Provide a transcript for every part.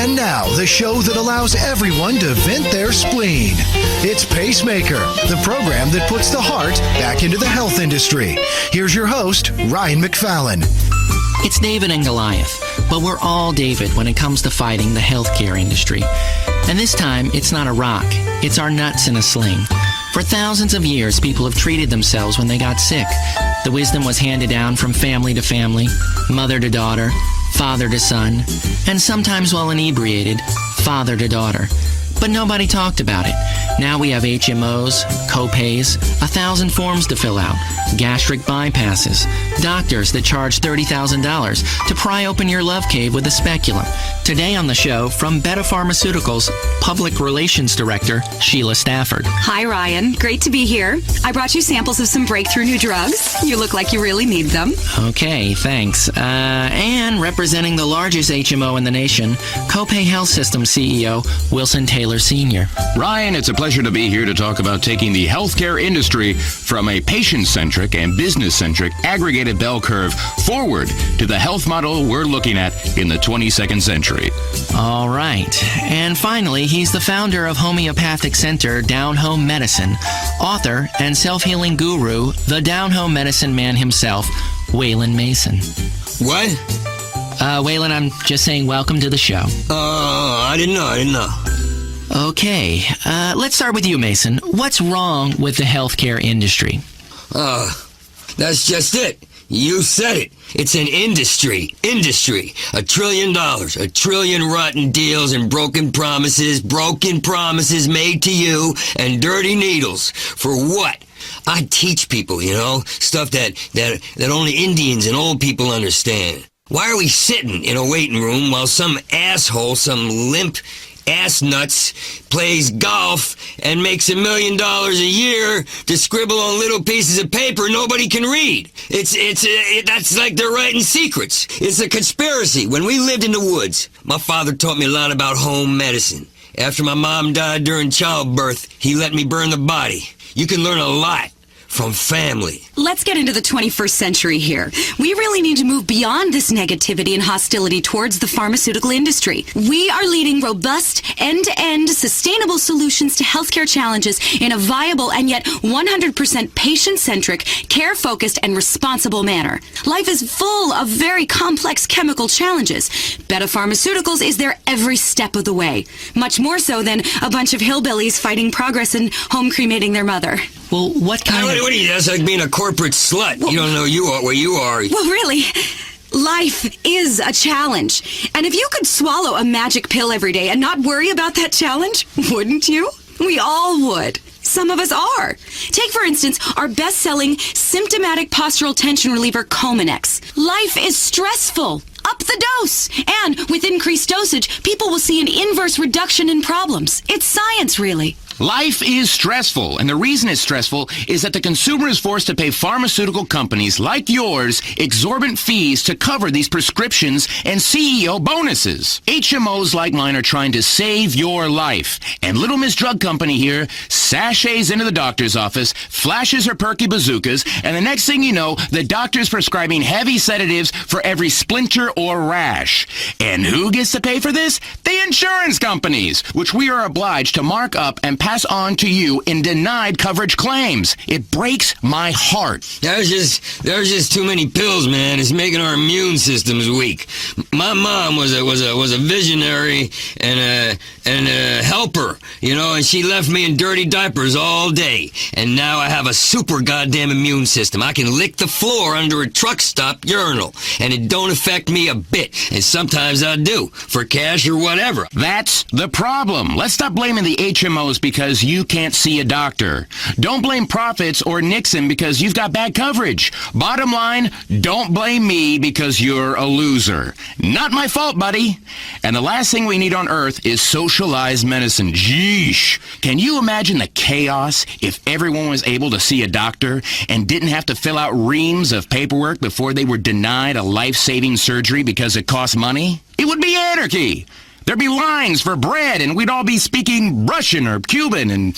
And now, the show that allows everyone to vent their spleen. It's Pacemaker, the program that puts the heart back into the health industry. Here's your host, Ryan McFallon. It's David and Goliath, but we're all David when it comes to fighting the healthcare industry. And this time, it's not a rock, it's our nuts in a sling. For thousands of years, people have treated themselves when they got sick. The wisdom was handed down from family to family, mother to daughter, father to son, and sometimes while inebriated, father to daughter. But nobody talked about it. Now we have HMOs, copays, 1,000 forms to fill out, gastric bypasses, doctors that charge $30,000 to pry open your love cave with a speculum. Today on the show, from Betta Pharmaceuticals, Public Relations Director, Sheila Stafford. Hi, Ryan. Great to be here. I brought you samples of some breakthrough new drugs. You look like you really need them. Okay, thanks. And representing the largest HMO in the nation, Copay Health System CEO, Wilson Taylor Sr. Ryan, it's a pleasure to be here to talk about taking the healthcare industry from a patient-centric and business-centric aggregated bell curve forward to the health model we're looking at in the 22nd century. All right. And finally, he's the founder of homeopathic center Down Home Medicine, author and self-healing guru, the Down Home Medicine man himself, Waylon Mason. What? Waylon, I'm just saying welcome to the show. I didn't know. Okay, let's start with you, Mason. What's wrong with the healthcare industry? That's just it. You said it. It's an industry. $1 trillion. 1 trillion rotten deals and broken promises made to you, and dirty needles. For what? I teach people, stuff that only Indians and old people understand. Why are we sitting in a waiting room while some asshole, some limp ass nuts, plays golf and makes $1 million a year to scribble on little pieces of paper nobody can read? That's like they're writing secrets. It's a conspiracy. When we lived in the woods, my father taught me a lot about home medicine. After my mom died during childbirth, he let me burn the body. You can learn a lot from family. Let's get into the 21st century here. We really need to move beyond this negativity and hostility towards the pharmaceutical industry. We are leading robust, end-to-end, sustainable solutions to healthcare challenges in a viable and yet 100% patient-centric, care-focused, and responsible manner. Life is full of very complex chemical challenges. Betta Pharmaceuticals is there every step of the way. Much more so than a bunch of hillbillies fighting progress and home cremating their mother. Well, what kind of... What are you? That's like being a corporate slut. Well, you don't know where you are. Well, really, life is a challenge. And if you could swallow a magic pill every day and not worry about that challenge, wouldn't you? We all would. Some of us are. Take, for instance, our best-selling symptomatic postural tension reliever, Cominex. Life is stressful. Up the dose. And with increased dosage, people will see an inverse reduction in problems. It's science, really. Life is stressful, and the reason it's stressful is that the consumer is forced to pay pharmaceutical companies like yours exorbitant fees to cover these prescriptions and CEO bonuses. HMOs like mine are trying to save your life, and Little Miss Drug Company here sashays into the doctor's office, flashes her perky bazookas, and the next thing you know, the doctor's prescribing heavy sedatives for every splinter or rash. And who gets to pay for this? The insurance companies, which we are obliged to mark up and pass on to you in denied coverage claims. It breaks my heart. There's just too many pills, man. It's making our immune systems weak. My mom was a visionary and a helper, and she left me in dirty diapers all day. And now I have a super goddamn immune system. I can lick the floor under a truck stop urinal, and it don't affect me a bit. And sometimes I do, for cash or whatever. That's the problem. Let's stop blaming the HMOs because you can't see a doctor. Don't blame profits or Nixon because you've got bad coverage. Bottom line, don't blame me because you're a loser. Not my fault, buddy. And the last thing we need on earth is socialized medicine. Jeesh. Can you imagine the chaos if everyone was able to see a doctor and didn't have to fill out reams of paperwork before they were denied a life-saving surgery because it cost money? It would be anarchy. There'd be lines for bread, and we'd all be speaking Russian or Cuban, and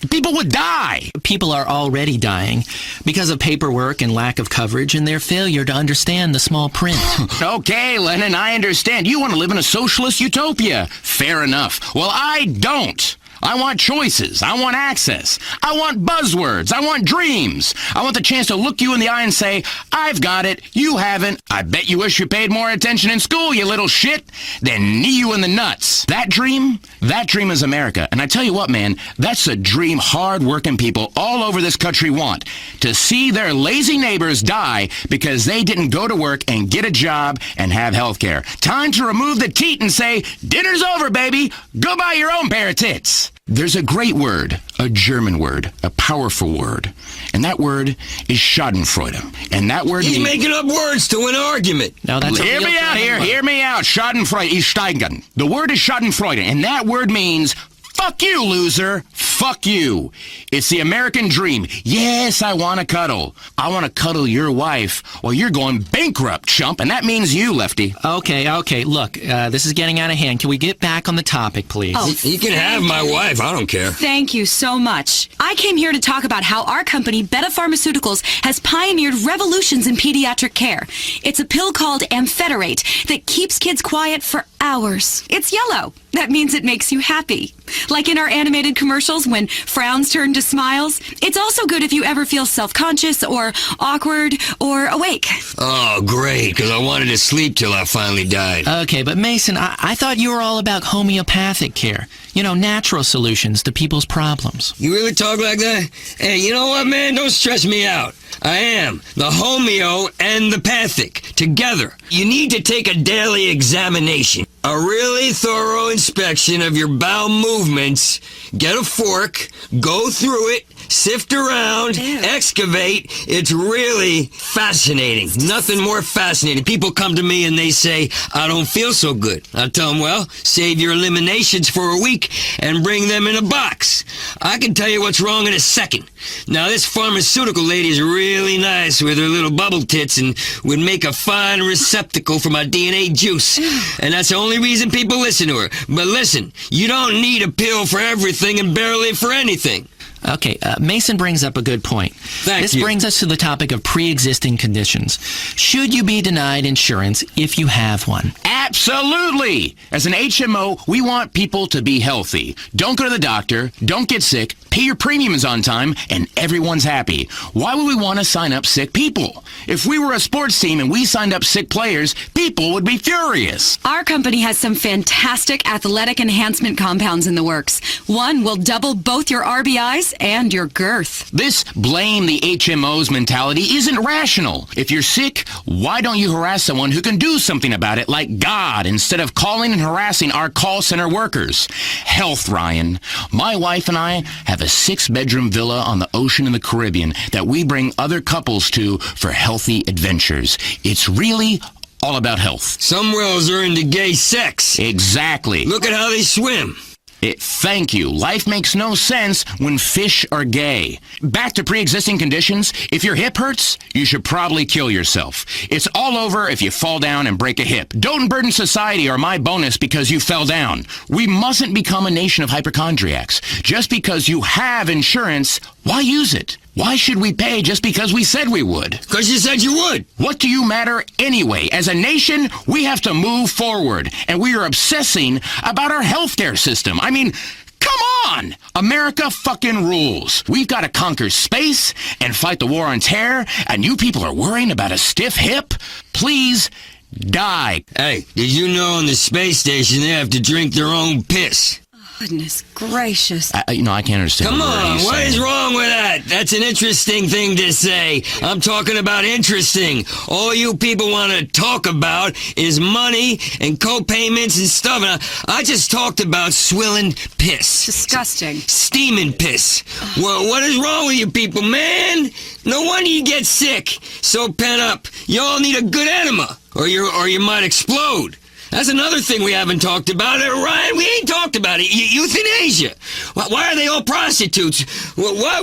People would die. People are already dying because of paperwork and lack of coverage and their failure to understand the small print. Okay, Lennon, I understand. You want to live in a socialist utopia. Fair enough. Well, I don't. I want choices. I want access. I want buzzwords. I want dreams. I want the chance to look you in the eye and say, I've got it. You haven't. I bet you wish you paid more attention in school, you little shit. Then knee you in the nuts. That dream is America. And I tell you what, man, that's a dream hard-working people all over this country want. To see their lazy neighbors die because they didn't go to work and get a job and have health care. Time to remove the teat and say, dinner's over, baby. Go buy your own pair of tits. There's a great word, a German word, a powerful word, and that word is Schadenfreude. And that word He's making up words to an argument. No, that's Hear me out here, hear me out. Schadenfreude is steigen. The word is Schadenfreude, and that word means fuck you, loser. Fuck you. It's the American dream. Yes, I want to cuddle. I want to cuddle your wife while you're going bankrupt, chump, and that means you, Lefty. Okay. Look, this is getting out of hand. Can we get back on the topic, please? Oh, You can have my wife. I don't care. Thank you so much. I came here to talk about how our company, Beta Pharmaceuticals, has pioneered revolutions in pediatric care. It's a pill called Ampheterate that keeps kids quiet for hours. It's yellow. That means it makes you happy. Like in our animated commercials when frowns turn to smiles. It's also good if you ever feel self-conscious or awkward or awake. Oh, great, because I wanted to sleep till I finally died. Okay, but Mason, I thought you were all about homeopathic care. You know, natural solutions to people's problems. You really talk like that? Hey, you know what, man? Don't stress me out. I am the homeo and the pathic together. You need to take a daily examination, a really thorough inspection of your bowel movements. Get a fork, go through it, sift around, excavate. It's really fascinating. Nothing more fascinating. People come to me and they say, I don't feel so good. I tell them, well, save your eliminations for a week and bring them in a box. I can tell you what's wrong in a second. Now, this pharmaceutical lady is really nice with her little bubble tits and would make a fine receptacle for my DNA juice. And that's the only reason people listen to her. But listen, you don't need a pill for everything and barely for anything. Okay, Mason brings up a good point. This brings us to the topic of pre-existing conditions. Should you be denied insurance if you have one? Absolutely! As an HMO, we want people to be healthy. Don't go to the doctor, don't get sick, pay your premiums on time, and everyone's happy. Why would we want to sign up sick people? If we were a sports team and we signed up sick players, people would be furious. Our company has some fantastic athletic enhancement compounds in the works. One will double both your RBIs and your girth. This blame the HMOs mentality isn't rational. If you're sick, why don't you harass someone who can do something about it, like God, instead of calling and harassing our call center workers? Health, Ryan. My wife and I have a 6-bedroom villa on the ocean in the Caribbean that we bring other couples to for healthy adventures. It's really all about health. Some wells are into gay sex. Exactly. Look at how they swim. Thank you. Life makes no sense when fish are gay. Back to pre-existing conditions. If your hip hurts, you should probably kill yourself. It's all over if you fall down and break a hip. Don't burden society or my bonus because you fell down. We mustn't become a nation of hypochondriacs. Just because you have insurance, why use it? Why should we pay just because we said we would? Because you said you would. What do you matter anyway? As a nation, we have to move forward, and we are obsessing about our healthcare system. I mean, come on! America fucking rules. We've got to conquer space and fight the war on terror, and you people are worrying about a stiff hip? Please die. Hey, did you know on the space station they have to drink their own piss? Goodness gracious. I can't understand. Come on, what is wrong with that? That's an interesting thing to say. I'm talking about interesting. All you people want to talk about is money and co-payments and stuff. And I just talked about swilling piss. Disgusting. Steaming piss. Well, what is wrong with you people, man? No wonder you get sick. So pent up. You all need a good enema, or you might explode. That's another thing we haven't talked about. Ryan, we ain't talked about it. Euthanasia. Why are they all prostitutes? Why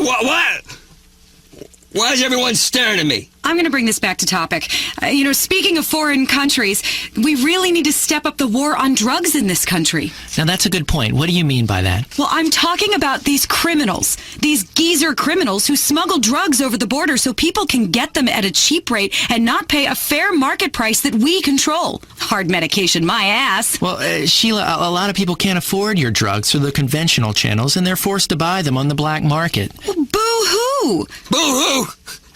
is everyone staring at me? I'm going to bring this back to topic. Speaking of foreign countries, we really need to step up the war on drugs in this country. Now, that's a good point. What do you mean by that? Well, I'm talking about these criminals, these geezer criminals who smuggle drugs over the border so people can get them at a cheap rate and not pay a fair market price that we control. Hard medication, my ass. Well, Sheila, a lot of people can't afford your drugs through the conventional channels, and they're forced to buy them on the black market. Well, boo-hoo! Boo-hoo!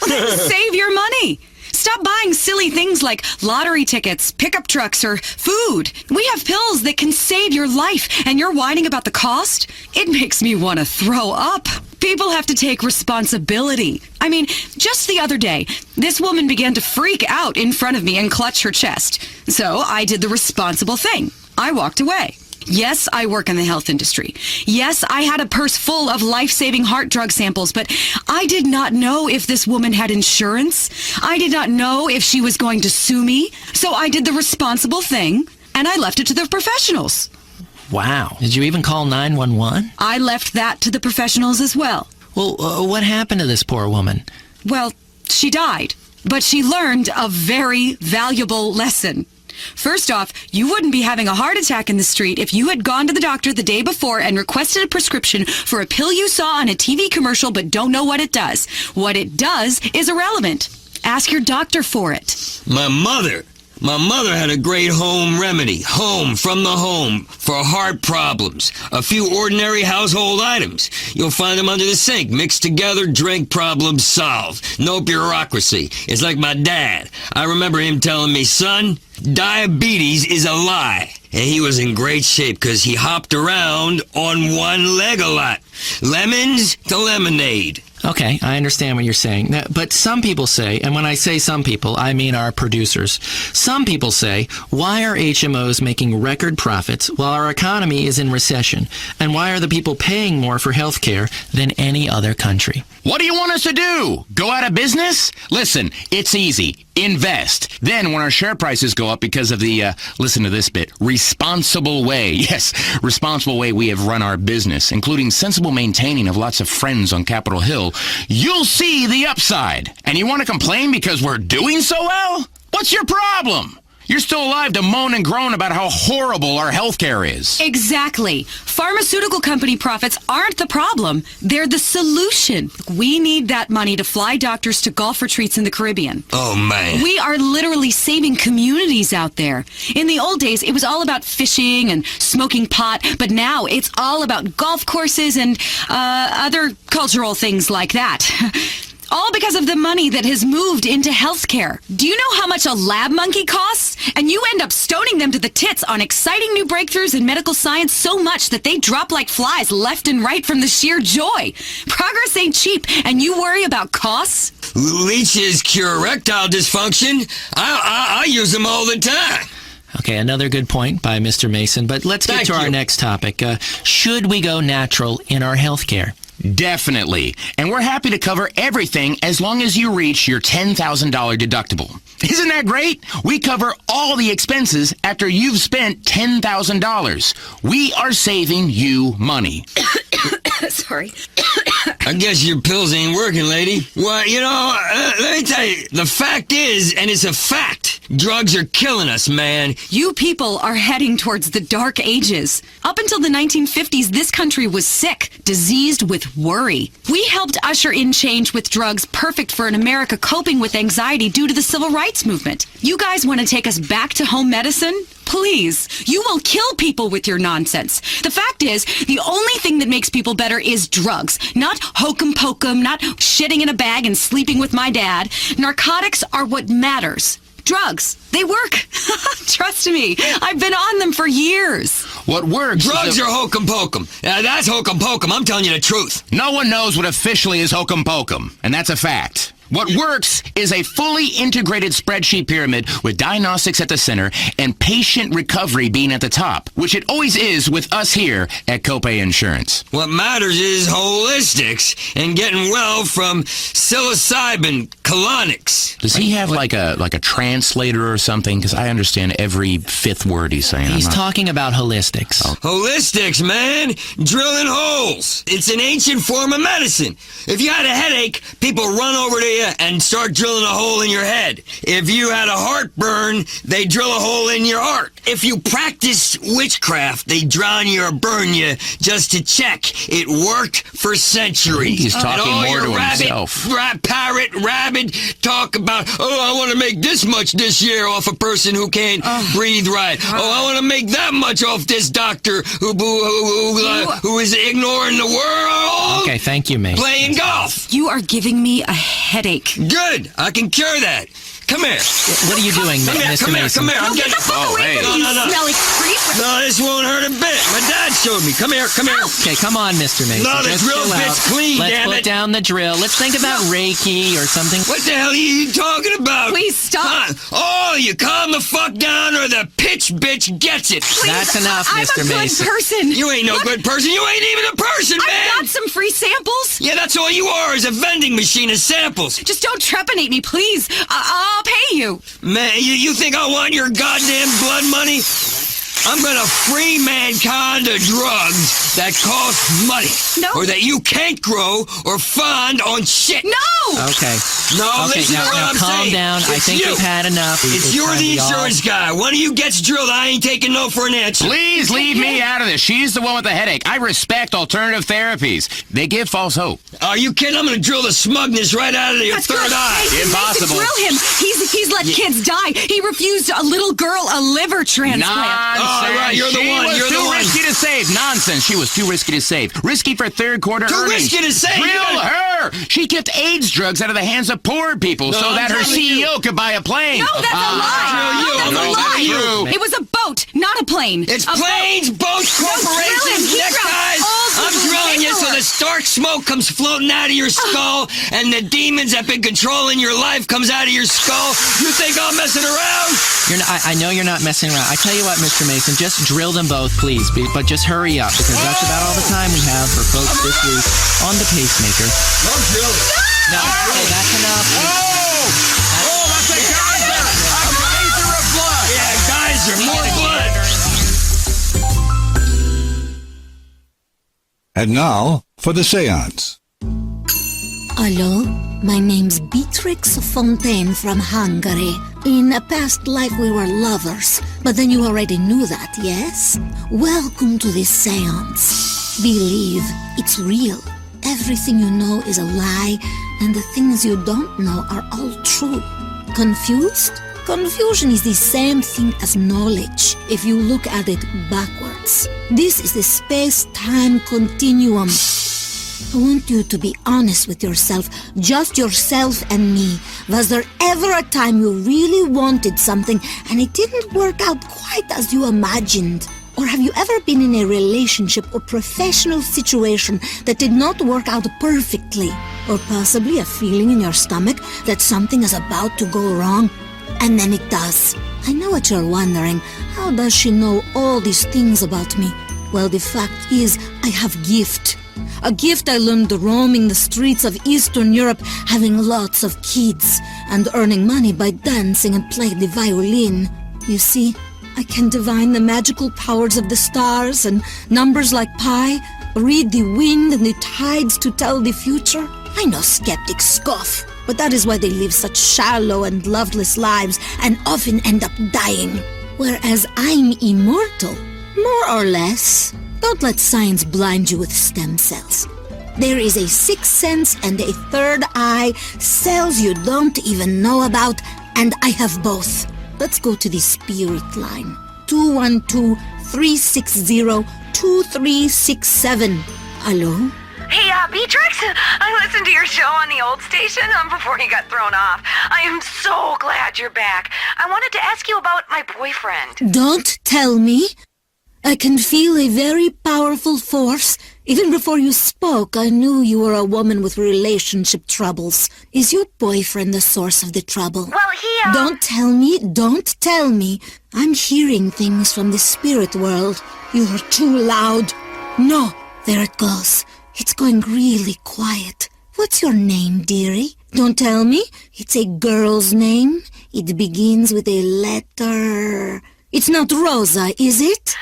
Save your money. Stop buying silly things like lottery tickets, pickup trucks, or food. We have pills that can save your life, and you're whining about the cost? It makes me want to throw up. People have to take responsibility. I mean, just the other day, this woman began to freak out in front of me and clutch her chest. So I did the responsible thing. I walked away. Yes, I work in the health industry. Yes, I had a purse full of life-saving heart drug samples, but I did not know if this woman had insurance. I did not know if she was going to sue me. So I did the responsible thing, and I left it to the professionals. Wow. Did you even call 911? I left that to the professionals as well. Well, what happened to this poor woman? Well, she died, but she learned a very valuable lesson. First off, you wouldn't be having a heart attack in the street if you had gone to the doctor the day before and requested a prescription for a pill you saw on a TV commercial but don't know what it does. What it does is irrelevant. Ask your doctor for it. My mother had a great home remedy, from the home, for heart problems. A few ordinary household items. You'll find them under the sink, mixed together, drink, problem solved. No bureaucracy. It's like my dad. I remember him telling me, son, diabetes is a lie. And he was in great shape because he hopped around on one leg a lot. Lemons to lemonade. Okay, I understand what you're saying. But some people say, and when I say some people, I mean our producers, some people say, why are HMOs making record profits while our economy is in recession? And why are the people paying more for health care than any other country? What do you want us to do? Go out of business? Listen, it's easy. Invest. Then when our share prices go up because of the, listen to this bit, responsible way, yes, responsible way we have run our business, including sensible maintaining of lots of friends on Capitol Hill, you'll see the upside. And you want to complain because we're doing so well? What's your problem? You're still alive to moan and groan about how horrible our healthcare is. Exactly. Pharmaceutical company profits aren't the problem. They're the solution. We need that money to fly doctors to golf retreats in the Caribbean. Oh, man. We are literally saving communities out there. In the old days, it was all about fishing and smoking pot, but now it's all about golf courses and other cultural things like that. All because of the money that has moved into healthcare. Do you know how much a lab monkey costs? And you end up stoning them to the tits on exciting new breakthroughs in medical science so much that they drop like flies left and right from the sheer joy. Progress ain't cheap, and you worry about costs? Leeches cure erectile dysfunction. I use them all the time. Okay, another good point by Mr. Mason, but let's get to our next topic. Should we go natural in our healthcare? Definitely. And we're happy to cover everything as long as you reach your $10,000 deductible. Isn't that great? We cover all the expenses after you've spent $10,000. We are saving you money. Sorry. I guess your pills ain't working, lady. Well, let me tell you, the fact is, and it's a fact, drugs are killing us, man. You people are heading towards the dark ages. Up until the 1950s, this country was sick, diseased with worry. We helped usher in change with drugs perfect for an America coping with anxiety due to the civil rights movement. You guys want to take us back to home medicine? Please, you will kill people with your nonsense. The fact is, the only thing that makes people better is drugs. Not hokum pokum, not shitting in a bag and sleeping with my dad. Narcotics are what matters. Drugs, they work. Trust me, I've been on them for years. What works? Drugs are hokum pokum. That's hokum pokum. I'm telling you the truth. No one knows what officially is hokum pokum, and that's a fact. What works is a fully integrated spreadsheet pyramid with diagnostics at the center and patient recovery being at the top, which it always is with us here at Copay Insurance. What matters is holistics and getting well from psilocybin colonics. Does he have like a translator or something? Because I understand every fifth word he's saying. He's talking about holistics. Oh. Holistics, man. Drilling holes. It's an ancient form of medicine. If you had a headache, people run over to you and start drilling a hole in your head. If you had a heartburn, they drill a hole in your heart. If you practice witchcraft, they drown you or burn you just to check. It worked for centuries. He's talking And all more your to himself. Parrot, rabbit talk about, I want to make this much this year off a person who can't breathe right. I want to make that much off this doctor who is ignoring the world. Okay, thank you, mate. Playing golf. You are giving me a headache. Good. I can cure that. Come here. What are you doing, Mr. Mason? Come here. I'm getting... Oh, hey. No. Smelly creep. No, this won't hurt a bit. My dad showed me. Come here. Okay, come on, Mr. Mason. No, the Just drill chill bit's out. clean, Let's damn put it. down the drill. Let's think about Reiki or something. What the hell are you talking about? Please stop. Oh, you calm the fuck down or the pitch bitch gets it. Please, That's enough, I'm Mr. a good Mason. person. You ain't no good person. You ain't even a person, man. I've got some free samples. Yeah, that's all you are is a vending machine of samples. Just don't trepanate me, please. I'll pay you. Man, you think I want your goddamn blood money? I'm gonna free mankind of drugs that cost money. No. Or that you can't grow or find on shit. No! Okay. No, Okay, listen to what now I'm calm saying. down. I It's think you. you've had enough. You're time the to be insurance guy. One of you gets drilled. I ain't taking no for an answer. Please leave me out of this. She's the one with the headache. I respect alternative therapies. They give false hope. Are you kidding? I'm gonna drill the smugness right out of your That's third good. eye. Mason, Impossible. Drill him. He's let kids die. He refused a little girl a liver transplant. Nonsense. Oh, right, you're the She one, was you're the too one. risky to save. Nonsense. She was too risky to save. Risky for third quarter Too earnings. risky to save. You Drill gotta- her. She kept AIDS drugs out of the hands of poor people so I'm that her telling you. CEO could buy a plane. No, that's a lie. drill you. No, that's No, a that's lie. true. It was a boat, not a plane. It's A planes, boats, drill him. corporations, He dropped neckties. all the I'm drilling you so paperwork. the stark smoke comes floating out of your skull and the demons that been controlling your life comes out of your skull. You think I'm messing around? I know you're not messing around. I tell you what, Mr. Mason, just drill them both, please. But just hurry up, because that's about all the time we have for folks this week on the pacemaker. No drilling. No, okay, that's enough. Oh, that's a geyser. A geyser of blood. Yeah, geyser, more blood. And now for the seance. Hello, my name's Beatrix Fontaine from Hungary. In a past life we were lovers, but then you already knew that, yes? Welcome to this seance. Believe, it's real. Everything you know is a lie, and the things you don't know are all true. Confused? Confusion is the same thing as knowledge, if you look at it backwards. This is the space-time continuum. I want you to be honest with yourself, just yourself and me. Was there ever a time you really wanted something and it didn't work out quite as you imagined? Or have you ever been in a relationship or professional situation that did not work out perfectly? Or possibly a feeling in your stomach that something is about to go wrong? And then it does. I know what you're wondering. How does she know all these things about me? Well, the fact is, I have gift. A gift I learned roaming the streets of Eastern Europe, having lots of kids, and earning money by dancing and playing the violin. You see, I can divine the magical powers of the stars and numbers like pi, read the wind and the tides to tell the future. I know skeptics scoff, but that is why they live such shallow and loveless lives and often end up dying. Whereas I'm immortal, more or less. Don't let science blind you with stem cells. There is a sixth sense and a third eye, cells you don't even know about, and I have both. Let's go to the spirit line. 212-360-2367. Hello? Hey, Beatrix, I listened to your show on the old station before you got thrown off. I am so glad you're back. I wanted to ask you about my boyfriend. Don't tell me. I can feel a very powerful force. Even before you spoke, I knew you were a woman with relationship troubles. Is your boyfriend the source of the trouble? Well, he, Don't tell me. I'm hearing things from the spirit world. You are too loud. No, there it goes. It's going really quiet. What's your name, dearie? Don't tell me. It's a girl's name. It begins with a letter. It's not Rosa, is it?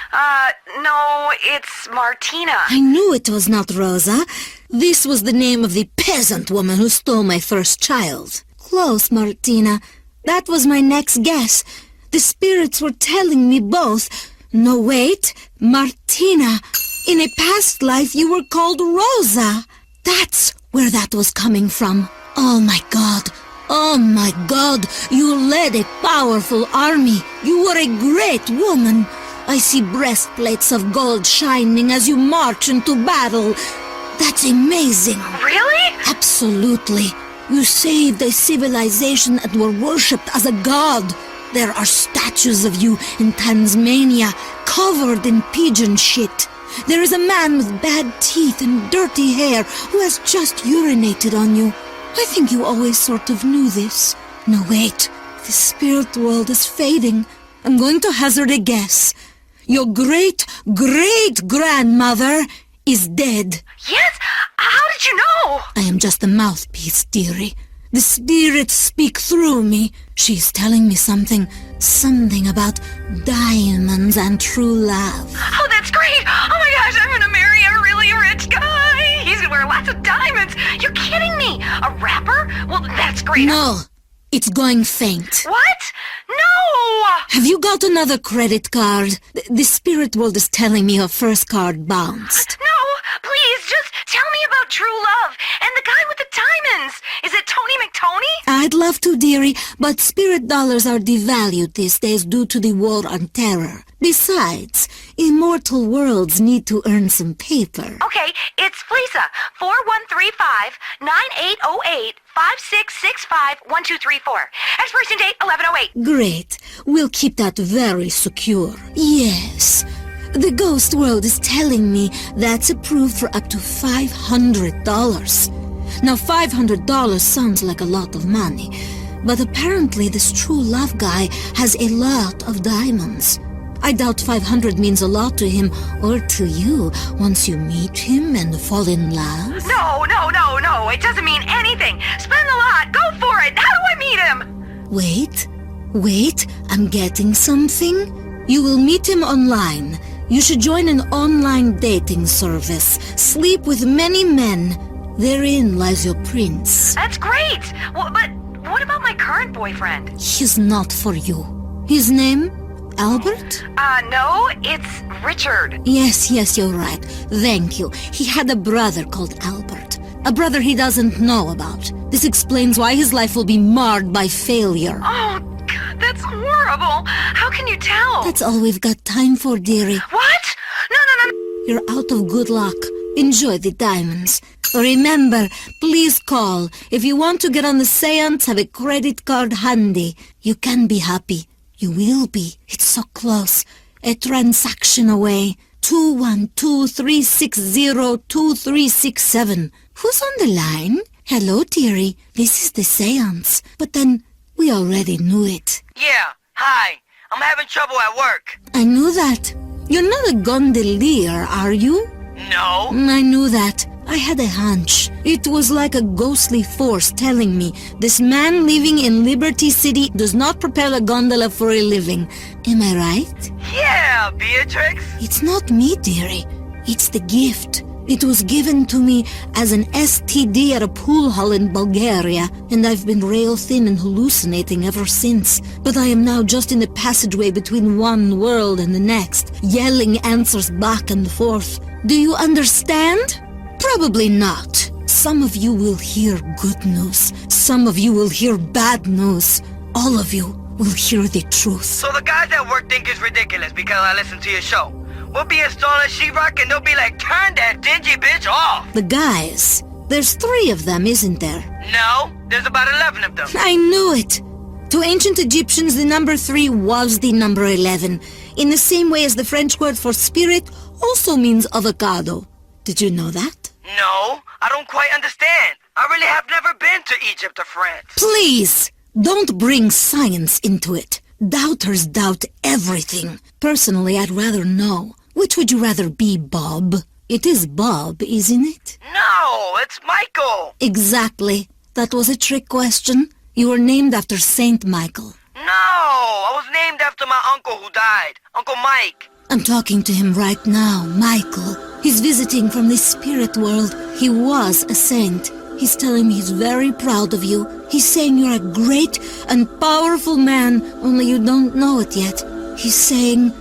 No, it's Martina. I knew it was not Rosa. This was the name of the peasant woman who stole my first child. Close, Martina. That was my next guess. The spirits were telling me both. No, wait. Martina. In a past life, you were called Rosa. That's where that was coming from. Oh, my God. Oh, my God. You led a powerful army. You were a great woman. I see breastplates of gold shining as you march into battle. That's amazing. Really? Absolutely. You saved a civilization and were worshipped as a god. There are statues of you in Tasmania, covered in pigeon shit. There is a man with bad teeth and dirty hair who has just urinated on you. I think you always sort of knew this. No, wait. The spirit world is fading. I'm going to hazard a guess. Your great-great-grandmother is dead. Yes? How did you know? I am just a mouthpiece, dearie. The spirits speak through me. She's telling me something about diamonds and true love. Oh, that's great. Oh my gosh, I'm gonna marry a really rich guy. He's gonna wear lots of diamonds. You're kidding me. A rapper? Well, that's great. No, it's going faint. What? No! Have you got another credit card? The spirit world is telling me her first card bounced. No, please, just tell me about true love and the guy with the diamonds. Is it Tony McTony? I'd love to, dearie, but spirit dollars are devalued these days due to the war on terror. Besides, immortal worlds need to earn some paper. Okay, it's Lisa. 4135-9808-5665-1234. Expiration date 1108. Great. We'll keep that very secure. Yes. The ghost world is telling me that's approved for up to $500. Now, $500 sounds like a lot of money, but apparently this true love guy has a lot of diamonds. I doubt 500 means a lot to him or to you once you meet him and fall in love. No. It doesn't mean anything. Spend the lot. Go for it. How do I meet him? Wait, I'm getting something. You will meet him online. You should join an online dating service. Sleep with many men. Therein lies your prince. That's great. Well, but what about my current boyfriend? He's not for you. His name? Albert? No, it's Richard. Yes, you're right. Thank you. He had a brother called Albert. A brother he doesn't know about. This explains why his life will be marred by failure. Oh, God, that's horrible. How can you tell? That's all we've got time for, dearie. What? No. You're out of good luck. Enjoy the diamonds. Remember, please call. If you want to get on the seance, have a credit card handy. You can be happy. You will be. It's so close. A transaction away. 212-360-2367. Who's on the line? Hello, dearie. This is the seance. But then, we already knew it. Yeah, hi. I'm having trouble at work. I knew that. You're not a gondolier, are you? No. I knew that. I had a hunch. It was like a ghostly force telling me this man living in Liberty City does not propel a gondola for a living. Am I right? Yeah, Beatrix. It's not me, dearie. It's the gift. It was given to me as an STD at a pool hall in Bulgaria, and I've been rail thin and hallucinating ever since. But I am now just in the passageway between one world and the next, yelling answers back and forth. Do you understand? Probably not. Some of you will hear good news. Some of you will hear bad news. All of you will hear the truth. So the guys at work think it's ridiculous because I listen to your show. We'll be installing sheetrock and they'll be like, turn that dingy bitch off. The guys. There's 3 of them, isn't there? No, there's about 11 of them. I knew it. To ancient Egyptians, the number 3 was the number 11. In the same way as the French word for spirit also means avocado. Did you know that? No, I don't quite understand. I really have never been to Egypt or France. Please, don't bring science into it. Doubters doubt everything. Personally, I'd rather know. Which would you rather be, Bob? It is Bob, isn't it? No, it's Michael. Exactly. That was a trick question. You were named after Saint Michael. No, I was named after my uncle who died, Uncle Mike. I'm talking to him right now, Michael. He's visiting from the spirit world. He was a saint. He's telling me he's very proud of you. He's saying you're a great and powerful man, only you don't know it yet. He's saying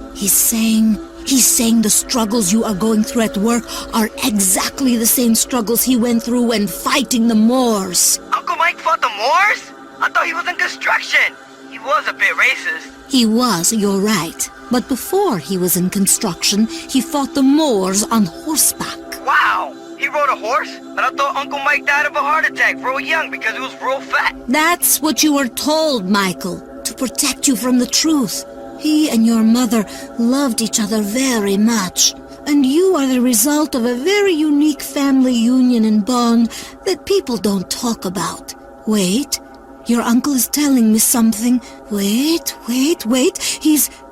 the struggles you are going through at work are exactly the same struggles he went through when fighting the Moors. Uncle Mike fought the Moors? I thought he was in construction. He was a bit racist. He was, you're right. But before he was in construction, he fought the Moors on horseback. Wow, he rode a horse? But I thought Uncle Mike died of a heart attack real young because he was real fat. That's what you were told, Michael, to protect you from the truth. He and your mother loved each other very much. And you are the result of a very unique family union and bond that people don't talk about. Wait, your uncle is telling me something. Wait.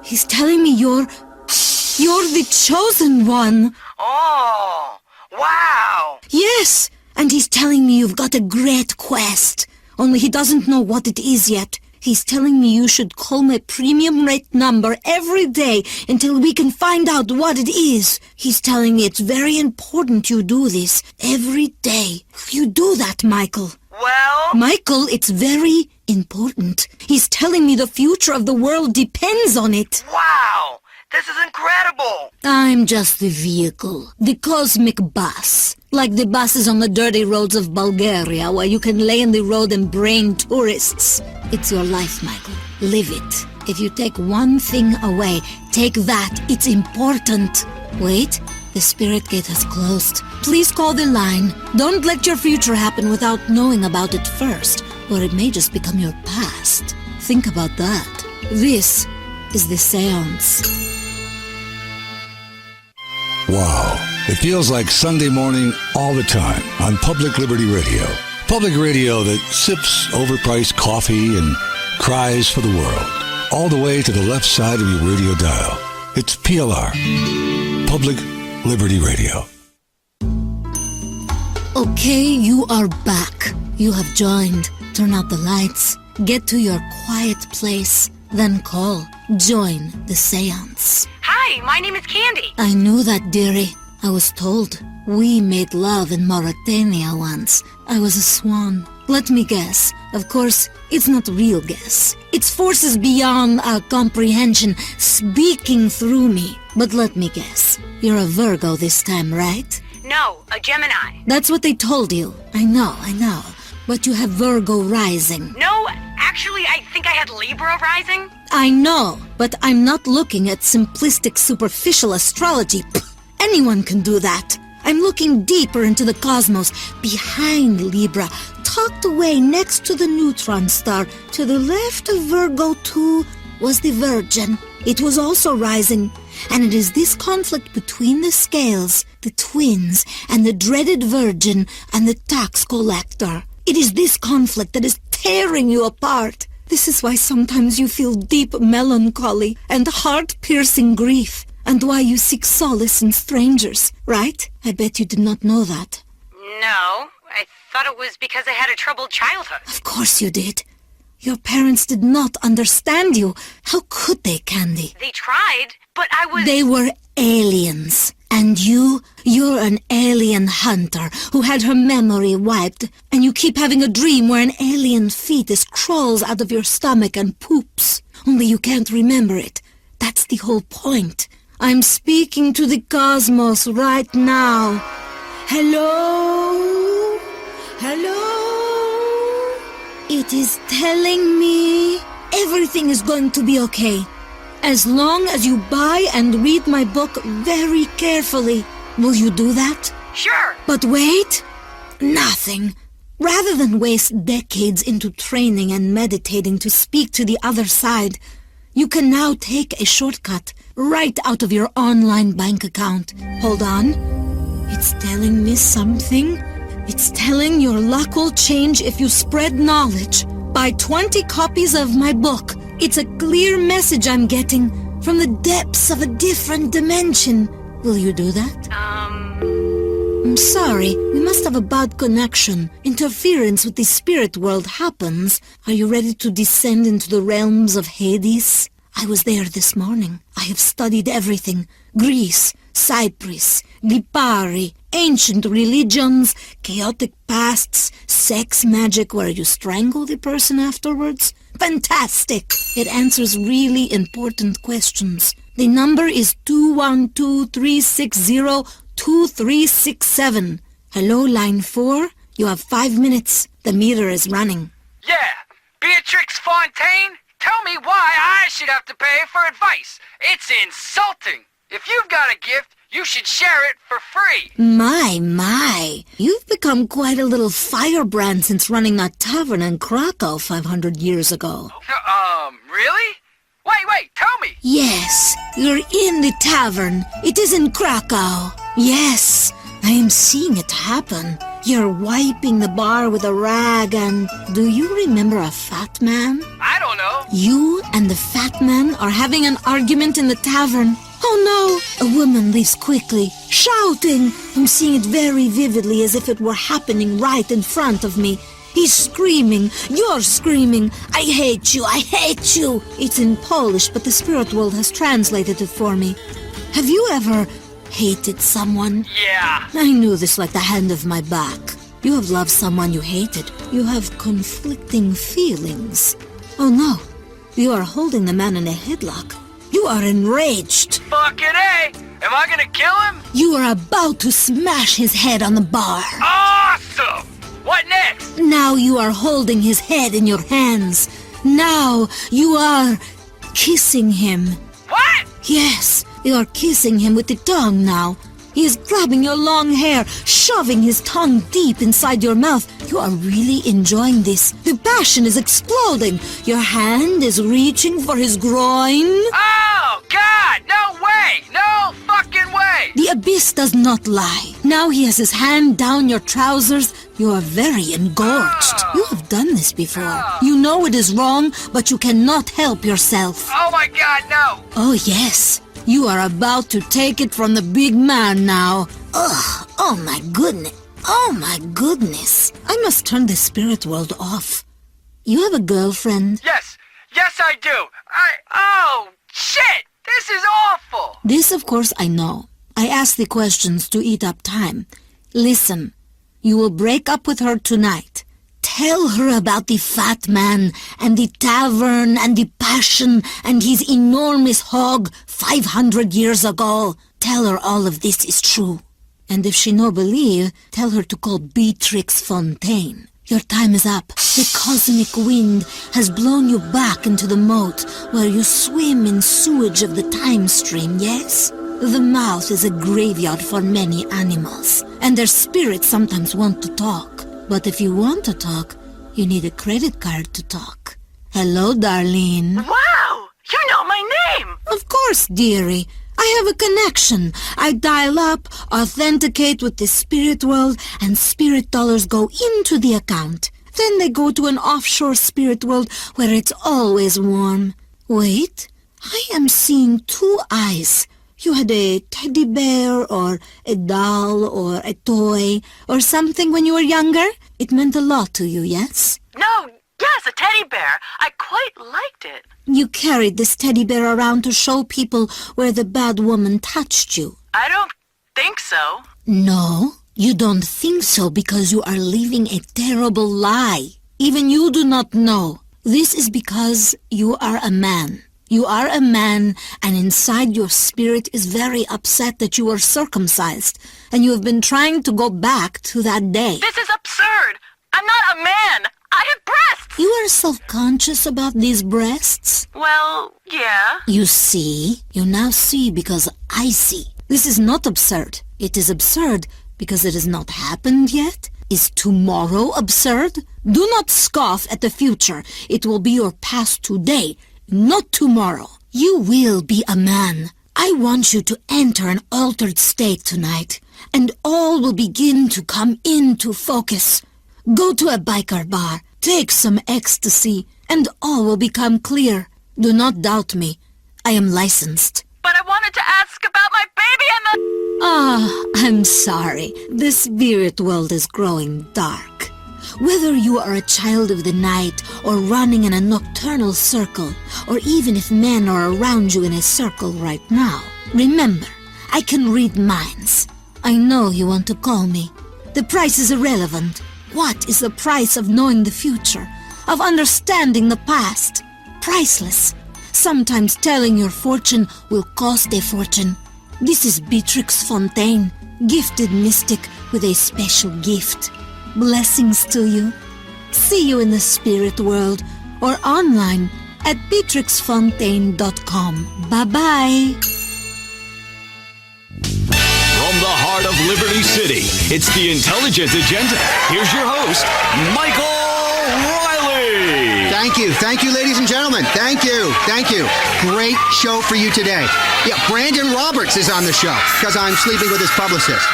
He's telling me you're the chosen one. Oh, wow. Yes, and he's telling me you've got a great quest. Only he doesn't know what it is yet. He's telling me you should call my premium rate number every day until we can find out what it is. He's telling me it's very important you do this every day. You do that, Michael. Well? Michael, it's very important. He's telling me the future of the world depends on it. Wow, this is incredible. I'm just the vehicle, the cosmic bus. Like the buses on the dirty roads of Bulgaria where you can lay in the road and brain tourists. It's your life, Michael. Live it. If you take one thing away, take that. It's important. Wait, the spirit gate has closed. Please call the line. Don't let your future happen without knowing about it first, or it may just become your past. Think about that. This is the seance. Wow. It feels like Sunday morning all the time on Public Liberty Radio. Public radio that sips overpriced coffee and cries for the world. All the way to the left side of your radio dial. It's PLR. Public Liberty Radio. Okay, you are back. You have joined. Turn out the lights. Get to your quiet place. Then call. Join the seance. Hi, my name is Candy. I knew that, dearie. I was told. We made love in Mauritania once. I was a swan. Let me guess. Of course, it's not real guess. It's forces beyond our comprehension speaking through me. But let me guess. You're a Virgo this time, right? No, a Gemini. That's what they told you. I know. But you have Virgo rising. No, actually, I think I had Libra rising. I know, but I'm not looking at simplistic, superficial astrology. Anyone can do that. I'm looking deeper into the cosmos, behind Libra, tucked away next to the neutron star. To the left of Virgo, too, was the Virgin. It was also rising. And it is this conflict between the scales, the twins, and the dreaded Virgin and the tax collector. It is this conflict that is tearing you apart. This is why sometimes you feel deep melancholy and heart-piercing grief, and why you seek solace in strangers, right? I bet you did not know that. No, I thought it was because I had a troubled childhood. Of course you did. Your parents did not understand you. How could they, Candy? They tried, but I was... They were aliens. And you're an alien hunter who had her memory wiped, and you keep having a dream where an alien fetus crawls out of your stomach and poops. Only you can't remember it. That's the whole point. I'm speaking to the cosmos right now. Hello? Hello? It is telling me everything is going to be okay. As long as you buy and read my book very carefully. Will you do that? Sure. But wait. Nothing. Rather than waste decades into training and meditating to speak to the other side, you can now take a shortcut right out of your online bank account. Hold on. It's telling me something. It's telling your luck will change if you spread knowledge. Buy 20 copies of my book. It's a clear message I'm getting from the depths of a different dimension. Will you do that? I'm sorry. We must have a bad connection. Interference with the spirit world happens. Are you ready to descend into the realms of Hades? I was there this morning. I have studied everything. Greece, Cyprus, Lipari, ancient religions, chaotic pasts, sex magic where you strangle the person afterwards. Fantastic! It answers really important questions. The number is 212-360-2367. Hello, line 4. You have 5 minutes. The meter is running. Yeah, Beatrix Fontaine? Tell me why I should have to pay for advice. It's insulting. If you've got a gift, you should share it for free. My. You've become quite a little firebrand since running that tavern in Krakow 500 years ago. Really? Wait, tell me. Yes, you're in the tavern. It is in Krakow. Yes, I am seeing it happen. You're wiping the bar with a rag and... Do you remember a fat man? I don't know. You and the fat man are having an argument in the tavern. Oh no! A woman leaves quickly, shouting. I'm seeing it very vividly as if it were happening right in front of me. He's screaming. You're screaming. I hate you. I hate you. It's in Polish, but the spirit world has translated it for me. Have you ever hated someone? Yeah. I knew this like the hand of my back. You have loved someone you hated. You have conflicting feelings. Oh no. You are holding the man in a headlock. You are enraged. Fucking A! Am I gonna kill him? You are about to smash his head on the bar. Awesome! What next? Now you are holding his head in your hands. Now you are kissing him. What? Yes, you are kissing him with the tongue now. He is grabbing your long hair, shoving his tongue deep inside your mouth. You are really enjoying this. The passion is exploding. Your hand is reaching for his groin. Oh, God! No way! No fucking way! The abyss does not lie. Now he has his hand down your trousers. You are very engorged. You have done this before. You know it is wrong, but you cannot help yourself. Oh my God, no! Oh yes. You are about to take it from the big man now. Ugh, oh my goodness. Oh my goodness. I must turn the spirit world off. You have a girlfriend? Yes I do. Oh, shit! This is awful! This, of course, I know. I ask the questions to eat up time. Listen, you will break up with her tonight. Tell her about the fat man and the tavern and the passion and his enormous hog 500 years ago. Tell her all of this is true. And if she no believe, tell her to call Beatrix Fontaine. Your time is up. The cosmic wind has blown you back into the moat where you swim in sewage of the time stream, yes? The mouth is a graveyard for many animals, and their spirits sometimes want to talk. But if you want to talk, you need a credit card to talk. Hello, Darlene. Wow! You know my name! Of course, dearie. I have a connection. I dial up, authenticate with the spirit world, and spirit dollars go into the account. Then they go to an offshore spirit world where it's always warm. Wait, I am seeing 2 eyes. You had a teddy bear or a doll or a toy or something when you were younger? It meant a lot to you, yes? No, yes, a teddy bear. I quite liked it. You carried this teddy bear around to show people where the bad woman touched you. I don't think so. No, you don't think so because you are living a terrible lie. Even you do not know. This is because you are a man. You are a man, and inside your spirit is very upset that you were circumcised, and you have been trying to go back to that day. This is absurd. I'm not a man. I have breasts. You are self-conscious about these breasts? Well, yeah. You see? You now see because I see. This is not absurd. It is absurd because it has not happened yet. Is tomorrow absurd? Do not scoff at the future. It will be your past today. Not tomorrow. You will be a man. I want you to enter an altered state tonight, and all will begin to come into focus. Go to a biker bar, take some ecstasy, and all will become clear. Do not doubt me. I am licensed. But I wanted to ask about my baby and the... Ah, I'm sorry. The spirit world is growing dark. Whether you are a child of the night or running in a nocturnal circle, or even if men are around you in a circle right now, remember, I can read minds. I know you want to call me. The price is irrelevant. What is the price of knowing the future, of understanding the past? Priceless. Sometimes telling your fortune will cost a fortune. This is Beatrix Fontaine, gifted mystic with a special gift. Blessings to you. See you in the spirit world or online at beatrixfontaine.com. Bye-bye. From the heart of Liberty City, it's the Intelligent Agenda. Here's your host, Michael Riley. Thank you, ladies and gentlemen. Thank you. Great show for you today. Yeah, Brandon Roberts is on the show because I'm sleeping with his publicist.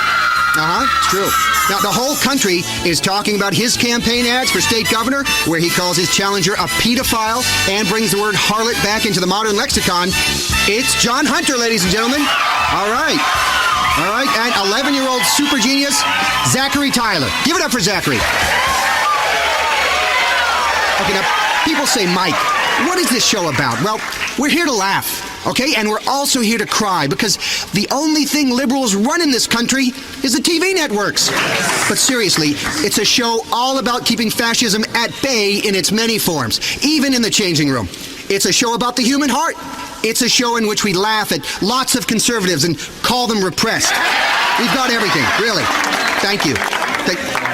It's true. Now, the whole country is talking about his campaign ads for state governor, where he calls his challenger a pedophile and brings the word harlot back into the modern lexicon. It's John Hunter, ladies and gentlemen. All right. And 11-year-old super genius, Zachary Tyler. Give it up for Zachary. Okay, now, people say, Mike, what is this show about? Well, we're here to laugh. Okay, and we're also here to cry because the only thing liberals run in this country is the TV networks. But seriously, it's a show all about keeping fascism at bay in its many forms, even in the changing room. It's a show about the human heart. It's a show in which we laugh at lots of conservatives and call them repressed. We've got everything, really. Thank you.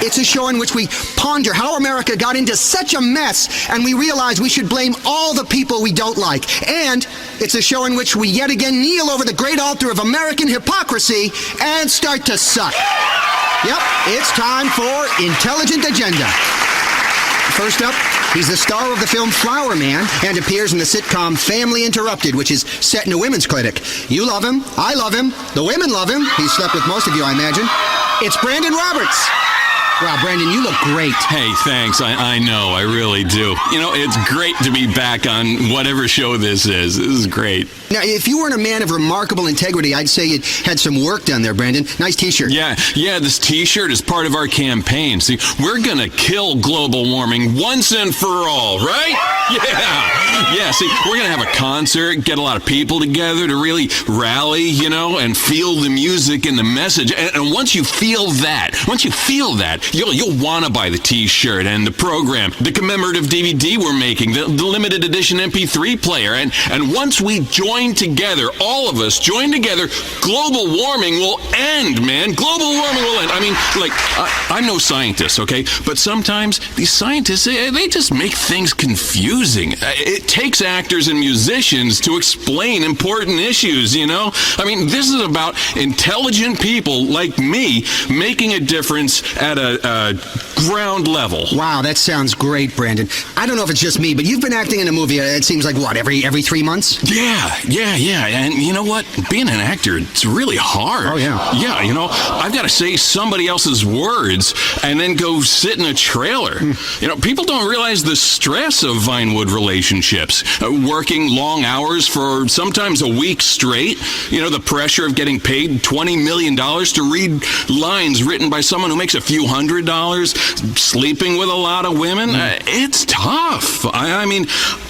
It's a show in which we ponder how America got into such a mess and we realize we should blame all the people we don't like. And it's a show in which we yet again kneel over the great altar of American hypocrisy and start to suck. Yep, it's time for Intelligent Agenda. First up, he's the star of the film Flower Man and appears in the sitcom Family Interrupted, which is set in a women's clinic. You love him. I love him. The women love him. He's slept with most of you, I imagine. It's Brandon Roberts. Wow, Brandon, you look great. Hey, thanks. I know, I really do. You know, it's great to be back on whatever show this is. This is great. Now, if you weren't a man of remarkable integrity, I'd say you had some work done there, Brandon. Nice T-shirt. Yeah, this T-shirt is part of our campaign. See, we're gonna kill global warming once and for all, right? Yeah, see, we're gonna have a concert, get a lot of people together to really rally, and feel the music and the message. And once you feel that, you'll want to buy the T-shirt and the program, the commemorative DVD we're making, the limited edition MP3 player. And once we join together, all of us join together, global warming will end, man. Global warming will end. I mean, I'm no scientist, okay? But sometimes these scientists, they just make things confusing. It takes actors and musicians to explain important issues, I mean, this is about intelligent people like me making a difference at a ground level. Wow, that sounds great, Brandon. I don't know if it's just me, but you've been acting in a movie, it seems like, what, every 3 months? Yeah. And you know what? Being an actor, it's really hard. Oh, yeah. Yeah, I've got to say somebody else's words and then go sit in a trailer. People don't realize the stress of Vinewood relationships. Working long hours for sometimes a week straight. The pressure of getting paid $20 million to read lines written by someone who makes a few $100, sleeping with a lot of women. It's tough. I mean,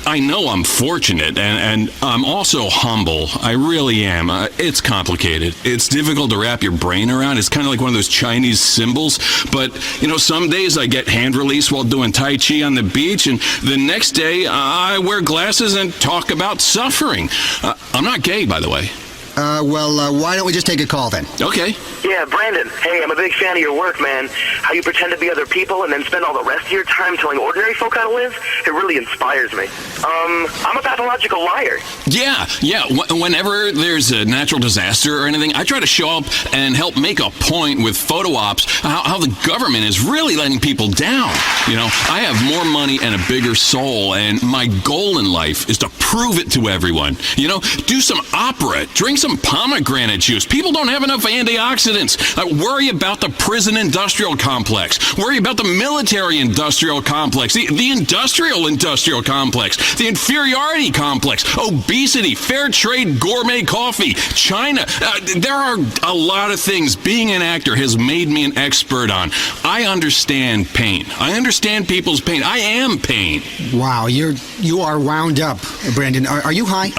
I know I'm fortunate, and I'm also humble. I really am. It's complicated. It's difficult to wrap your brain around. It's kind of like one of those Chinese symbols. But, some days I get hand release while doing Tai Chi on the beach, and the next day I wear glasses and talk about suffering. I'm not gay, by the way. Why don't we just take a call then? Okay. Yeah, Brandon. Hey, I'm a big fan of your work, man. How you pretend to be other people and then spend all the rest of your time telling ordinary folk how to live, it really inspires me. I'm a pathological liar. Yeah. Whenever there's a natural disaster or anything, I try to show up and help make a point with photo ops how the government is really letting people down. I have more money and a bigger soul, and my goal in life is to prove it to everyone. Do some opera, drink some some pomegranate juice. People don't have enough antioxidants. Worry about the prison industrial complex. Worry about the military industrial complex, the industrial complex, the inferiority complex, obesity, fair trade gourmet coffee, China. There are a lot of things being an actor has made me an expert on. I understand pain. I understand people's pain. I am pain. Wow, you are wound up, Brandon. Are you high?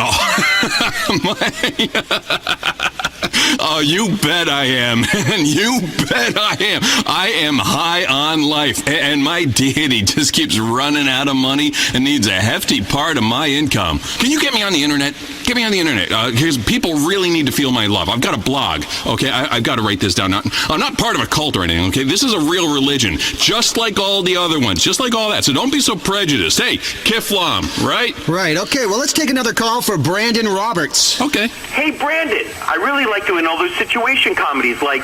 Oh, you bet I am. And you bet I am. I am high on life. And my deity just keeps running out of money and needs a hefty part of my income. Can you get me on the internet? Get me on the internet. People really need to feel my love. I've got a blog. Okay, I've got to write this down. I'm not part of a cult or anything, okay? This is a real religion, just like all the other ones, just like all that. So don't be so prejudiced. Hey, Kiflam, right? Right, okay. Well, let's take another call for Brandon Roberts. Okay. Hey, Brandon, I really like doing all those situation comedies, like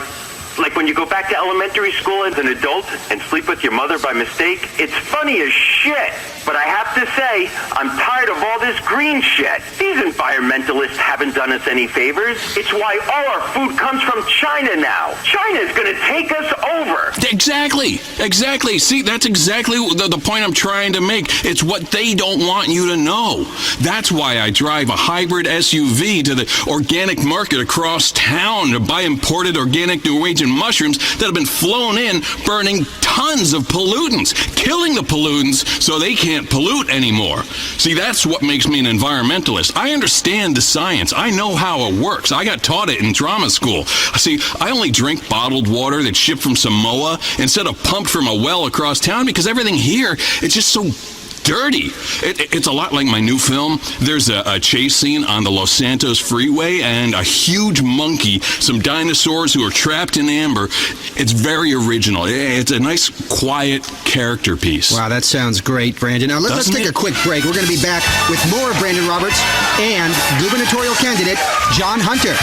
when you go back to elementary school as an adult and sleep with your mother by mistake. It's funny as shit. But I have to say, I'm tired of all this green shit. These environmentalists haven't done us any favors. It's why all our food comes from China now. China's gonna take us over. Exactly. See, that's exactly the point I'm trying to make. It's what they don't want you to know. That's why I drive a hybrid SUV to the organic market across town to buy imported organic Norwegian mushrooms that have been flown in, burning tons of pollutants, killing the pollutants so they can't pollute anymore. See, that's what makes me an environmentalist. I understand the science. I know how it works. I got taught it in drama school. See, I only drink bottled water that's shipped from Samoa instead of pumped from a well across town because everything here, it's just so dirty. It's a lot like my new film. There's a chase scene on the Los Santos freeway and a huge monkey, some dinosaurs who are trapped in amber. It's very original. It's a nice, quiet character piece. Wow, that sounds great, Brandon. Now, let's take a quick break. We're going to be back with more of Brandon Roberts and gubernatorial candidate John Hunter.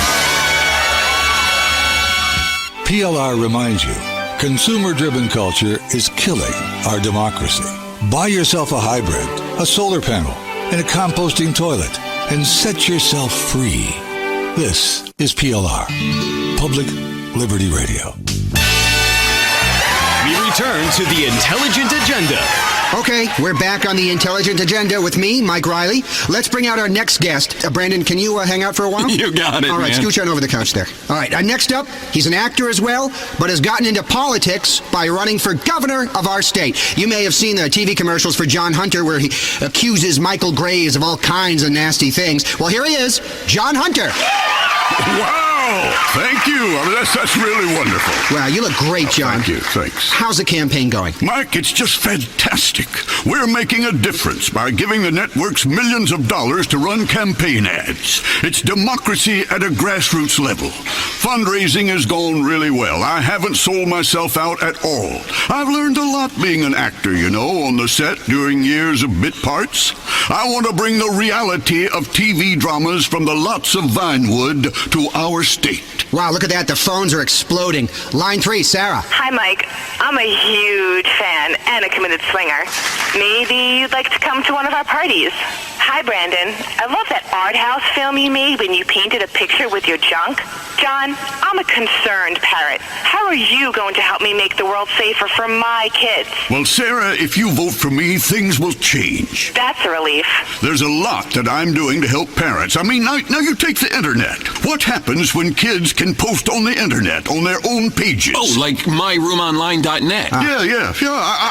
PLR reminds you, consumer-driven culture is killing our democracy. Buy yourself a hybrid, a solar panel, and a composting toilet, and set yourself free. This is PLR, Public Liberty Radio. We return to the Intelligent Agenda. Okay, we're back on the Intelligent Agenda with me, Mike Riley. Let's bring out our next guest. Brandon, can you hang out for a while? You got it, All right, man. scooch on over the couch there. All right, next up, he's an actor as well, but has gotten into politics by running for governor of our state. You may have seen the TV commercials for John Hunter where he accuses Michael Graves of all kinds of nasty things. Well, here he is, John Hunter. Wow! Thank you. I mean, that's really wonderful. Wow, you look great, John. Thank you. Thanks. How's the campaign going? Mike, it's just fantastic. We're making a difference by giving the networks millions of dollars to run campaign ads. It's democracy at a grassroots level. Fundraising has gone really well. I haven't sold myself out at all. I've learned a lot being an actor, you know, on the set during years of bit parts. I want to bring the reality of TV dramas from the lots of Vinewood to our state. Wow, look at that. The phones are exploding. Line 3, Sarah. Hi, Mike. I'm a huge fan and a committed swinger. Maybe you'd like to come to one of our parties. Hi, Brandon. I love that art house film you made when you painted a picture with your junk. John, I'm a concerned parent. How are you going to help me make the world safer for my kids? Well, Sarah, if you vote for me, things will change. That's a relief. There's a lot that I'm doing to help parents. I mean, now you take the internet. What happens when kids can post on the internet, on their own pages? Oh, like myRoomOnline.net. Yeah.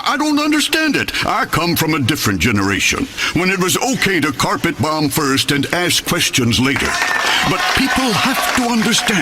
I don't understand it. I come from a different generation, when it was okay to carpet bomb first and ask questions later. But people have to understand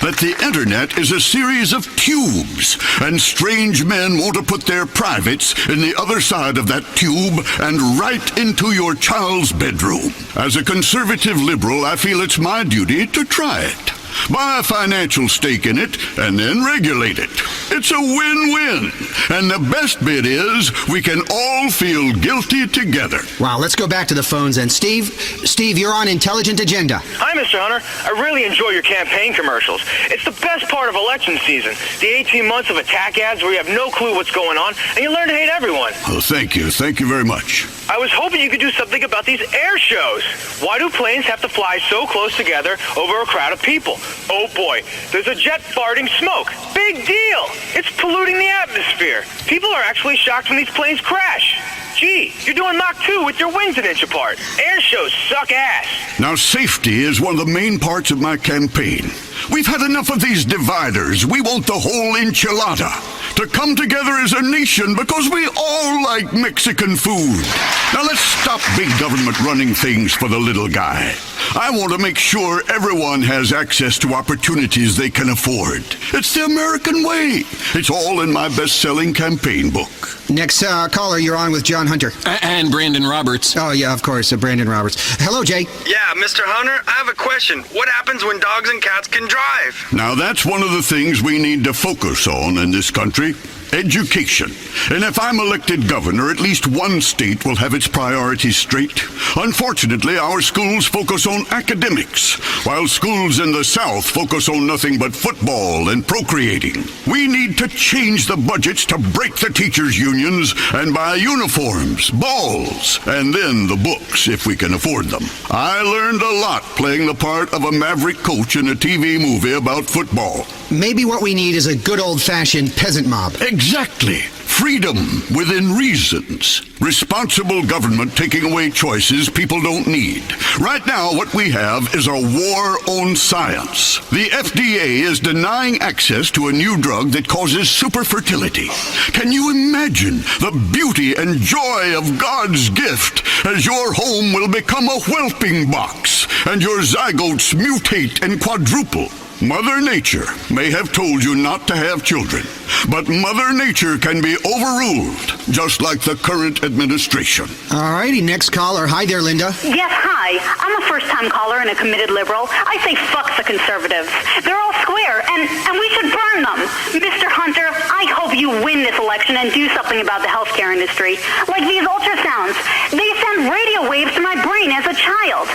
that the internet is a series of tubes, and strange men want to put their privates in the other side of that tube and right into your child's bedroom. As a conservative liberal, I feel it's my duty to try it. Buy a financial stake in it, and then regulate it. It's a win-win. And the best bit is we can all feel guilty together. Wow, let's go back to the phones then. Steve, you're on Intelligent Agenda. Hi, Mr. Hunter. I really enjoy your campaign commercials. It's the best part of election season. The 18 months of attack ads where you have no clue what's going on, and you learn to hate everyone. Oh, thank you. Thank you very much. I was hoping you could do something about these air shows. Why do planes have to fly so close together over a crowd of people? Oh boy, there's a jet farting smoke. Big deal. It's polluting the atmosphere. People are actually shocked when these planes crash. Gee, you're doing Mach 2 with your wings an inch apart. Air shows suck ass. Now, safety is one of the main parts of my campaign. We've had enough of these dividers. We want the whole enchilada to come together as a nation because we all like Mexican food. Now, let's stop big government running things for the little guy. I want to make sure everyone has access to opportunities they can afford. It's the American way. It's all in my best-selling campaign book. Next caller, you're on with John Hunter. And Brandon Roberts. Oh, yeah, of course, Brandon Roberts. Hello, Jay. Yeah, Mr. Hunter, I have a question. What happens when dogs and cats can drive? Now, that's one of the things we need to focus on in this country. Education. And if I'm elected governor, at least one state will have its priorities straight. Unfortunately, our schools focus on academics, while schools in the South focus on nothing but football and procreating. We need to change the budgets to break the teachers' unions and buy uniforms, balls, and then the books if we can afford them. I learned a lot playing the part of a maverick coach in a TV movie about football. Maybe what we need is a good old-fashioned peasant mob. Exactly. Freedom within reasons. Responsible government taking away choices people don't need. Right now, what we have is a war on science. The FDA is denying access to a new drug that causes superfertility. Can you imagine the beauty and joy of God's gift as your home will become a whelping box and your zygotes mutate and quadruple? Mother Nature may have told you not to have children, but Mother Nature can be overruled, just like the current administration. All righty, next caller. Hi there, Linda. Yes, hi. I'm a first-time caller and a committed liberal. I say fuck the conservatives. They're all square, and we should burn them. Mr. Hunter, I hope you win this election and do something about the healthcare industry. Like these ultrasounds. They send radio waves to my brain as a child.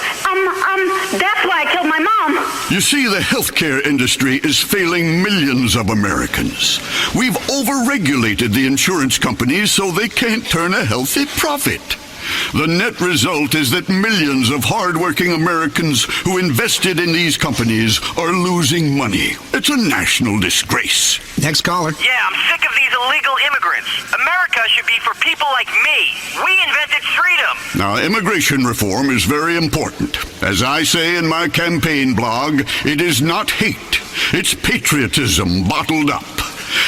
That's why I killed my mom. You see, the healthcare industry is failing millions of Americans. We've overregulated the insurance companies so they can't turn a healthy profit. The net result is that millions of hardworking Americans who invested in these companies are losing money. It's a national disgrace. Next caller. Yeah, I'm sick of these illegal immigrants. America should be for people like me. We invented freedom. Now, immigration reform is very important. As I say in my campaign blog, it is not hate. It's patriotism bottled up.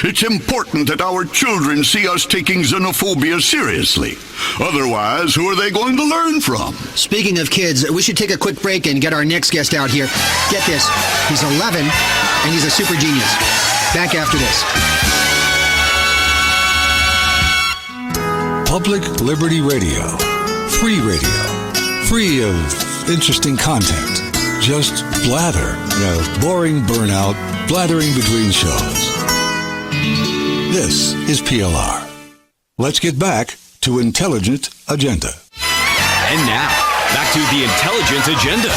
It's important that our children see us taking xenophobia seriously. Otherwise, who are they going to learn from? Speaking of kids, we should take a quick break and get our next guest out here. Get this, he's 11 and he's a super genius. Back after this. Public Liberty Radio. Free radio. Free of interesting content. Just blather. Boring burnout, blathering between shows. This is PLR. Let's get back to Intelligent Agenda. And now, back to the Intelligent Agenda.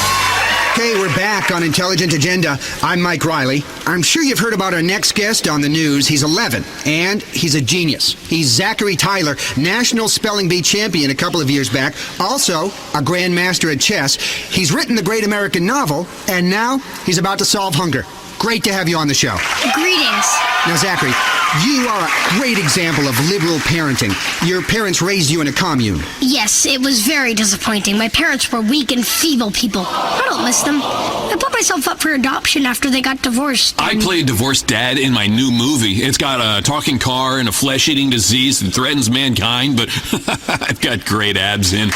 Okay, we're back on Intelligent Agenda. I'm Mike Riley. I'm sure you've heard about our next guest on the news. He's 11, and he's a genius. He's Zachary Tyler, National Spelling Bee champion a couple of years back, also a grandmaster at chess. He's written the great American novel, and now he's about to solve hunger. Great to have you on the show. Greetings. Now, Zachary, you are a great example of liberal parenting. Your parents raised you in a commune. Yes, it was very disappointing. My parents were weak and feeble people. I don't miss them. I put myself up for adoption after they got divorced. I played divorced dad in my new movie. It's got a talking car and a flesh-eating disease that threatens mankind, but I've got great abs in.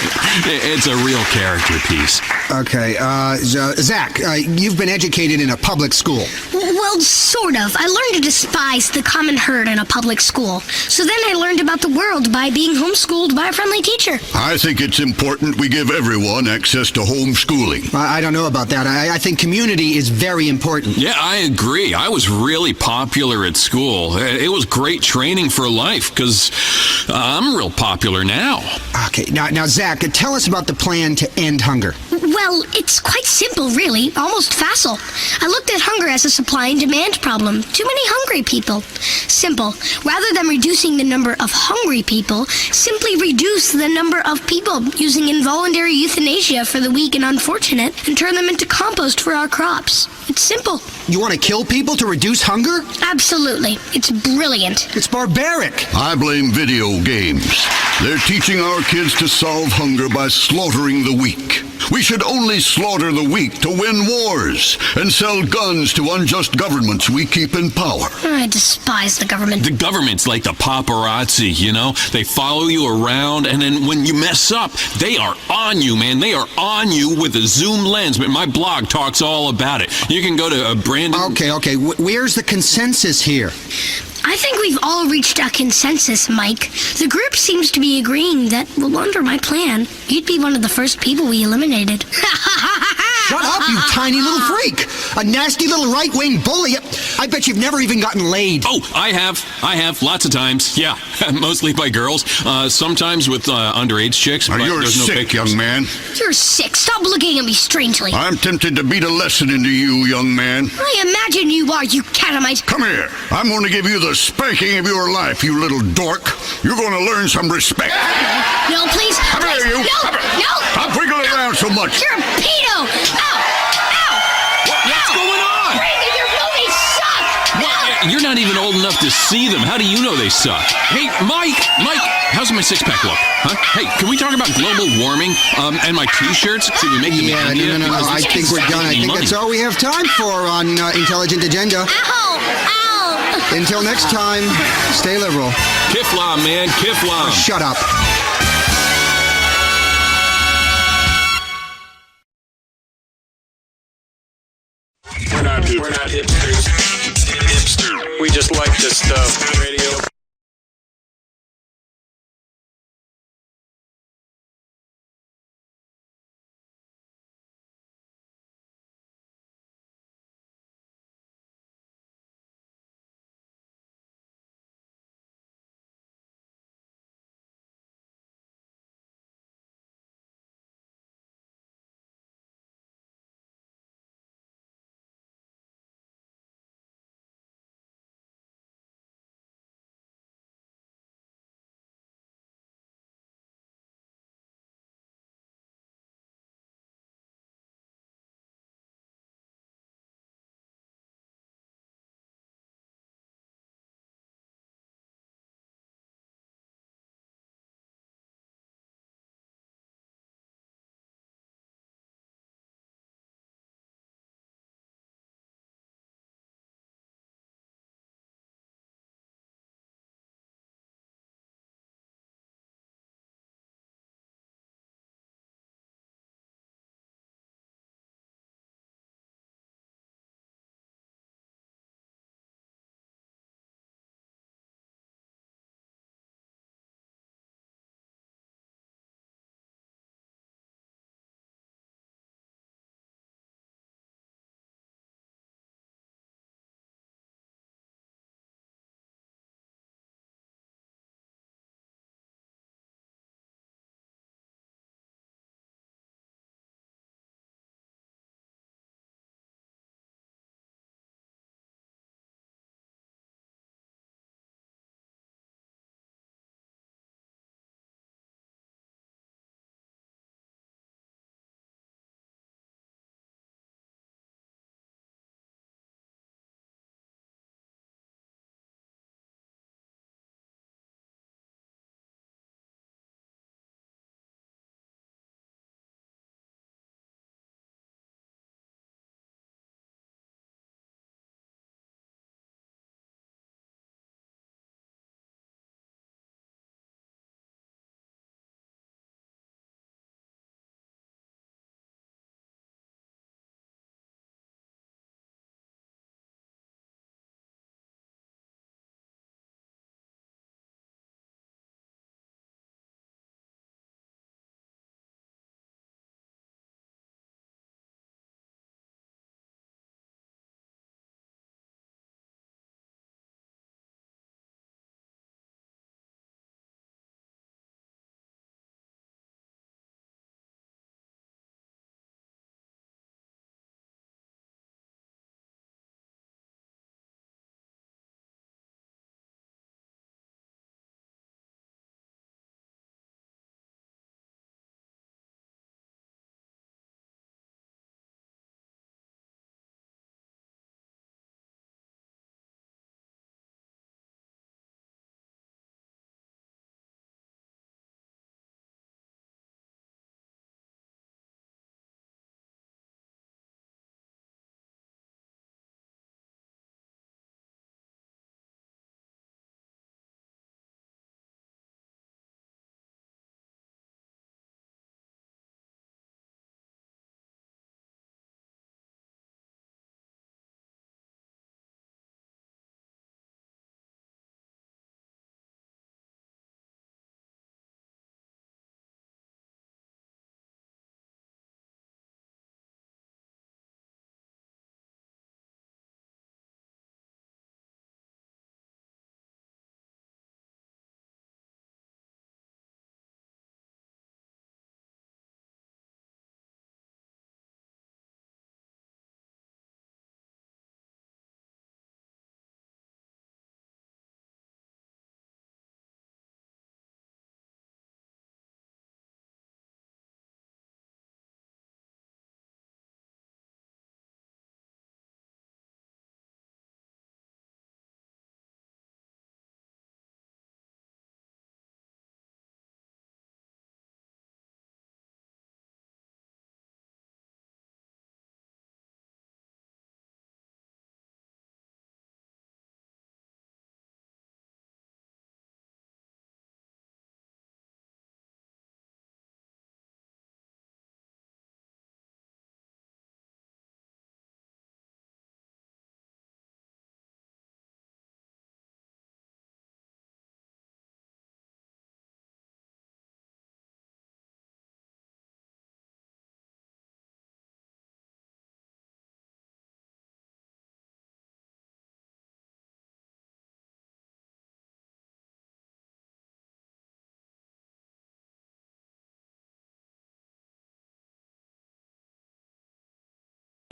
It's a real character piece. Okay, Zach, you've been educated in a public school. Well, sort of. I learned to despise the common herd in a public school. So then I learned about the world by being homeschooled by a friendly teacher. I think it's important we give everyone access to homeschooling. I don't know about that. I think community is very important. Yeah, I agree. I was really popular at school. It was great training for life because I'm real popular now. Okay, now, Zach, tell us about the plan to end hunger. Well, it's quite simple, really. Almost facile. I looked at hunger as a supply and demand problem. Too many hungry people. Simple. Rather than reducing the number of hungry people, simply reduce the number of people using involuntary euthanasia for the weak and unfortunate and turn them into compost for our crops. It's simple. You want to kill people to reduce hunger? Absolutely. It's brilliant. It's barbaric. I blame video games. They're teaching our kids to solve hunger by slaughtering the weak. We should only slaughter the weak to win wars and sell guns to unjust governments we keep in power. I despise the government. The government's like the paparazzi, you know? They follow you around, and then when you mess up, they are on you, man. They are on you with a zoom lens. But my blog talks all about it. You can go to Brandon... Okay. Where's the consensus here? I think we've all reached a consensus, Mike. The group seems to be agreeing that, well, under my plan, you'd be one of the first people we eliminated. Shut up, you tiny little freak! A nasty little right-wing bully. I bet you've never even gotten laid. Oh, I have. Lots of times. Yeah, mostly by girls. Sometimes with underage chicks. But You're there's no sick, pictures. young man. You're sick. Stop looking at me strangely. I'm tempted to beat a lesson into you, young man. I imagine you are, you catamite. Come here. I'm going to give you the spanking of your life, you little dork. You're going to learn some respect. No, please. Come please. here, you. No. Stop wiggling around so much. You're a pedo. Ow. What's going on? Brandon, your movies suck. No. You're not even old enough to see them. How do you know they suck? Hey, Mike, how's my six-pack look? Huh? Hey, can we talk about global warming and my T-shirts? Should we make them in India? No. I think we're done. I think that's all we have time for on Intelligent Agenda. Ow. Until next time, stay liberal. Kiflam, man, Kiflam. Shut up. We're not hipsters. We just like this stuff. Radio.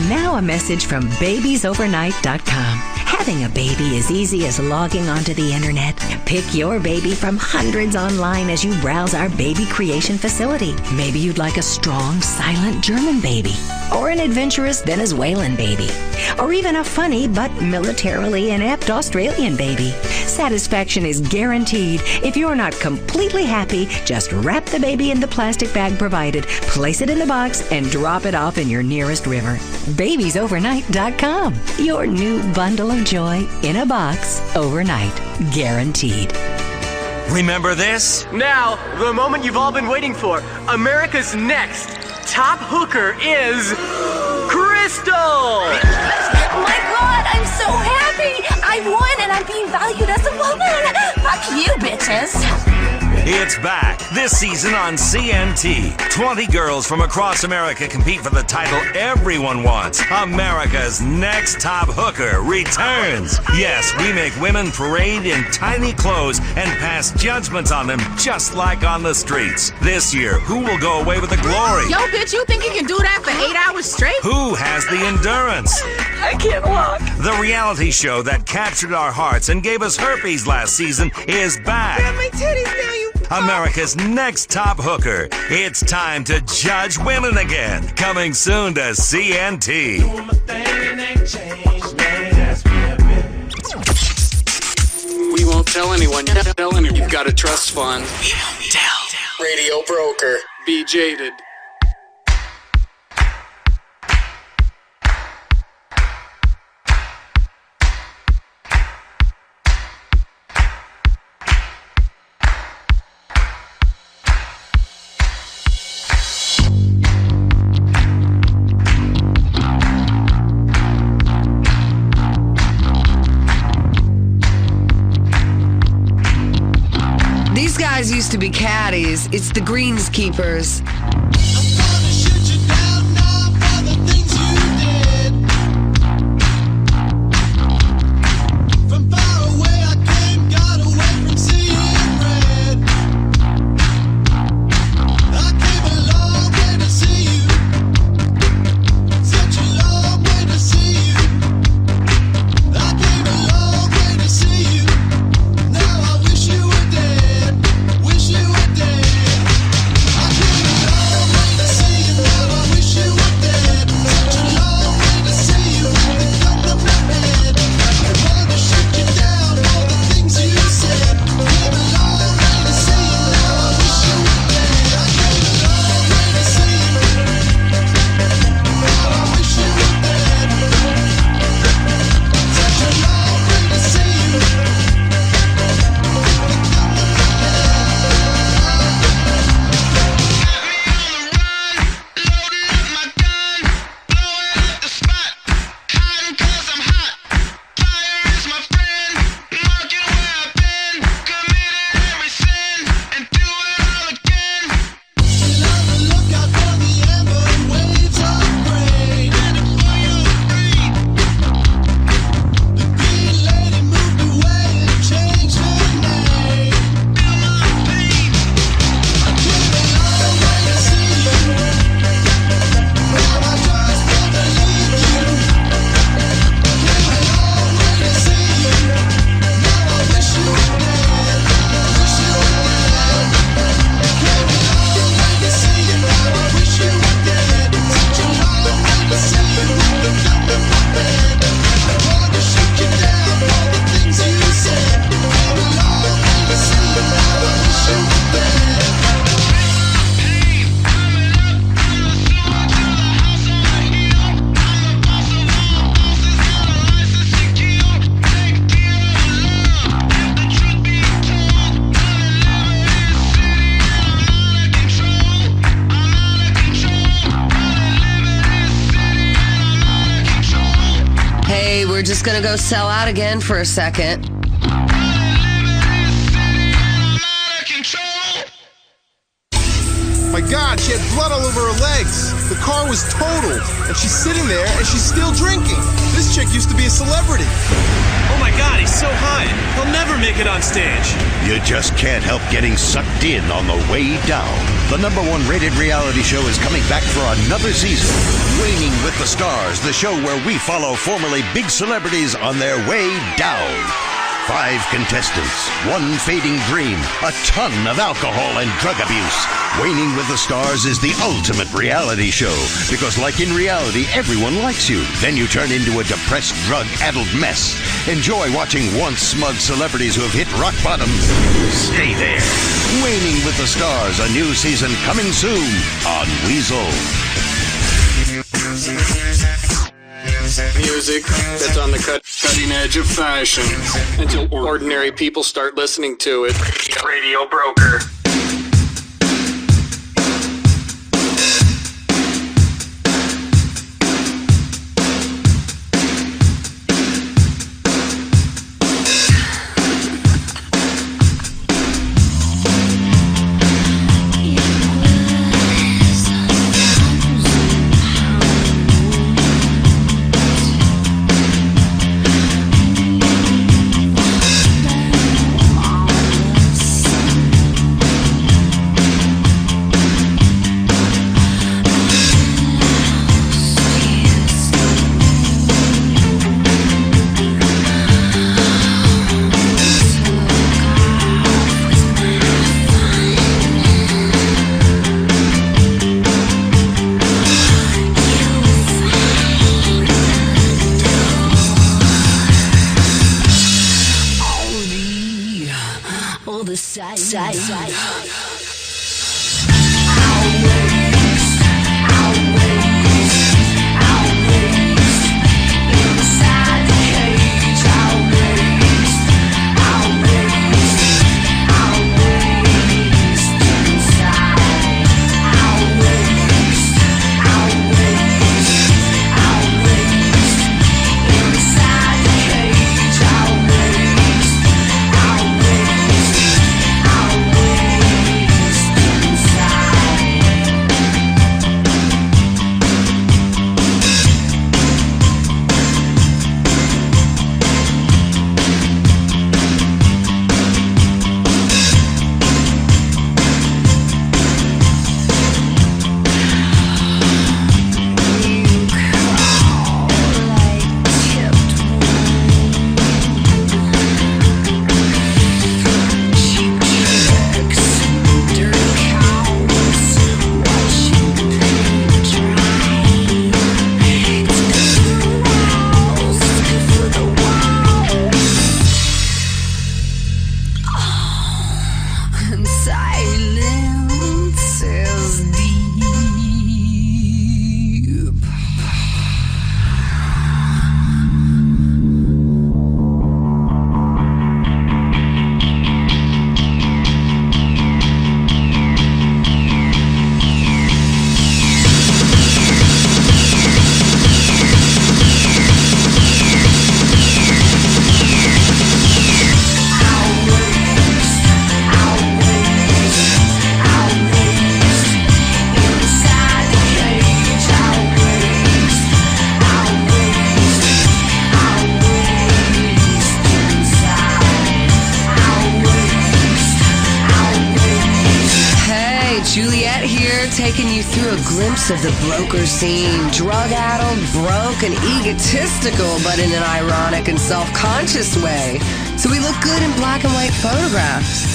Now a message from babiesovernight.com. Having a baby is easy as logging onto the internet. Pick your baby from hundreds online as you browse our baby creation facility. Maybe you'd like a strong, silent German baby, or an adventurous Venezuelan baby, or even a funny but militarily inept Australian baby. Satisfaction is guaranteed. If you're not completely happy, just wrap the baby in the plastic bag provided, place it in the box, and drop it off in your nearest river. Babiesovernight.com. Your new bundle of joy in a box overnight. Guaranteed. Remember this? Now, the moment you've all been waiting for. America's next top hooker is Crystal! My God, I'm so happy! I won and I'm being valued as a woman! Fuck you, bitches! It's back this season on CNT. 20 girls from across America compete for the title everyone wants. America's Next Top Hooker returns. Yes, we make women parade in tiny clothes and pass judgments on them just like on the streets. This year, who will go away with the glory? Yo, bitch, you think you can do that for 8 hours straight? Who has the endurance? I can't walk. The reality show that captured our hearts and gave us herpes last season is back. Grab my titties now, you... America's Next Top Hooker. It's time to judge women again. Coming soon to CNT. We won't tell anyone. Tell anyone. You've got a trust fund. We won't tell. Radio broker. Be jaded. Used to be caddies. It's the greenskeepers. Just gonna go sell out again for a second. My God, she had blood all over her legs. The car was totaled, and she's sitting there, and she's still drinking. This chick used to be a celebrity. Oh my God, he's so high. He'll never make it on stage. You just can't help getting sucked in on the way down. The #1 rated reality show is coming back for another season. Waning with the Stars, the show where we follow formerly big celebrities on their way down. 5 contestants, 1 fading dream, a ton of alcohol and drug abuse. Waning with the Stars is the ultimate reality show because, like in reality, everyone likes you. Then you turn into a depressed, drug-addled mess. Enjoy watching once smug celebrities who have hit rock bottom stay there. Waning with the Stars, a new season coming soon on Weasel. Music that's on the cutting edge of fashion until ordinary people start listening to it. Radio Broker. Taking you through a glimpse of the broker scene. Drug-addled, broke, and egotistical, but in an ironic and self-conscious way. So we look good in black and white photographs.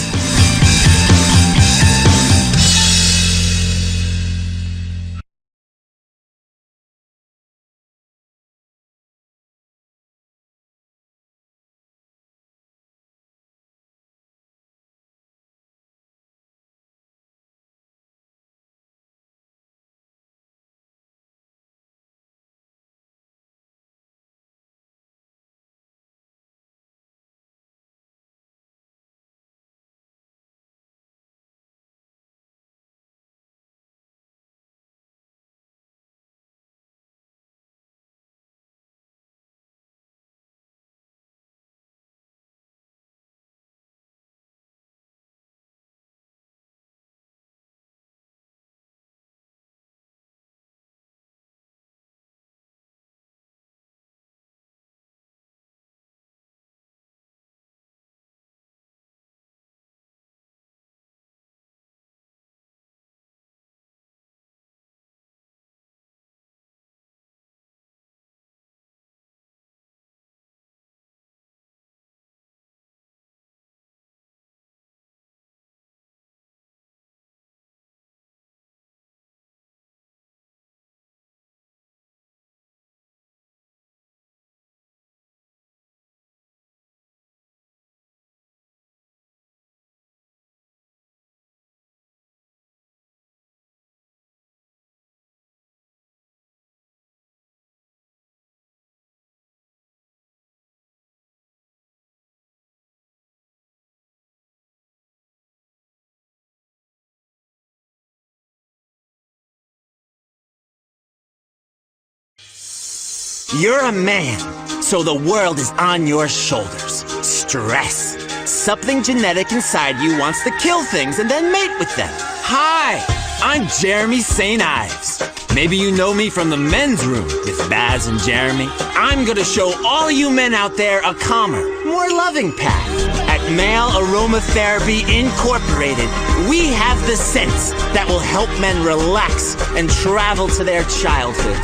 You're a man, so the world is on your shoulders. Stress. Something genetic inside you wants to kill things and then mate with them. Hi, I'm Jeremy St. Ives. Maybe you know me from the men's room with Baz and Jeremy. I'm gonna show all you men out there a calmer, more loving path. At Male Aromatherapy Incorporated, we have the scents that will help men relax and travel to their childhood.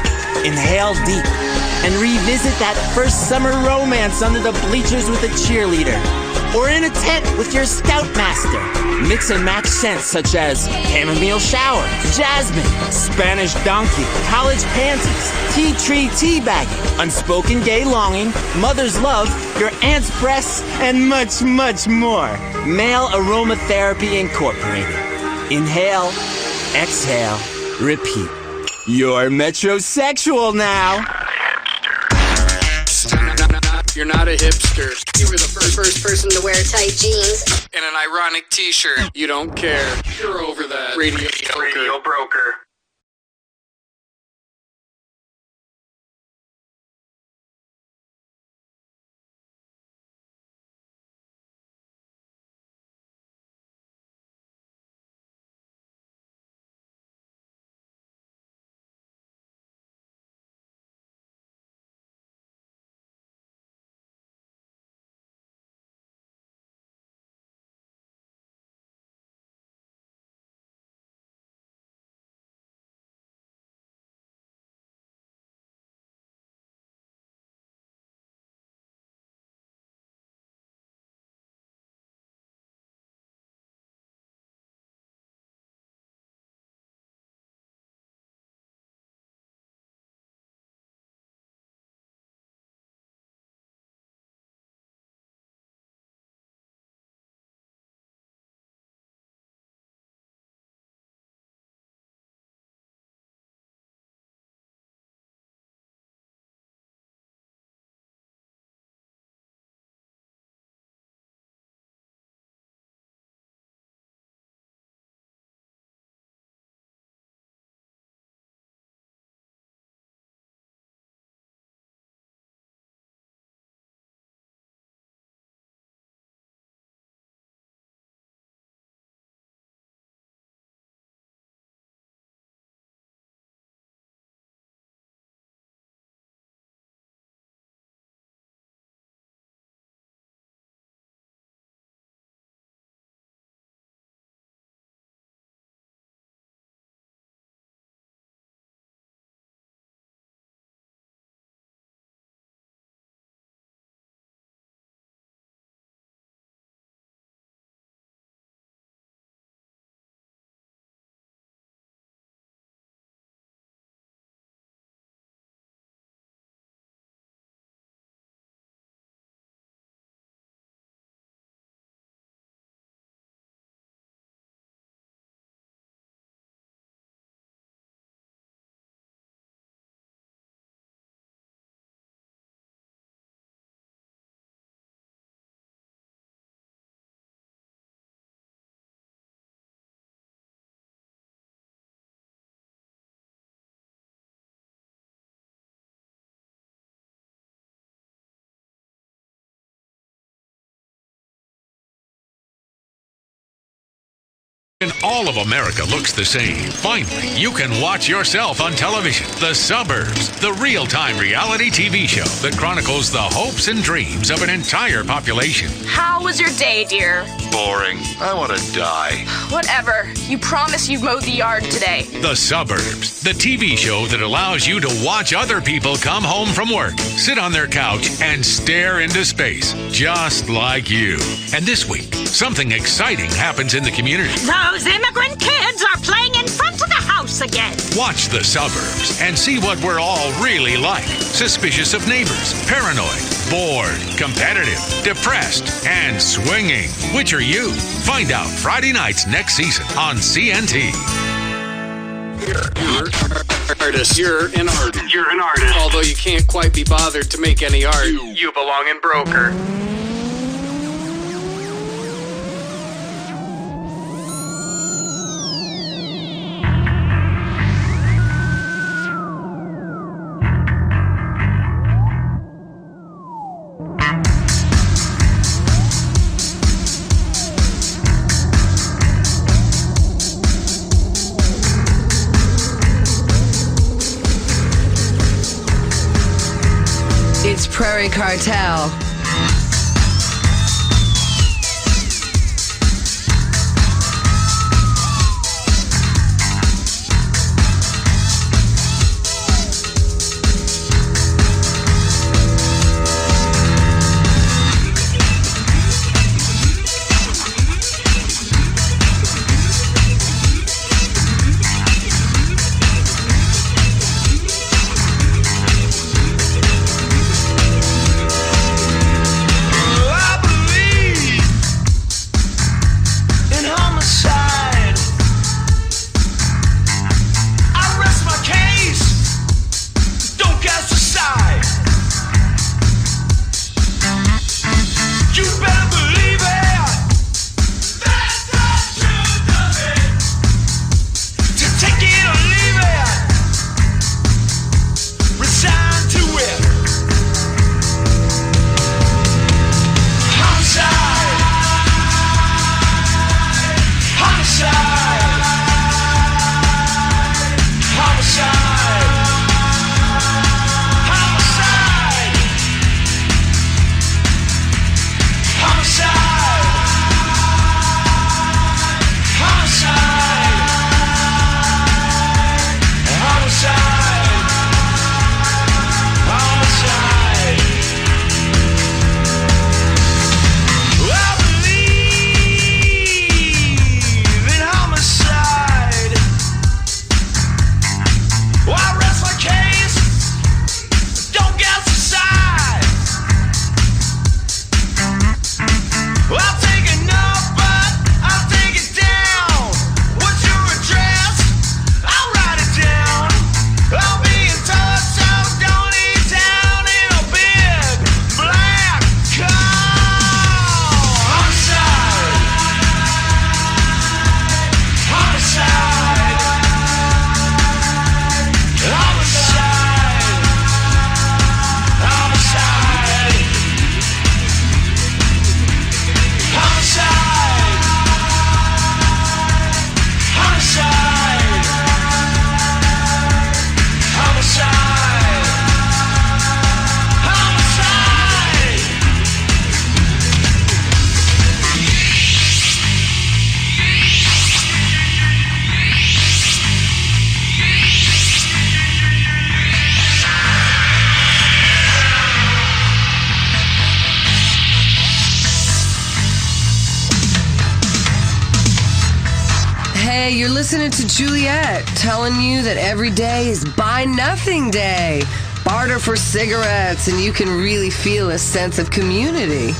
Inhale deep and revisit that first summer romance under the bleachers with a cheerleader. Or in a tent with your scoutmaster. Mix and match scents such as chamomile shower, jasmine, Spanish donkey, college panties, tea tree teabagging, unspoken gay longing, mother's love, your aunt's breasts, and much, much more. Male Aromatherapy Incorporated. Inhale, exhale, repeat. You're metrosexual now. You're not a hipster. You were the first person to wear tight jeans and an ironic t-shirt. You don't care. You're over that. Radio broker. And all of America looks the same. Finally, you can watch yourself on television. The Suburbs, the real-time reality TV show that chronicles the hopes and dreams of an entire population. How was your day, dear? Boring. I want to die. Whatever. You promised you'd mow the yard today. The Suburbs, the TV show that allows you to watch other people come home from work, sit on their couch, and stare into space, just like you. And this week, something exciting happens in the community. Those immigrant kids are playing in front of the house again. Watch The Suburbs and see what we're all really like. Suspicious of neighbors, paranoid, bored, competitive, depressed, and swinging. Which are you? Find out Friday nights next season on CNT. You're an artist. You're an artist. Although you can't quite be bothered to make any art, you belong in broker. Prairie Cartel. Hey, you're listening to Juliet telling you that every day is Buy Nothing Day. Barter for cigarettes and you can really feel a sense of community.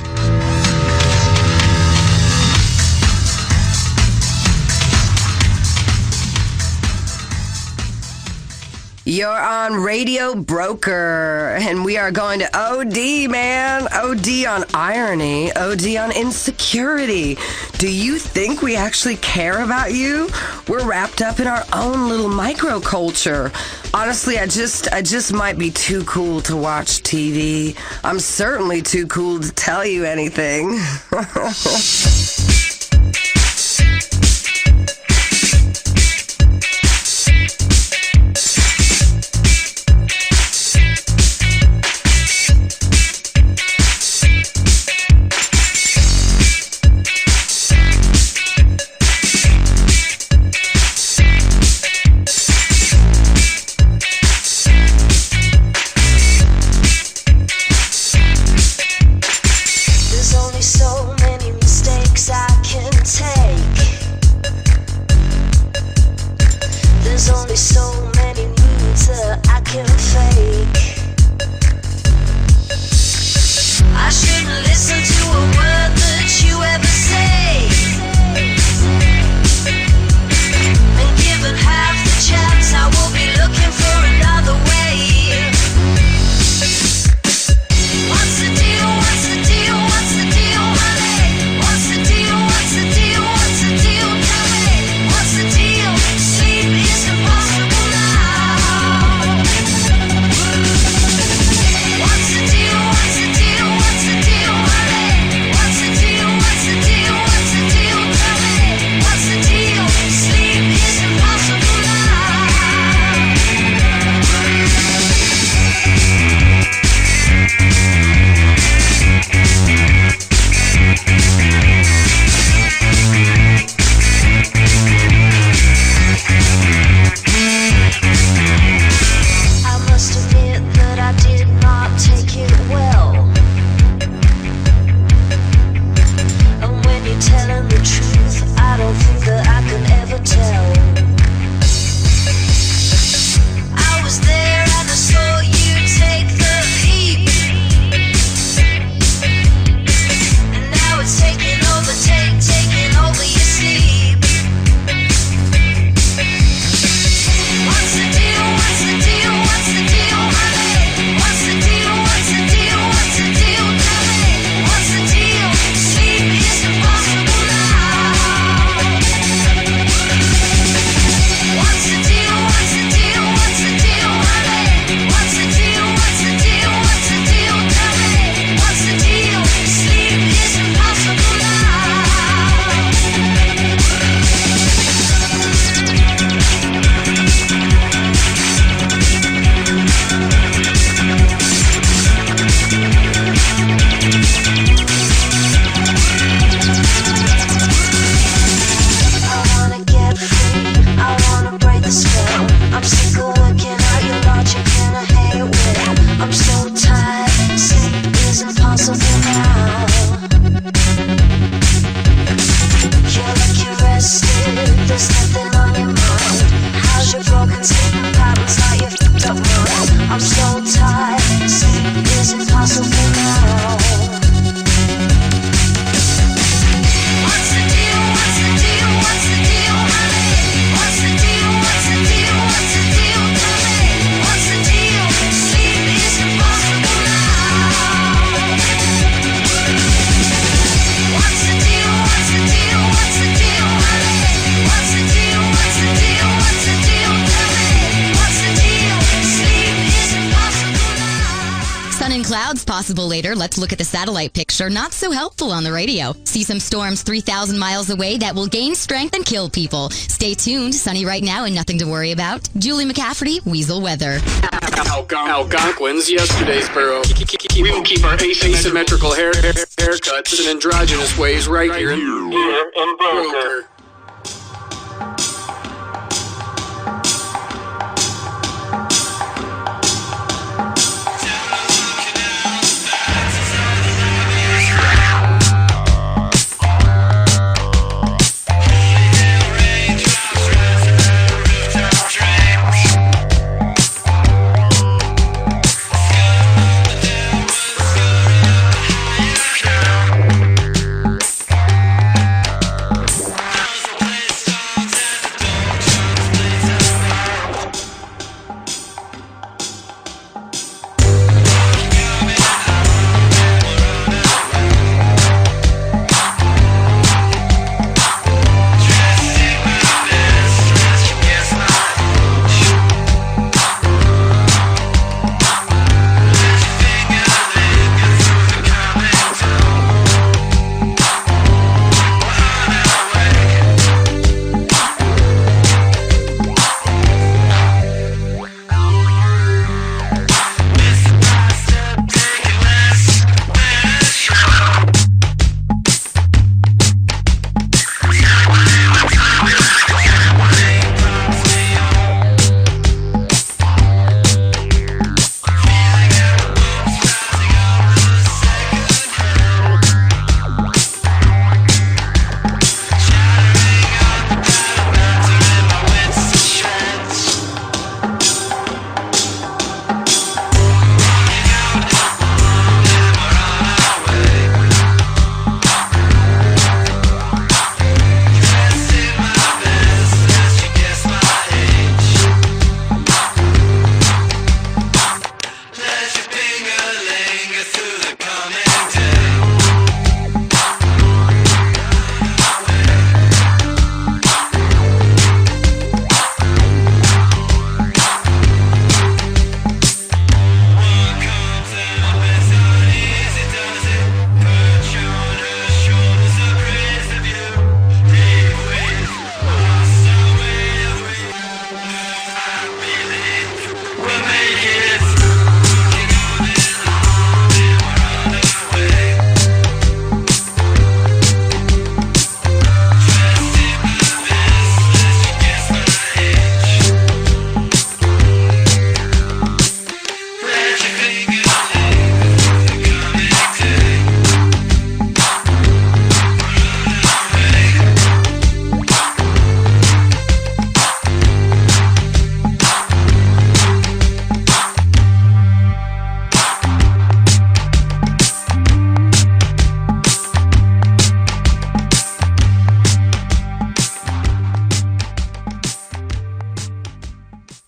You're on Radio Broker, and we are going to OD, man. OD on irony, OD on insecurity. Do you think we actually care about you? We're wrapped up in our own little microculture. Honestly, I just might be too cool to watch TV. I'm certainly too cool to tell you anything. So many mistakes I possible later, let's look at the satellite picture. Not so helpful on the radio. See some storms 3,000 miles away that will gain strength and kill people. Stay tuned. Sunny right now and nothing to worry about. Julie McCafferty, Weasel Weather. Algonquins, yesterday's borough. We will keep our asymmetrical haircuts and androgynous ways right here in Broker.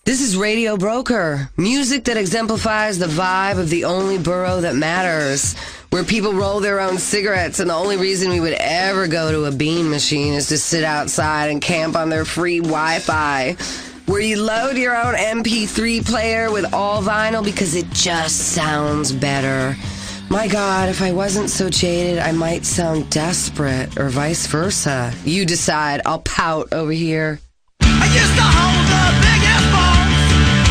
This is Radio Broker, music that exemplifies the vibe of the only borough that matters, where people roll their own cigarettes and the only reason we would ever go to a bean machine is to sit outside and camp on their free Wi-Fi, where you load your own MP3 player with all vinyl because it just sounds better. My God, if I wasn't so jaded, I might sound desperate, or vice versa. You decide. I'll pout over here. I used to hold the biggest balls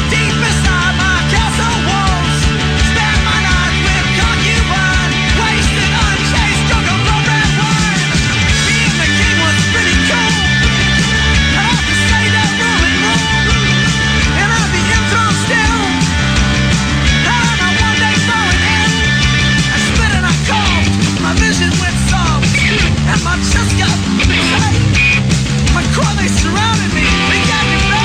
deep inside my castle walls. Spent my night with concubine, wasted unchased, drunk on blood red wine. Being the king was pretty cool. I have to say that ruling rule, and I'll be enthroned still. And I one day saw an end. I spit and I called. My vision went soft, and my chest got tight. My core, they surrounded me. They got me back.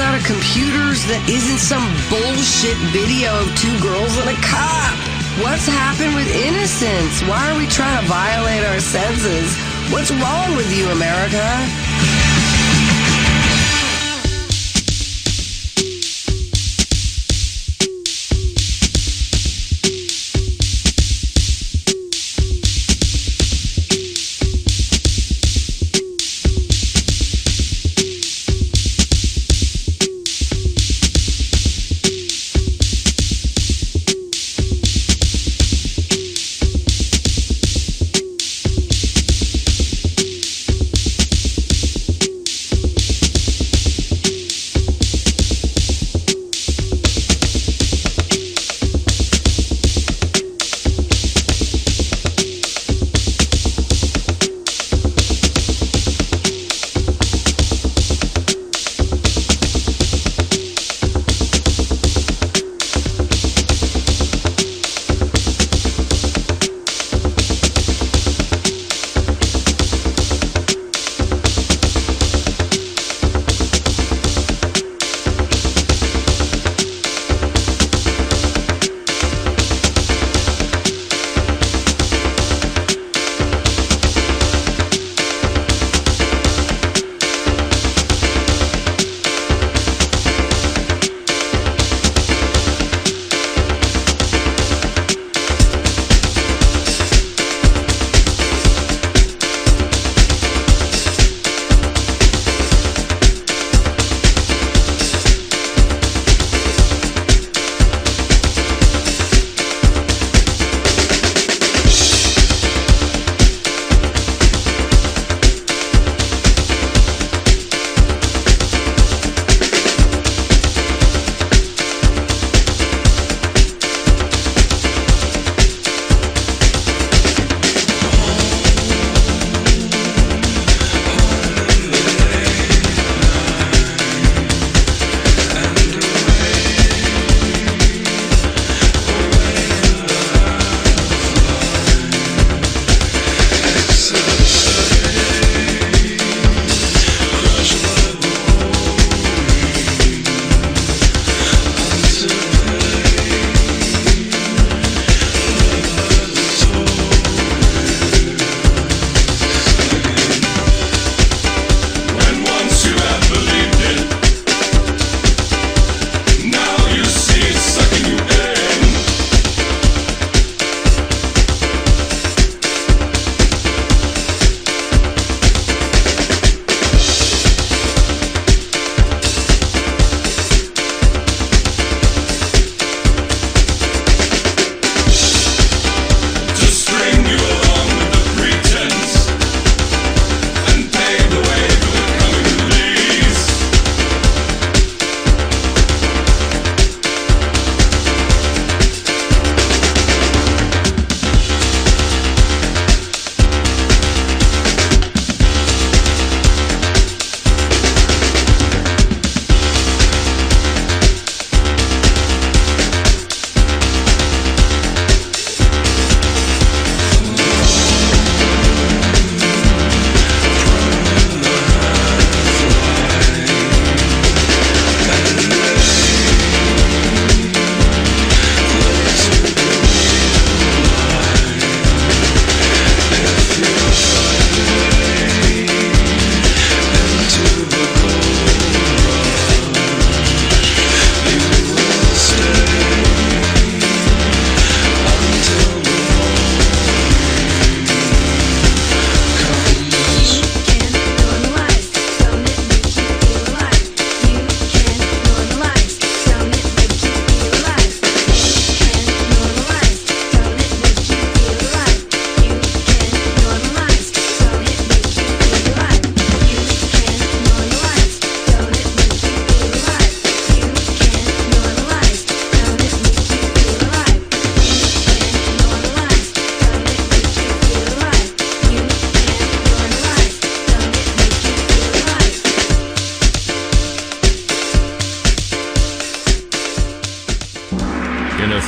out of computers that isn't some bullshit video of two girls and a cop? What's happened with innocence? Why are we trying to violate our senses? What's wrong with you, America?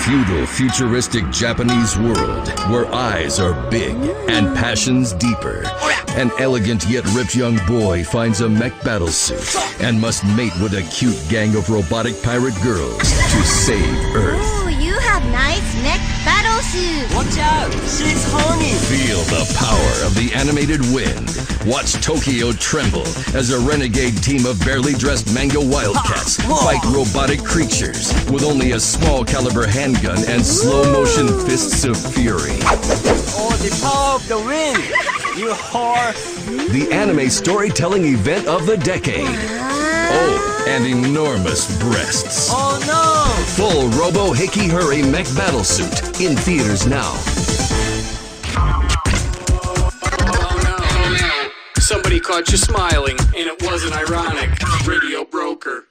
feudal, futuristic Japanese world where eyes are big and passions deeper. An elegant yet ripped young boy finds a mech battlesuit and must mate with a cute gang of robotic pirate girls to save Earth. Ooh, you have nice mech battle suits. Watch out, she's horny. Feel the power of the animated wind. Watch Tokyo tremble as a renegade team of barely dressed manga wildcats fight robotic creatures with only a small caliber handgun and slow motion fists of fury. Oh, the power of the wind. You whore. The anime storytelling event of the decade. Oh, and enormous breasts. Oh no! Full Robo Hickey Hurry mech battlesuit in theaters now. Somebody caught you smiling, and it wasn't ironic. Radio broker.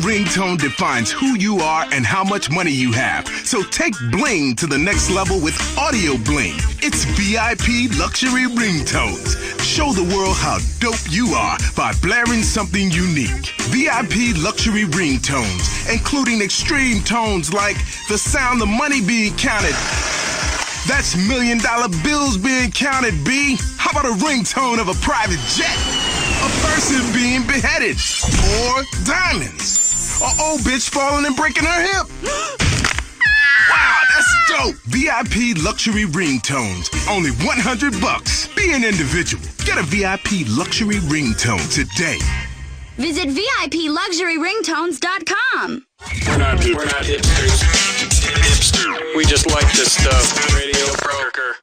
ringtone defines who you are and how much money you have. So take bling to the next level with Audio Bling. It's VIP luxury ringtones. Show the world how dope you are by blaring something unique. VIP luxury ringtones, including extreme tones like the sound of money being counted. That's $1 million bills being counted, B. How about a ringtone of a private jet? A person being beheaded? Or diamonds? An old bitch falling and breaking her hip? Wow, that's dope. VIP luxury ringtones. Only $100. Be an individual. Get a VIP luxury ringtone today. Visit VIPLuxuryRingtones.com. We're not hipsters. We just like this stuff. Radio broker.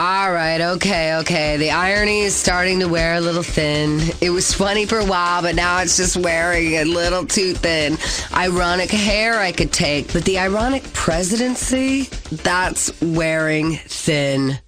All right, okay. The irony is starting to wear a little thin. It was funny for a while, but now it's just wearing a little too thin. Ironic hair I could take, but the ironic presidency, that's wearing thin.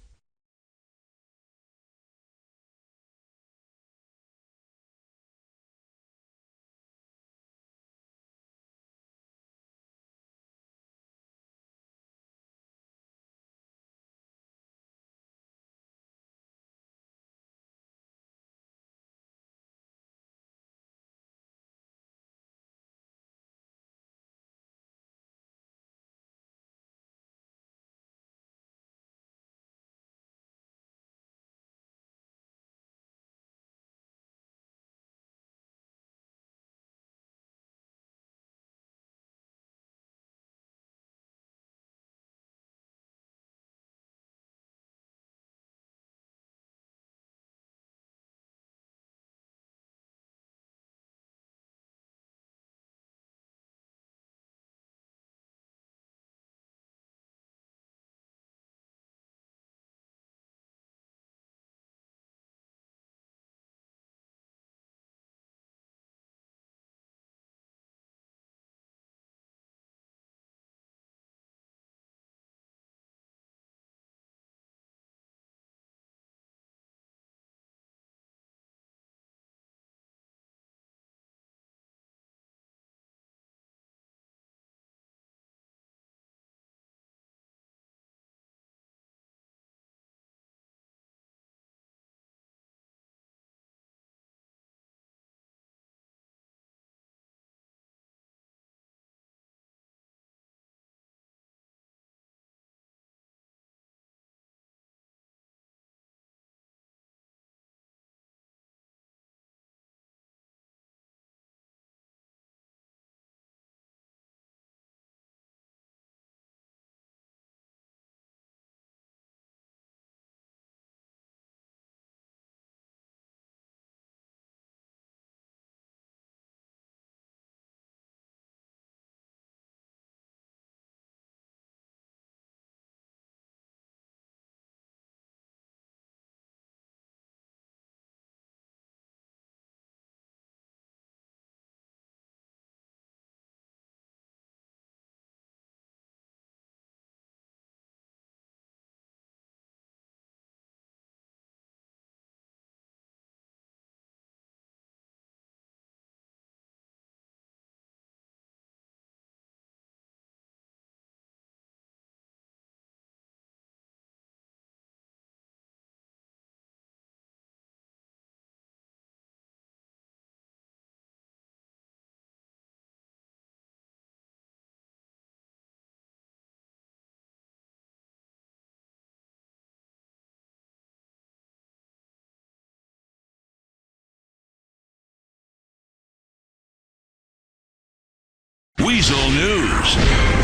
Weasel News.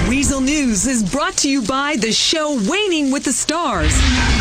Weasel News is brought to you by the show Waning with the Stars.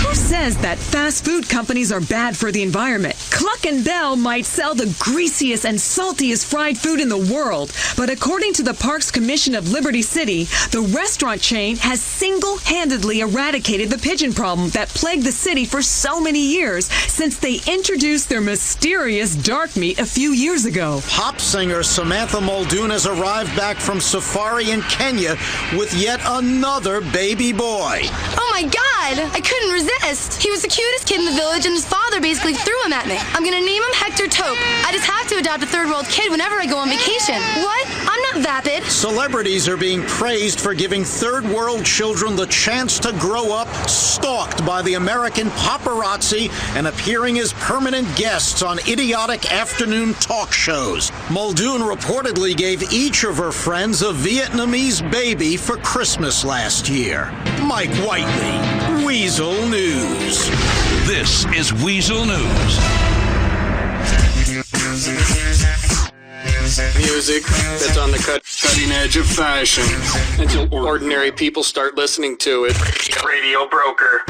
Who says that fast food companies are bad for the environment? Cluck and Bell might sell the greasiest and saltiest fried food in the world, but according to the Parks Commission of Liberty City, the restaurant chain has single-handedly eradicated the pigeon problem that plagued the city for so many years since they introduced their mysterious dark meat a few years ago. Pop singer Samantha Muldoon has arrived back from safari in Kenya with yet another baby boy. Oh my God! I couldn't resist. He was the cutest kid in the village and his father basically threw him at me. I'm gonna name him Hector Tope. I just have to adopt a third world kid whenever I go on vacation. What? I'm not vapid. Celebrities are being praised for giving third world children the chance to grow up stalked by the American paparazzi and appearing as permanent guests on idiotic afternoon talk shows. Muldoon reportedly gave each of her friends a Vietnamese baby for Christmas last year. Mike Whiteley, Weasel News. This is Weasel News. Music that's on the cutting edge of fashion until ordinary people start listening to it. Radio Broker.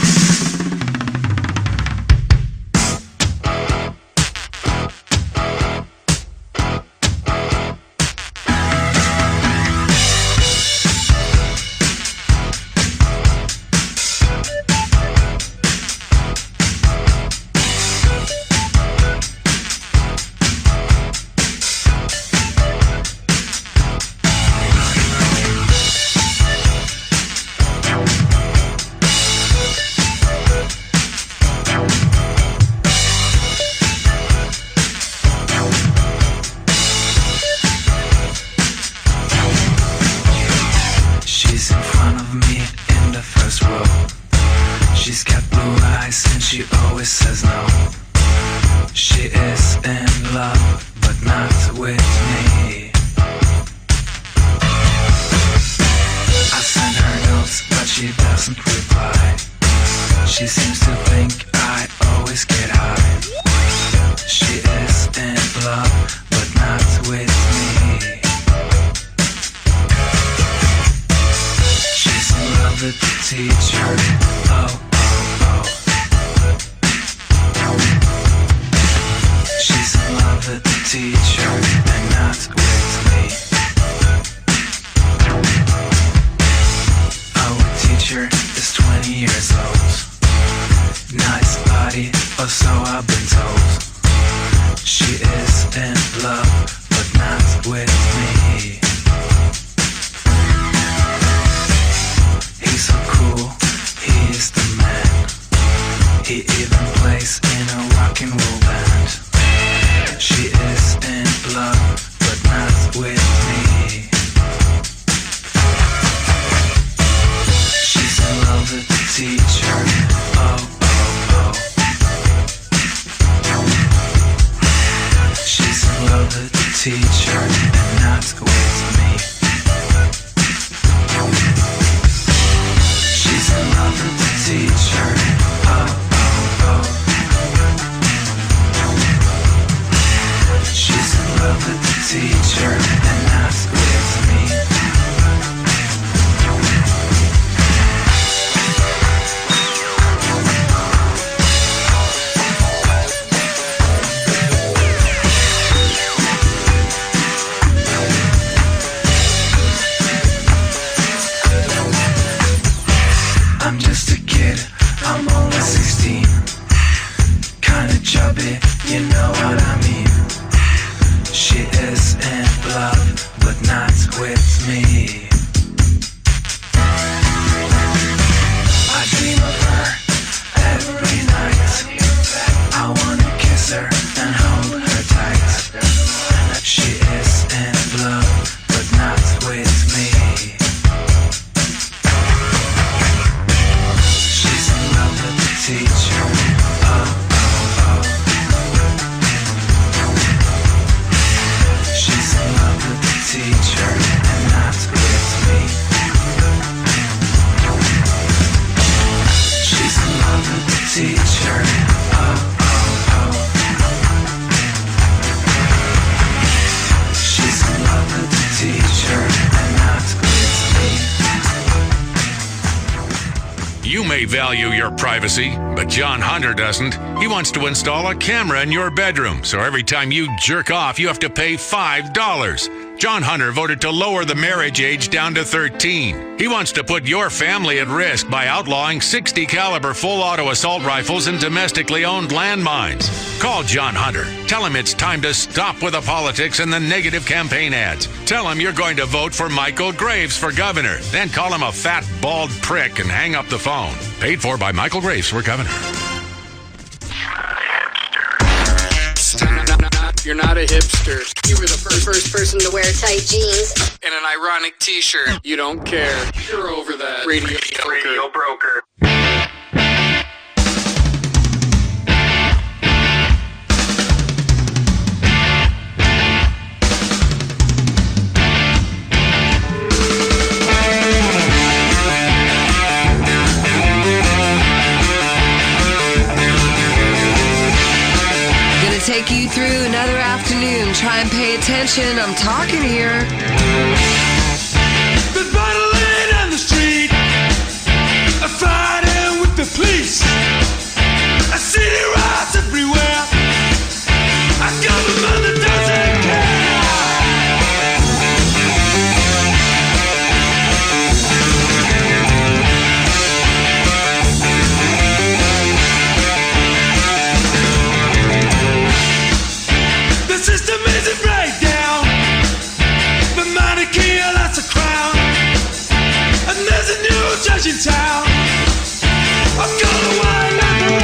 She's in front of me in the first row. She's got blue eyes and she always says no. She is in love, but not with me. I send her notes, but she doesn't reply. She seems to think I always get high. She is in love, but not with me. She's in love with the teacher. Oh, oh, oh. She's in love with the teacher and not with me. Our teacher is 20 years old. Nice body, or so I've been told. She is in love, but not with me. He's so cool, he is the man. He even plays in a rock and roll band. She is in love, but not with me. She's in love with the teacher. Oh, oh, oh. She's in love with the teacher and not with me. She's in love with the teacher. Oh, oh, oh. You may value your privacy, but John Hunter doesn't. He wants to install a camera in your bedroom, so every time you jerk off, you have to pay $5. John Hunter voted to lower the marriage age down to 13. He wants to put your family at risk by outlawing 60 caliber full auto assault rifles and domestically owned landmines. Call John Hunter. Tell him it's time to stop with the politics and the negative campaign ads. Tell him you're going to vote for Michael Graves for governor. Then call him a fat, bald prick and hang up the phone. Paid for by Michael Graves for governor. You're not a hipster. You were the First person to wear tight jeans. and an ironic t-shirt. You don't care. You're over that. Radio broker. Take you through another afternoon. Try and pay attention. I'm talking here. There's battling on the street, a fighting with the police. I see the riots everywhere. A government that doesn't care. The system is in breakdown. The monarchy lost a crown. And there's a new judge in town. I'm gonna wind up the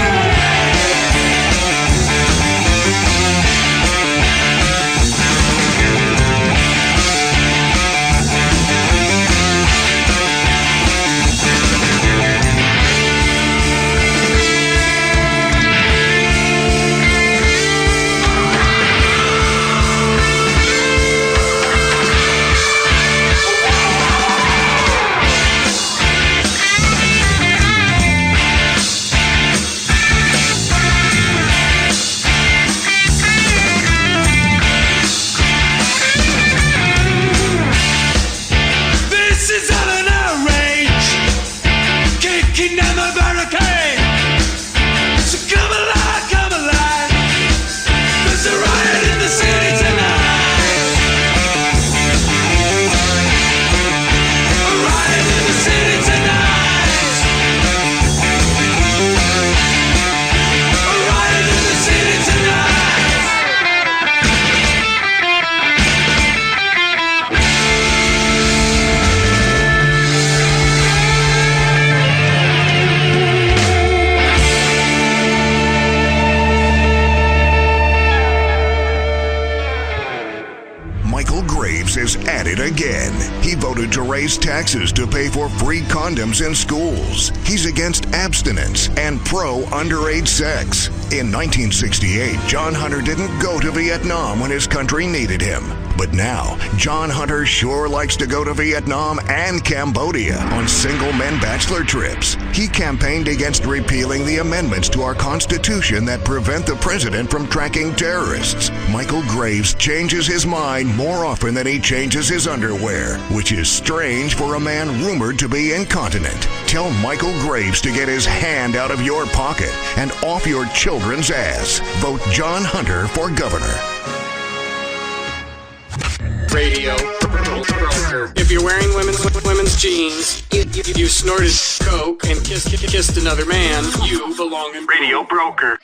is at it again. He voted to raise taxes to pay for free condoms in schools. He's against abstinence and pro underage sex. In 1968, John Hunter didn't go to Vietnam when his country needed him. But now, John Hunter sure likes to go to Vietnam and Cambodia on single men bachelor trips. He campaigned against repealing the amendments to our Constitution that prevent the president from tracking terrorists. Michael Graves changes his mind more often than he changes his underwear, which is strange for a man rumored to be incontinent. Tell Michael Graves to get his hand out of your pocket and off your children's ass. Vote John Hunter for governor. Radio broker. If you're wearing women's jeans, you snorted coke and kissed another man, you belong in radio broker.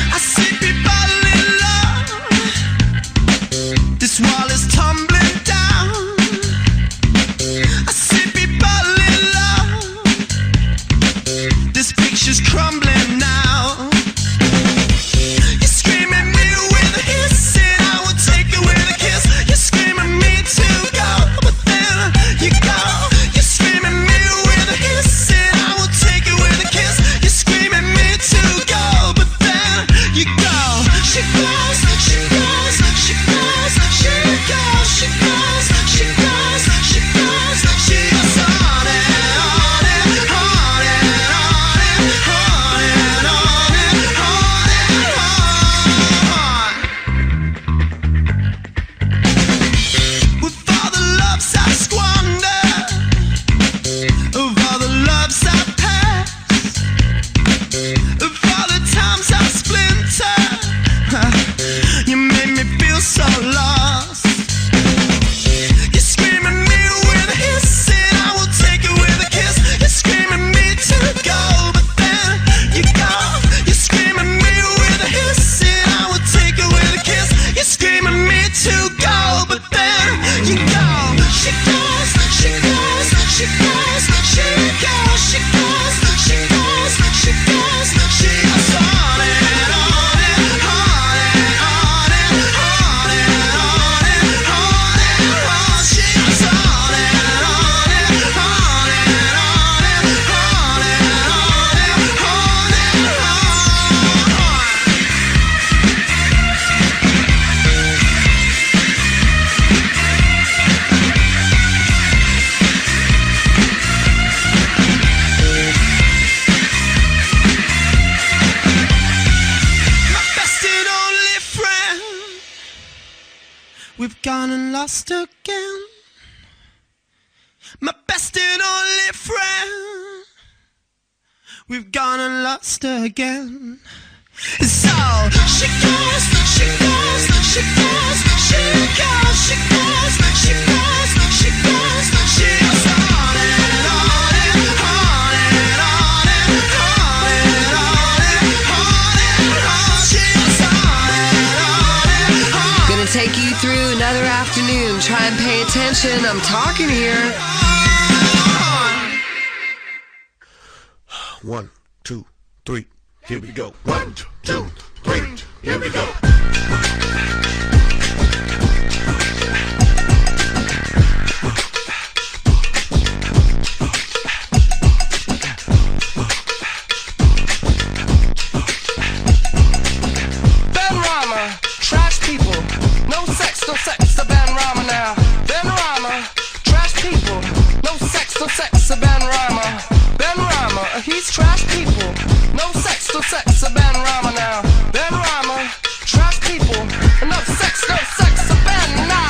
I see people in love. This wall is tumbling down. I see people in love. This picture's crumbling now. You scream at me with a hiss, and I will take it with a kiss. You scream at me to go, but then you go. You scream at me with a hiss, and I will take We've gone and lost again. My best and only friend. We've gone and lost again. So she goes, she goes, she goes, she goes, she goes, she goes, she goes, she goes on and on and on and on and on and on and on. She goes on and on and on. Gonna take you through another afternoon. Try and pay attention. I'm talking here. 1, 2, 3, here we go. 1, 2, 3, here we go. Ben Rama, trash people, no sex, Ben Rama now. Ben Rama, trash people, no sex, Ben Rama. Ben Rama, he's trash people, no sex, Ben Rama now. Ben Rama, trash people, no sex, Ben now.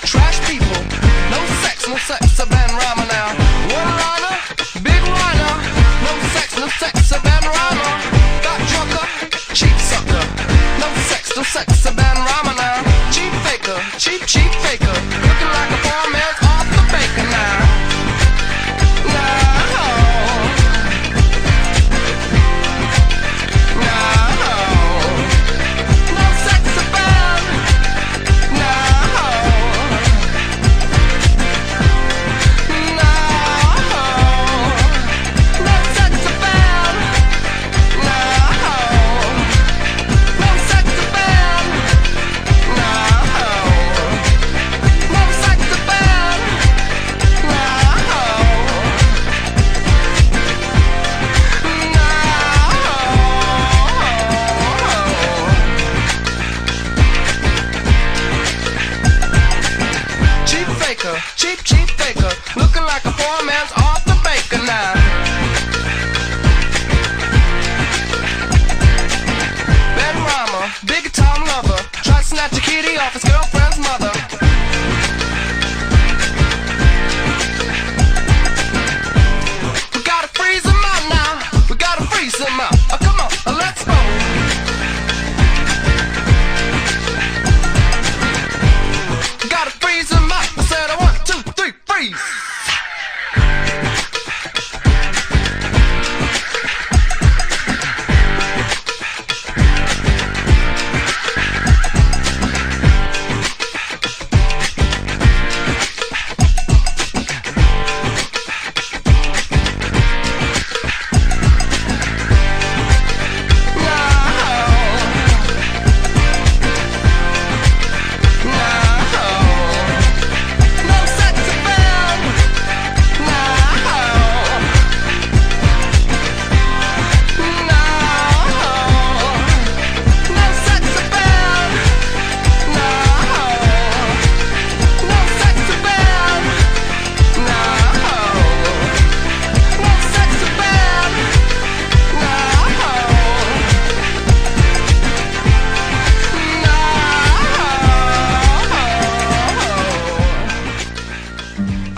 Trash people, no sex, Ben Rama now. One liner, big liner, no sex, Ben Rama. Got drunker, cheap sucker, no sex, Ben Rama now. Cheap faker, cheap faker, looking like a poor man's off the baker now. Cheap faker, looking like a poor man's off the baker now. Ben Rama, big time lover, try to snatch a kitty off his girlfriend's mother. We gotta freeze him out now, we gotta freeze him out. Oh, come on, let's go. Gotta freeze him out. I said 1, 2, 3, freeze.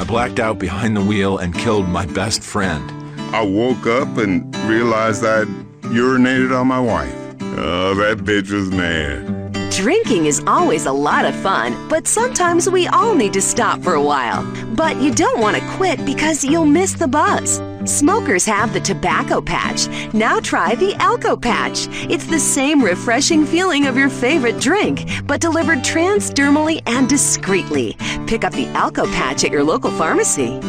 Blacked out behind the wheel and killed my best friend. I woke up and realized I'd urinated on my wife. Oh, that bitch was mad. Drinking is always a lot of fun, but sometimes we all need to stop for a while. But you don't want to quit because you'll miss the buzz. Smokers have the tobacco patch. Now try the Elko patch. It's the same refreshing feeling of your favorite drink, but delivered transdermally and discreetly. Pick up the Elko patch at your local pharmacy.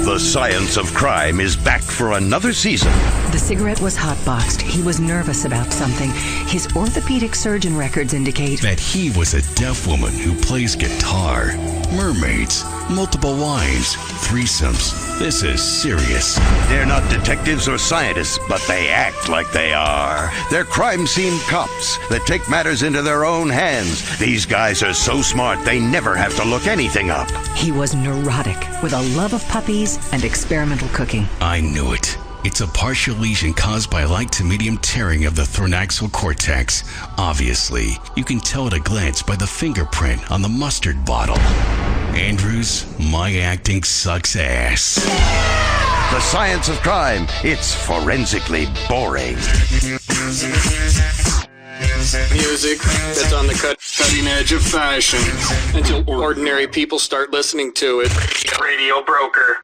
The Science of Crime is back for another season. The cigarette was hotboxed. He was nervous about something. His orthopedic surgeon records indicate that he was a deaf woman who plays guitar. Mermaids, multiple wives, threesomes. This is serious. They're not detectives or scientists, but they act like they are. They're crime scene cops that take matters into their own hands. These guys are so smart, they never have to look anything up. He was neurotic, with a love of puppies and experimental cooking. I knew it. It's a partial lesion caused by light to medium tearing of the thoraxal cortex. Obviously, you can tell at a glance by the fingerprint on the mustard bottle. Andrews, my acting sucks ass. The science of crime, it's forensically boring. Music that's on the cutting edge of fashion until ordinary people start listening to it. Radio Broker.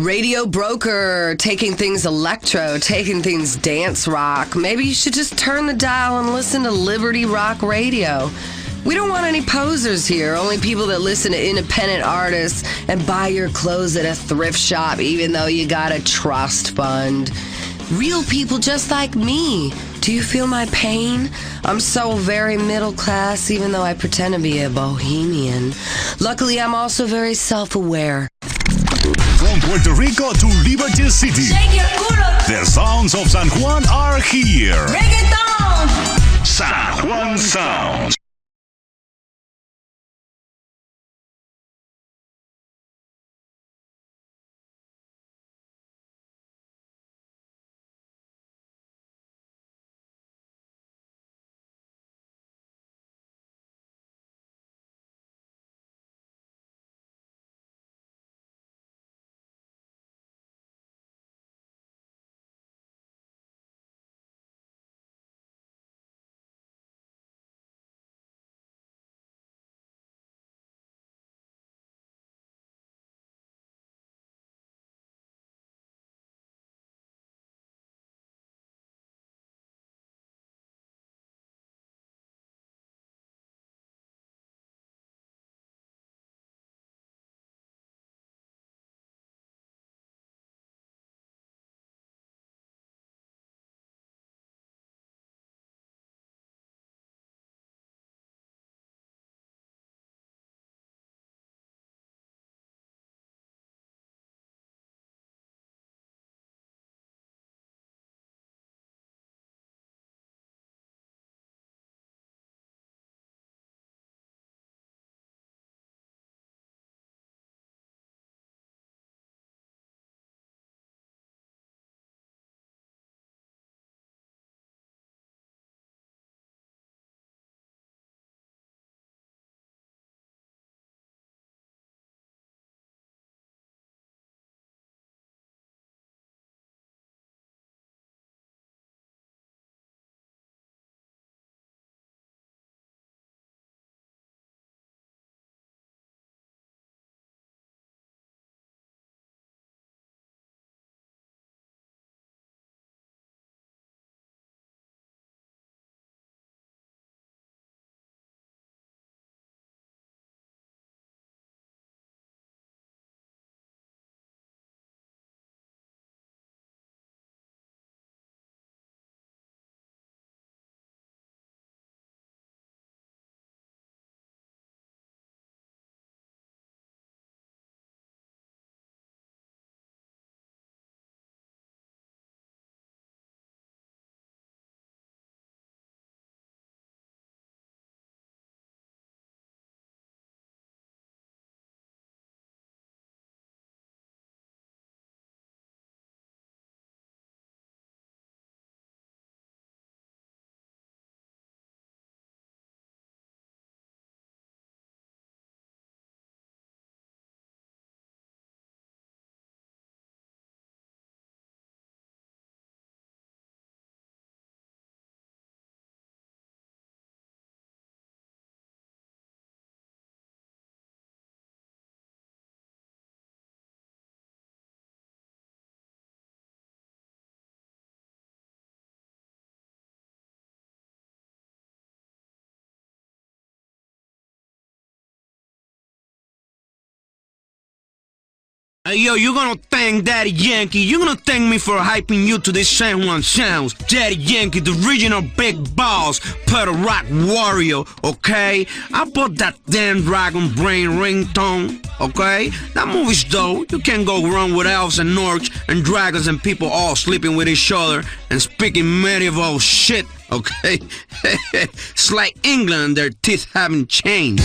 Radio broker, taking things electro, taking things dance rock. Maybe you should just turn the dial and listen to Liberty Rock Radio. We don't want any posers here, only people that listen to independent artists and buy your clothes at a thrift shop even though you got a trust fund. Real people just like me. Do you feel my pain? I'm so very middle class even though I pretend to be a bohemian. Luckily, I'm also very self-aware. From Puerto Rico to Liberty City, Shake your culo. the sounds of San Juan are here. Reggaeton. San Juan Sounds. Yo, you're gonna thank Daddy Yankee. You're gonna thank me for hyping you to this San Juan Sounds. Daddy Yankee, the original big boss, Puerto Rock warrior, okay? I bought that damn Dragon Brain ringtone, okay? That movie's dope. You can't go wrong with elves and orcs and dragons and people all sleeping with each other and speaking medieval shit, okay? It's like England, their teeth haven't changed.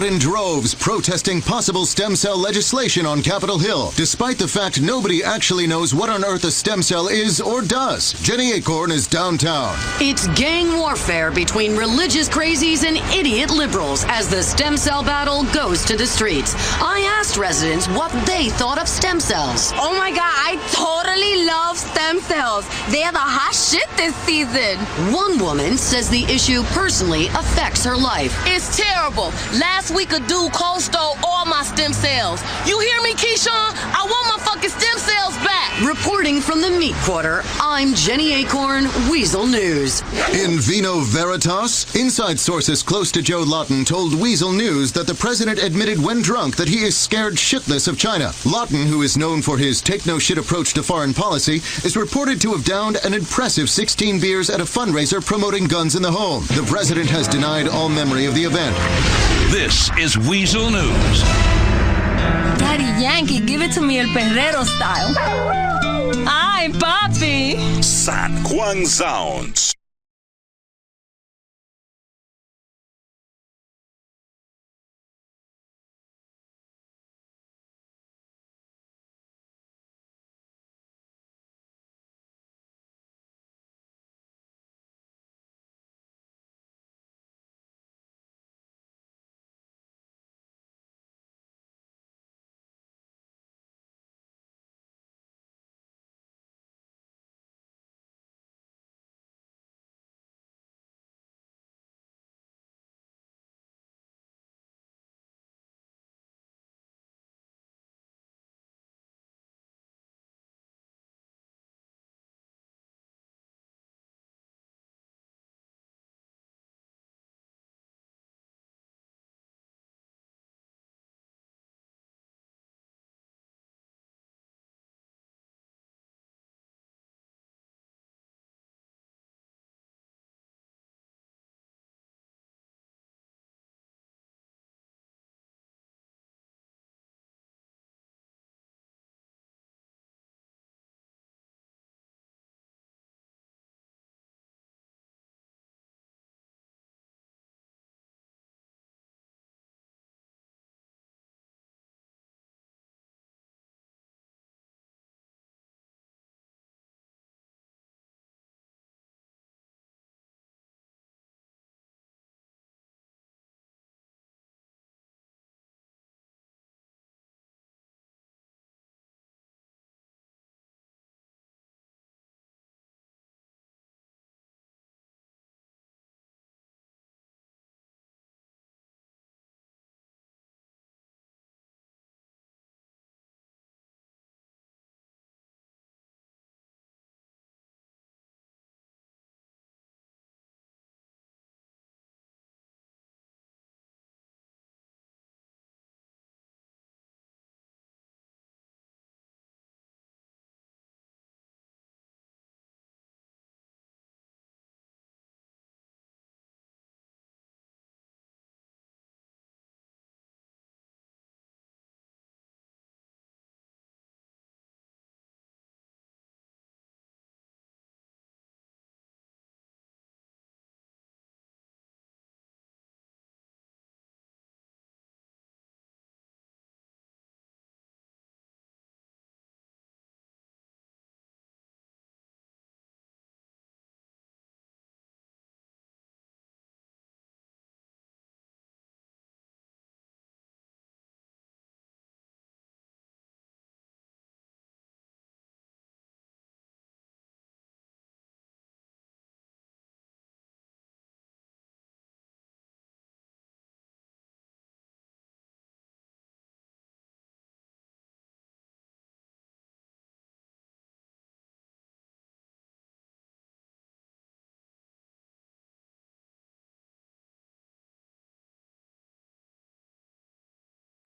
in droves protesting possible stem cell legislation on Capitol Hill, despite the fact nobody actually knows what on earth a stem cell is or does. Jenny Acorn is downtown. It's gang warfare between religious crazies and idiot liberals as the stem cell battle goes to the streets. I asked residents what they thought of stem cells. Oh my god, I totally love stem cells. They're the hot shit this season. One woman says the issue personally affects her life. It's terrible. Last week a dude cold stole all my stem cells. You hear me, Keyshawn? I want my fucking stem cells back. Reporting from the meat quarter, I'm Jenny Acorn, Weasel News. In Vino Veritas, inside sources close to Joe Lawton told Weasel News that the president admitted when drunk that he is scared shitless of China. Lawton, who is known for his take-no-shit approach to foreign policy, is reported to have downed an impressive 16 beers at a fundraiser promoting guns in the home. The president has denied all memory of the event. This is Weasel News. Daddy Yankee, give it to me el perrero style. Ay, papi. San Juan Sounds.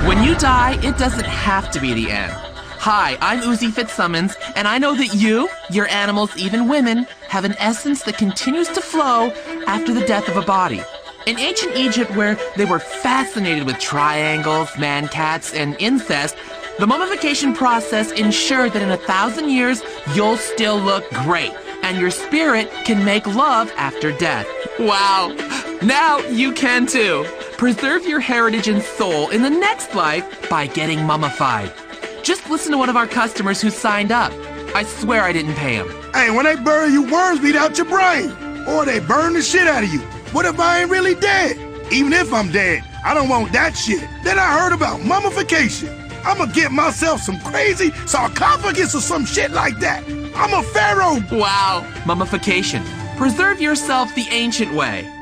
When you die, it doesn't have to be the end. Hi, I'm Uzi Fitzsimmons, and I know that you, your animals, even women, have an essence that continues to flow after the death of a body. In ancient Egypt, where they were fascinated with triangles, man-cats, and incest, the mummification process ensured that in 1,000 years, you'll still look great, and your spirit can make love after death. Wow! Now you can too! Preserve your heritage and soul in the next life by getting mummified. Just listen to one of our customers who signed up. I swear I didn't pay him. Hey, when they bury you, worms beat out your brain. Or they burn the shit out of you. What if I ain't really dead? Even if I'm dead, I don't want that shit. Then I heard about mummification. I'ma get myself some crazy sarcophagus or some shit like that. I'm a pharaoh. Wow, mummification. Preserve yourself the ancient way.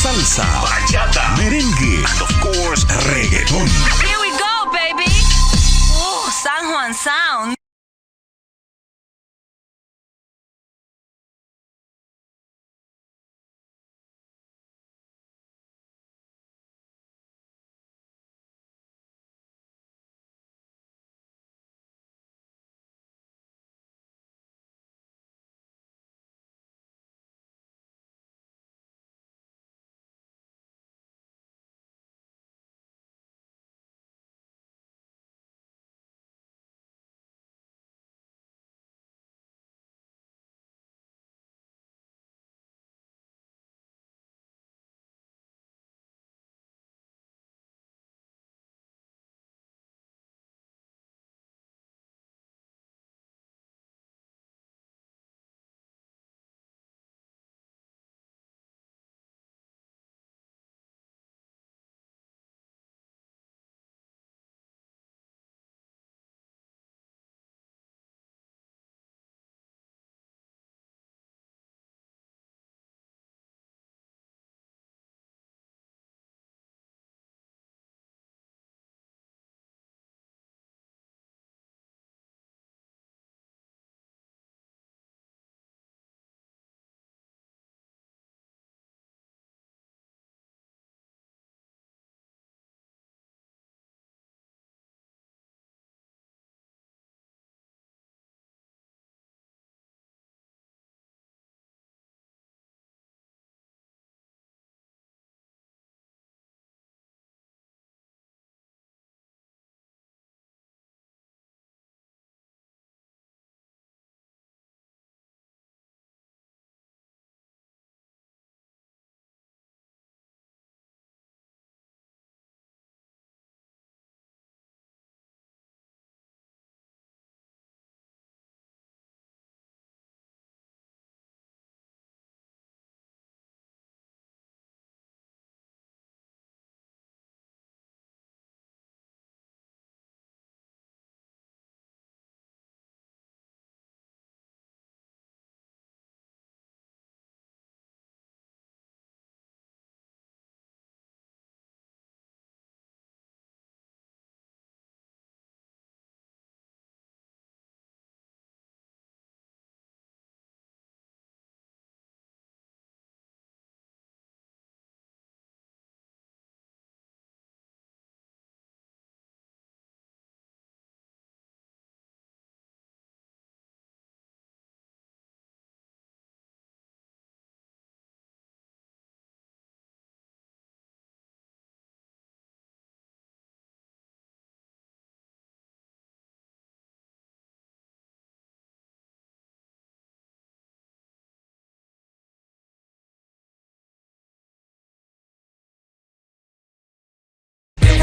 Salsa, bachata, merengue, and of course, reggaeton. Here we go, baby. Ooh, San Juan sound.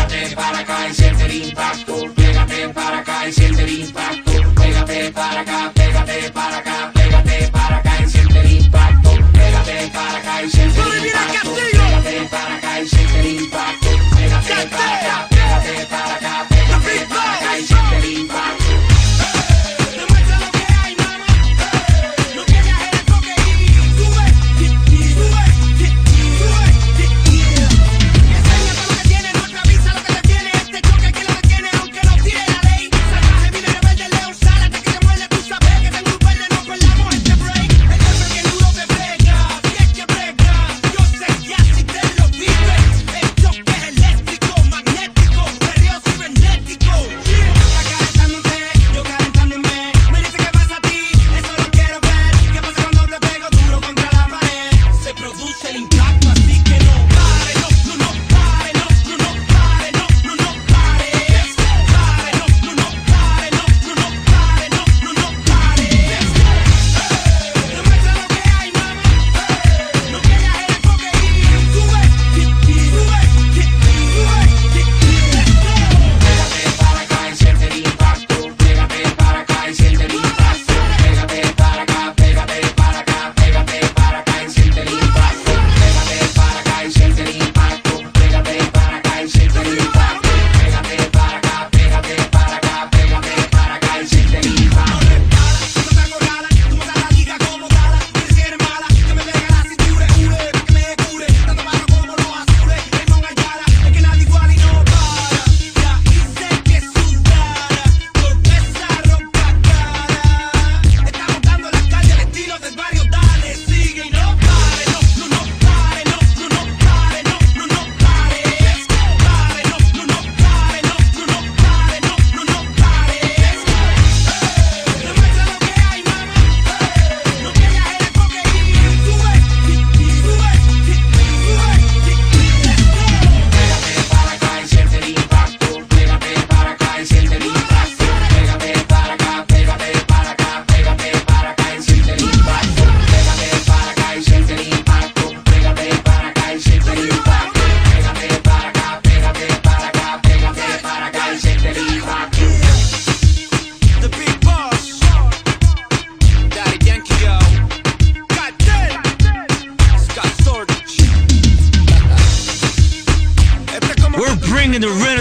Pégate para acá y siente el impacto. Pégate para acá y siente el impacto. Pégate para acá, pégate para acá, pégate para acá y siente el impacto. Pégate para acá y siente el impacto. Pégate para acá y siente el impacto. Pégate para acá, pégate para acá, pégate para acá y siente el impacto. Sabe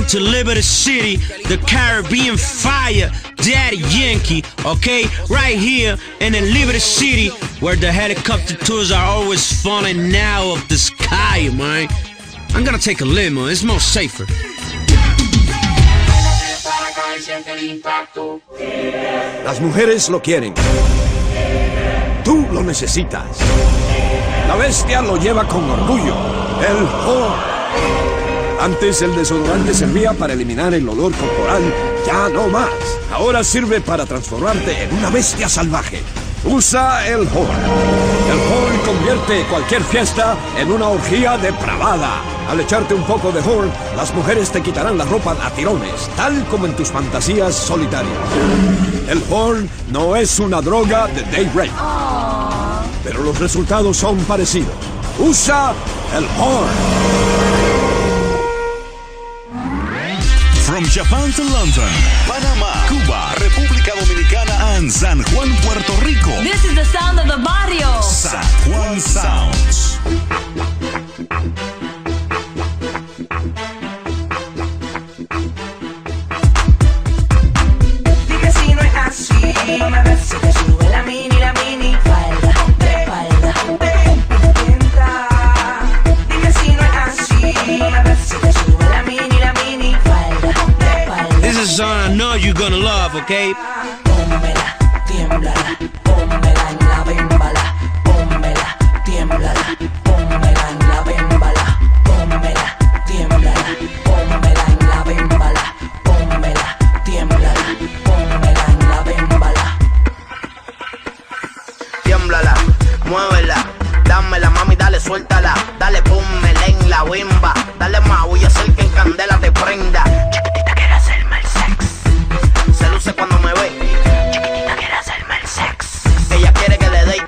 to Liberty City, the Caribbean fire, Daddy Yankee, okay? Right here in the Liberty City, where the helicopter tours are always falling now of the sky, man. I'm gonna take a limo, it's more safer. Las mujeres lo quieren. Tú lo necesitas. La bestia lo lleva con orgullo. El whore. Antes el desodorante servía para eliminar el olor corporal, ya no más. Ahora sirve para transformarte en una bestia salvaje. Usa el whore. El whore convierte cualquier fiesta en una orgía depravada. Al echarte un poco de whore, las mujeres te quitarán la ropa a tirones, tal como en tus fantasías solitarias. El whore no es una droga de day rape, pero los resultados son parecidos. Usa el whore. From Japan to London, Panamá, Cuba, República Dominicana, and San Juan, Puerto Rico. This is the sound of the barrio. San Juan Sounds. Dime si no es así. A ver si te sube la mini falda, falda. Entra. Dime si no es así. A ver si te sube la mini falda, falda. This is a song I know you're gonna love, okay? Pónmela, tiémblala, pónmela en la bembala. Pónmela, tiémblala, pónmela en la bembala. Pónmela, tiémblala, pónmela en la bembala. Pónmela, tiémblala, pónmela en la bembala. Tiémblala, muévela, dámela mami, dale, suéltala. Dale, pónmela en la bimba. Dale más, voy a hacer que en candela te prenda. Chiquitita quiere hacerme el sex. Se luce cuando me ve. Chiquitita quiere hacerme el sex. Ella quiere que le dé,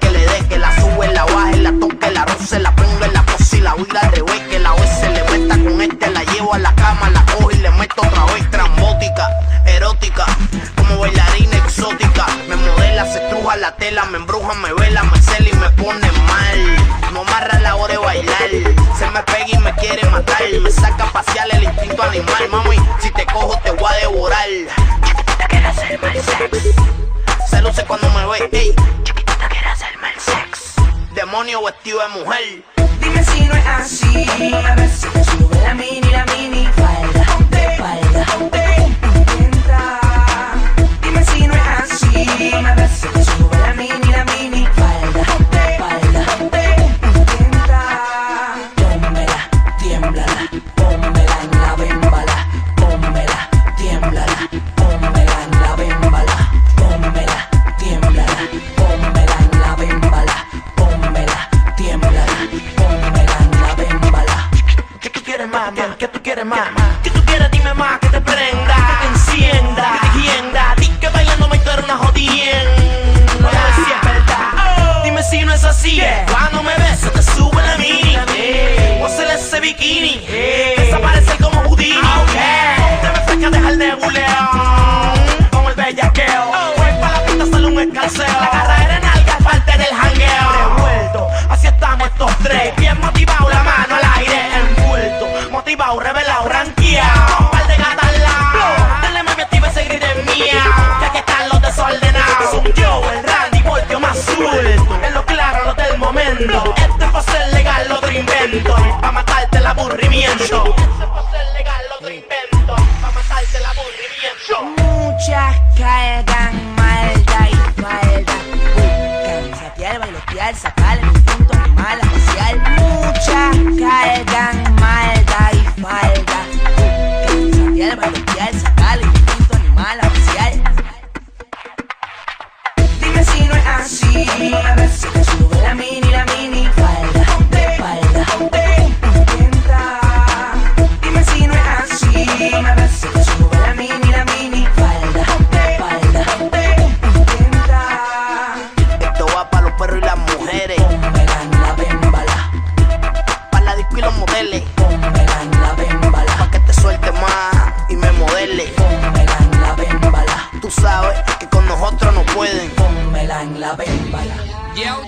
que la sube, la baje, la toque, la roce, la ponga en la pose y la huila al revés. Que la vez se le meta con este, la llevo a la cama, la cojo y le meto otra vez. Trambótica, erótica, como bailarina exótica. Me modela, se estruja la tela, me embruja, me vela, me cela y me pone mal. No amarra a la hora de bailar. Se me pega y me quiere matar. Me saca a pasear el instinto animal. Mami, si te cojo te voy a devorar. Chiquitita quiere hacerme el sex. Se luce cuando me ve, ey. Chiquitita quiere hacerme el sex. Demonio vestido de mujer. Dime si no es así. A ver si te sube la mini falda, falda. Entra. Dime si no es así. A ver si te sube la mini falda, falda. Entra. Pónmela, tiémblala, pónmela en la bembala. Pónmela, tiémblala, pónmela en la bembala. Pónmela, tiémblala, pónmela en la bembala. Pónmela, tiémblala, pónmela en la bembala. ¿Qué tú quieres más? ¿Qué tú quieres más? ¿Qué tú quieres? Dime más, que te prenda, que te encienda, que te hienda. Di que bailando me tú eres una jodienda. A ver si es verdad. Dime si no es así. Cuando me beses te sube la mini. Pósele ese bikini. Desaparece como Houdini. Te me fresca, deja el nebuleón. Como el bellaqueo. Voy pa' la pista, sale un escalceo. La agarradera en alga es parte del jangueo. Revuelto, así estamos estos tres. Bien motivado, la mano al aire. Envuelto, motivado, revelado, ranqueado. Un par de gatas al lado. Dale mami, activa ese grito en mía. Que aquí están los desordenados. Soy yo, el Randy, volteo más suelto. En lo claro, lo del momento. Este es pa' ser legal, otro invento. Pa' matarte el aburrimiento. Este es pa' ser legal, otro invento. Pa' matarte el aburrimiento. Muchas cargan malda y falda. Buscan saciar, bailotear, sacar el instinto animal a pasear. Muchas cargan malda y falda. Buscan saciar, bailotear, sacar el instinto animal a pasear. Dime si no es así. A ver si te sube la mini falda, falda. Entra. Dime si no es así. A ver si te sube la mini falda, falda. Entra. Esto va pa' los perros y las mujeres. Pónmela en la bembala. Pa' la disco y los modeles. Pónmela en la bembala. Pa' que te suelte más y me modele. Pónmela en la bembala. Tú sabes que con nosotros no pueden. Pónmela en la bembala. Yo,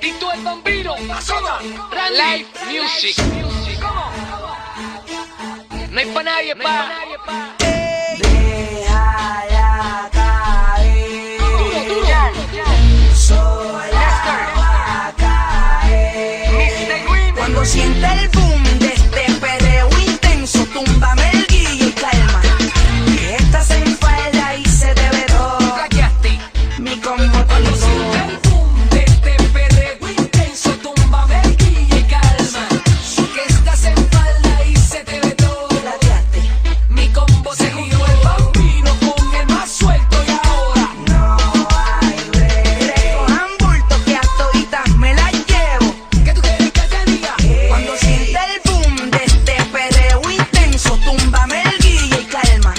y tú el bambino, live music. No hay hay pa' nadie, pa'. Déjala caer. Sola va a caer. Cuando sienta el boom de este perreo intenso, túmbame el guille y calma. Que estás en falda y se te ve todo. Mi combo te Cuando sienta el boom de este perreo intenso, túmbame el guille y calma. Que estás en falda y se te ve todo. Mi combo se giró el bambino con el más suelto y ahora no hay break. Cojan bulto que a toditas me las llevo. ¿qué tú quieres que te diga? Cuando sienta el boom de este perreo intenso, túmbame el guille y calma.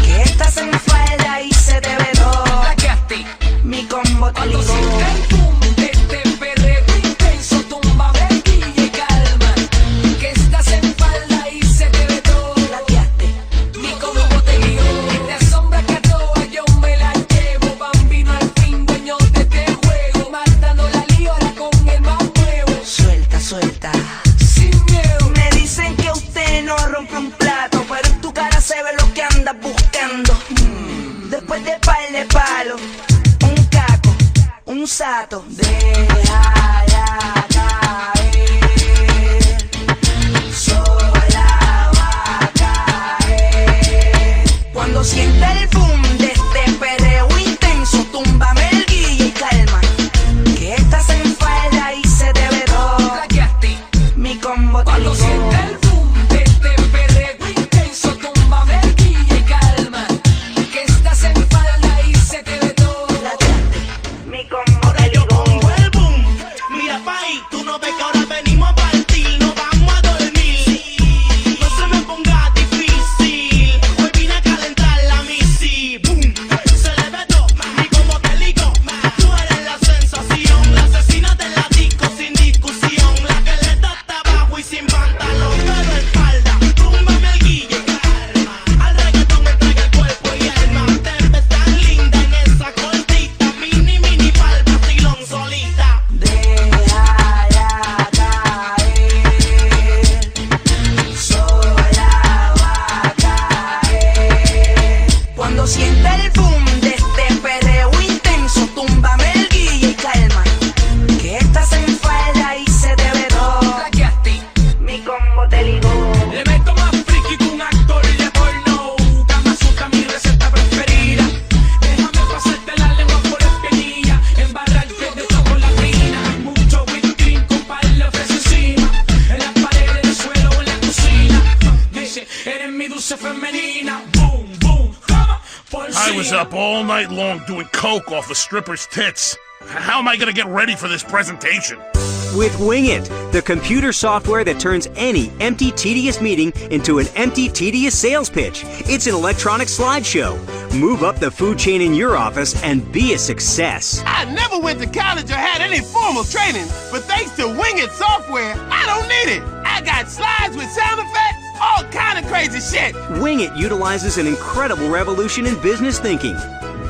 Que estás en falda y se te ve todo. Mi combo te Cuando ligó. sienta el boom de este perreo intenso, túmbame el guille y calma. Que estás en falda y se te ve todo. Mi combo te guió. Te asombra que a todas yo me la llevo. Bambino al fin, dueño de este juego. Matando la lío ahora con el más nuevo. Suelta, suelta. Sin miedo. Me dicen que usted no rompe un plato, pero en tu cara se ve lo que andas buscando. Después de par de palos, un caco, un sato. Déjala caer. Sola va a caer. Cuando sienta el boom de este perreo intenso, túmbame el guille y calma. Que estás en falda y se te ve todo. Mi combo te Cuando ligó. sienta el boom de este perreo intenso, túmbame el guille y calma. Que estás en falda y se te ve todo. Mi combo te Yo ligó. pongo el boom. Mira pa' ahí, tú no ves que ahora venimos a partir, no vamos a dormir. No se me ponga difícil, hoy vine a calentar la misi. Boom, se le ve todo, y como te ligo, tú eres la sensación, la asesina de la disco sin discusión, la que le da hasta abajo y sin pantalón, pero en falda. Túmbame el guille, calma, al reggaetón me entrega el cuerpo y alma. Te ves tan linda en esa cortita, mini pa'l vacilón solita. Déjala caer. Sola va a caer. Cuando sienta el boom de este perreo intenso, túmbame el guille y calma. Que estás en falda y se te ve todo. Mi combo te ligó. Le meto más friki que un actor de porno. Kama Sutra, mi receta preferida. Déjame pasarte la lengua por la espinilla. Embarrarte de chocolatina. Mucho whipped cream con par de fresa encima. En las paredes, del suelo o en la cocina. Dice, eres mi dulce femenina. Boom, boom, cama por I was up all night long doing coke off a stripper's tits. How am I gonna get ready for this presentation? With Wing It, the computer software that turns any empty, tedious meeting into an empty, tedious sales pitch. It's an electronic slideshow. Move up the food chain in your office and be a success. I never went to college or had any formal training, but thanks to Wing It software, I don't need it. I got slides with sound effects, all kind of crazy shit. Wing It utilizes an incredible revolution in business thinking.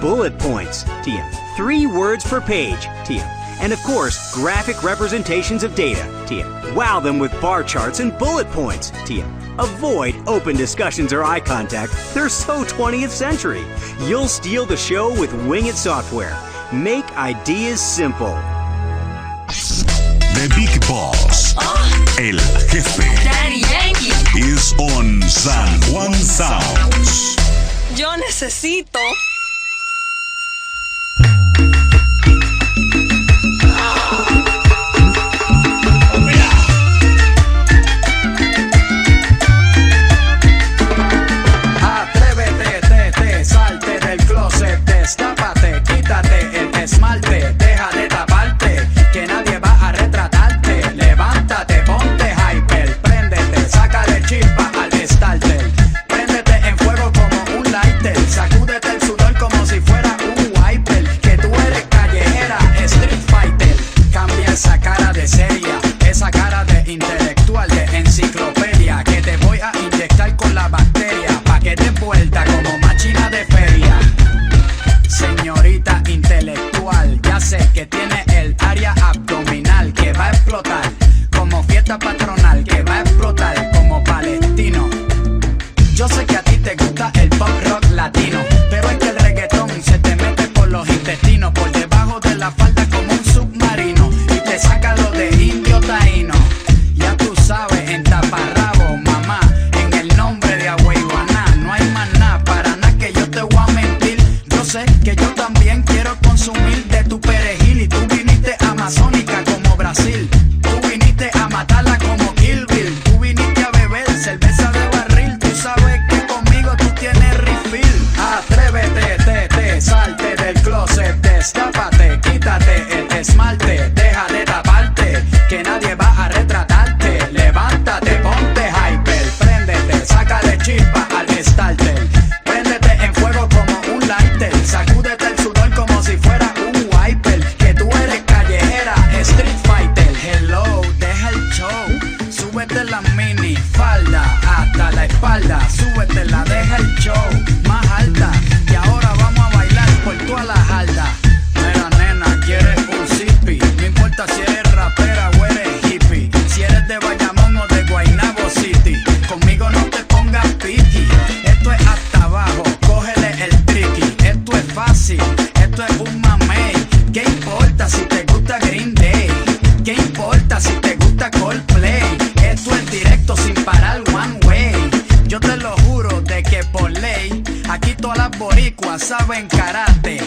Bullet points, TM. 3 words per page, TM. And of course, graphic representations of data, TM. Wow them with bar charts and bullet points, TM. Avoid open discussions or eye contact. They're so 20th century. You'll steal the show with Wing It software. Make ideas simple. The Big Boss, el jefe, Daddy Yankee. is on San Juan Sounds. Yo necesito. Atrévete, salte del closet, destápate, quítate el esmalte, deja de taparte, que nadie va a retratarte. Levántate, ponte hyper, préndete, sácale chispa al starter. Préndete en fuego como un lighter, sacúdete el sudor como si fuera un wiper. Que tú eres callejera, street fighter. Cambia esa cara de seria, esa cara de intelectual, de enciclopedia. Que te voy a inyectar con la bacteria, pa' que te vuelta como machina de feria. Señorita intelectual, ya sé que tiene el área abdominal que va a explotar como fiesta patronal, que va a explotar como palestino. pop rock latino. Pero es que el reggaetón se te mete por los intestinos, por debajo de la falda como un submarino, y te saca lo de indio taíno. Ya tú sabes, en taparrabo, mamá, en el nombre de Agüeyuaná, no hay más nada, para nada que yo te voy a mentir. Yo sé que yo también quiero consumir de tu perejil, y tú viniste amazónica como Brasil. Tú viniste a matarla como Kill Bill. Tú viniste a beber cerveza de barril. Tú sabes que conmigo tú tienes refill. Atrévete, salte del closet, destápate, quítate el esmalte, deja de taparte, que nadie va a retratarte. Levántate, ponte hyper, préndete, sácale chispa al starter. Préndete en fuego como un lighter, sacúdete el sudor como si fuera un wiper, que tú eres callejera, street fighter. Hello, deja el show, súbete la mini falda hasta la espalda, súbetela, deja el show más alta, y ahora vamos a bailar por toda la jarda. Mira nena, quieres un zippy, no importa si eres rapera o eres hippie, si eres de Bayamón o de Guaynabo City, conmigo no te pongas piqui. Esto es hasta abajo, cógele el tricky, esto es fácil, esto es un mamey. ¿Qué importa si te gusta Green Day? ¿Qué importa si te gusta Coldplay? Esto es directo sin parar one way. Yo te lo juro de que por ley, aquí todas las boricuas saben karate.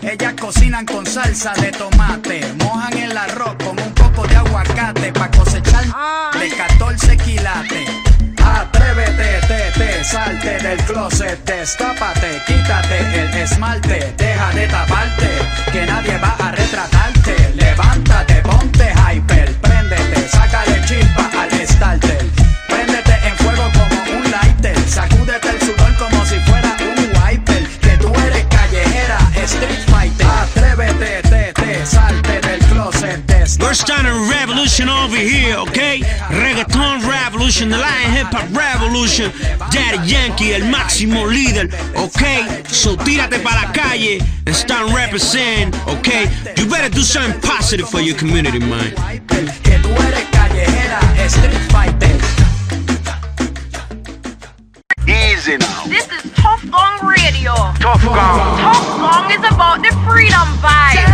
Ellas cocinan con salsa de tomate, mojan el arroz con un poco de aguacate pa' cosechar de 14 quilates. Atrévete, salte del closet, destápate, quítate el esmalte, deja de taparte, que nadie va a retratarte. Levántate, ponte hyper, préndete, sácale chispa al starter. Préndete en fuego como un lighter, sacúdete el sudor como si fuera un wiper, que tú eres callejera, street fighter. Atrévete, salte del closet, destápate. We're starting a revolution over here, okay? Reggaeton revolution, the Latin hip hop revolution. Daddy Yankee, el máximo líder, okay? So tírate para la calle and start representing, okay? You better do something positive for your community, man. Que tú eres callejera, street fighter. Easy now. This is Tough Gong Radio. Tough Gong. Tough Gong is about the freedom vibe.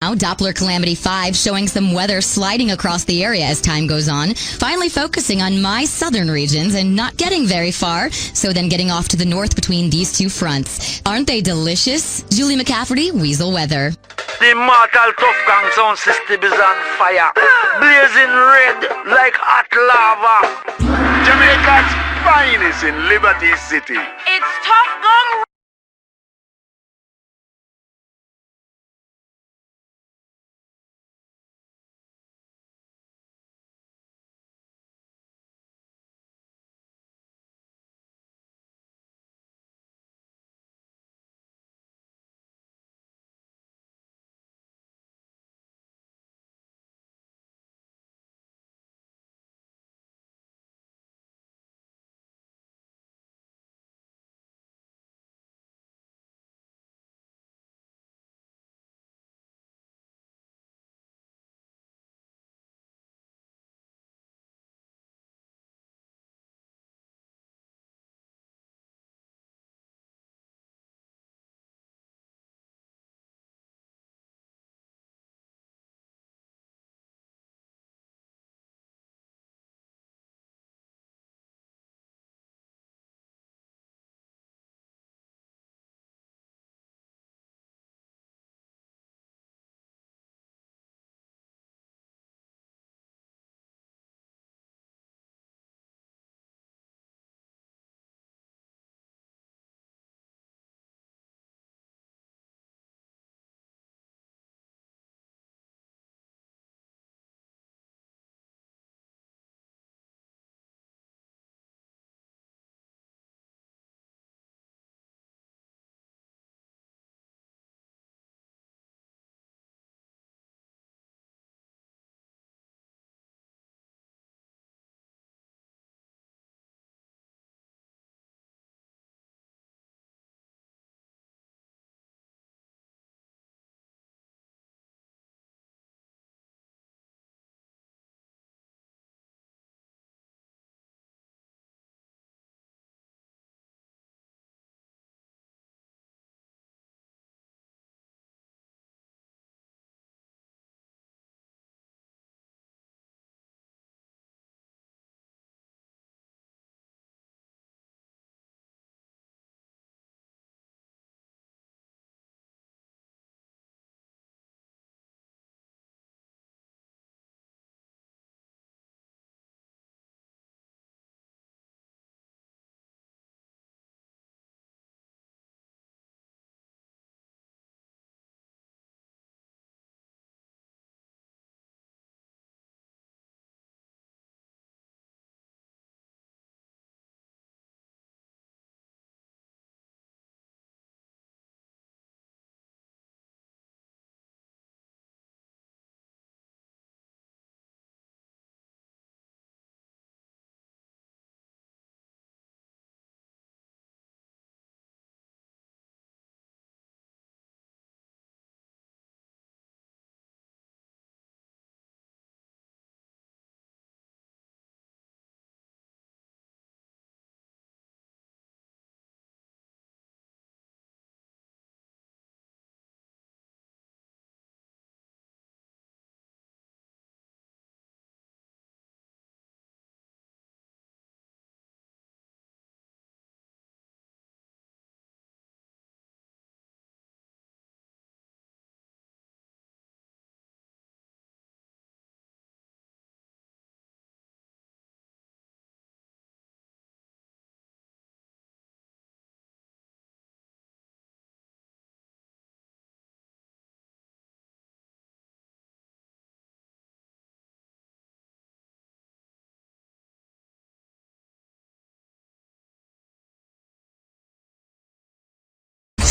now, Doppler Calamity 5 showing some weather sliding across the area as time goes on, finally focusing on my southern regions and not getting very far, so then getting off to the north between these two fronts. Aren't they delicious? Julie McCafferty, Weasel Weather. The immortal Tough Gang sound system is on fire, blazing red like hot lava. Jamaica's finest in Liberty City. It's Tough Gang.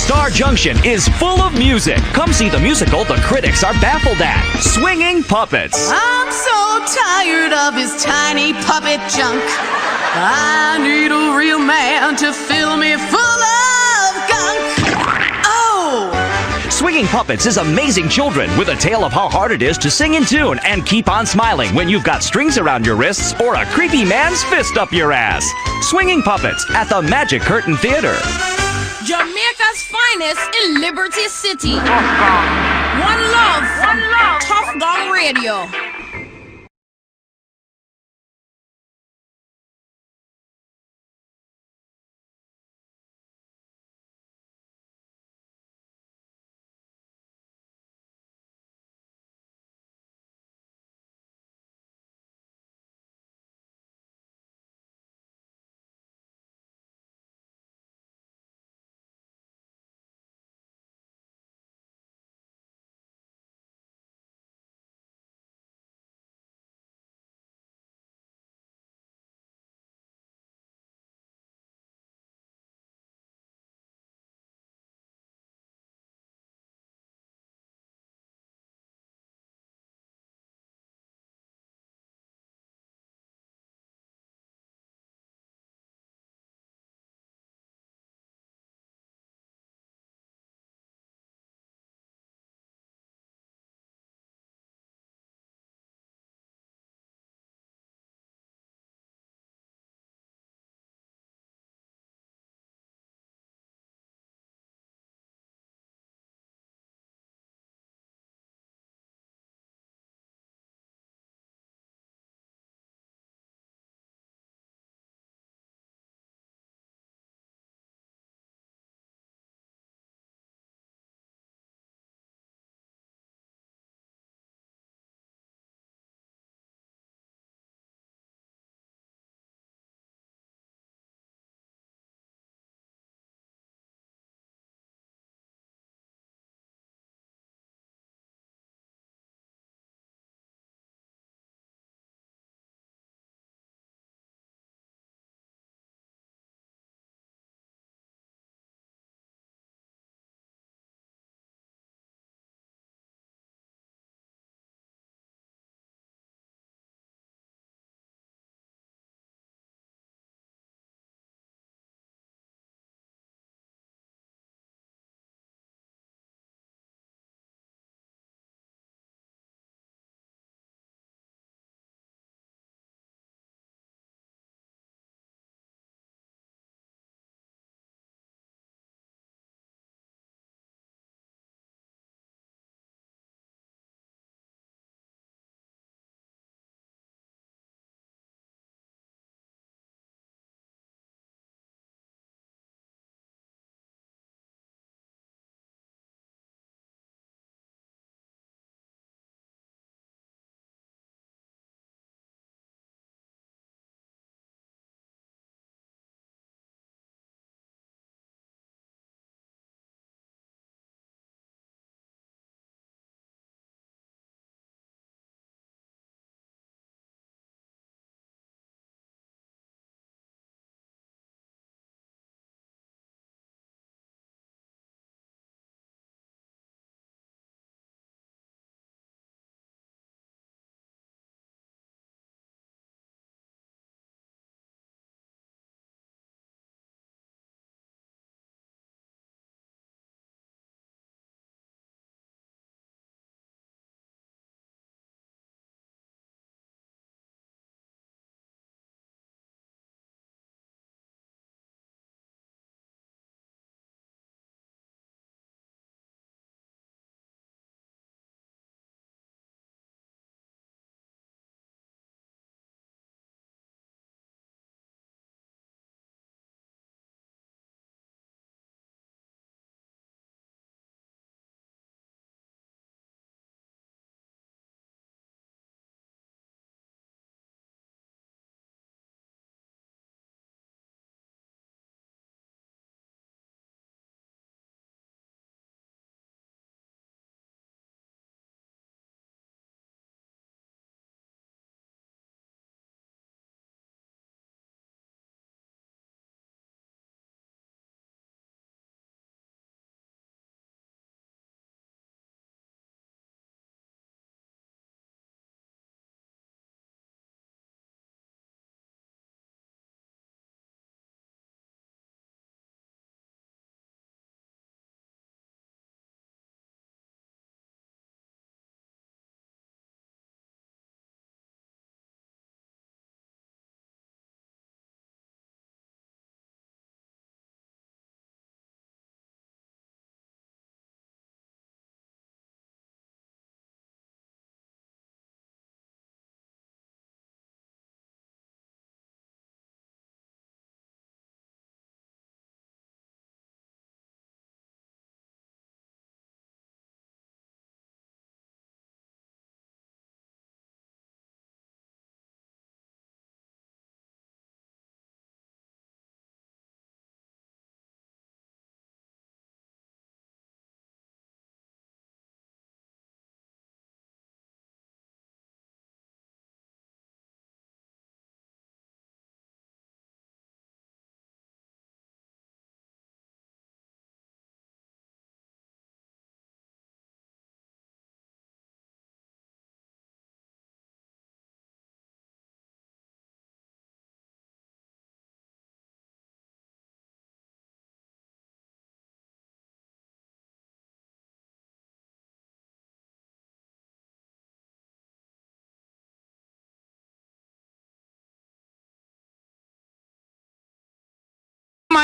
Star Junction is full of music. Come see the musical the critics are baffled at. Swinging Puppets. I'm so tired of his tiny puppet junk. I need a real man to fill me full of gunk. Oh! Swinging Puppets is amazing children with a tale of how hard it is to sing in tune and keep on smiling when you've got strings around your wrists or a creepy man's fist up your ass. Swinging Puppets at the Magic Curtain Theater. Jamaica's finest in Liberty City. One love from Tough Gong Radio.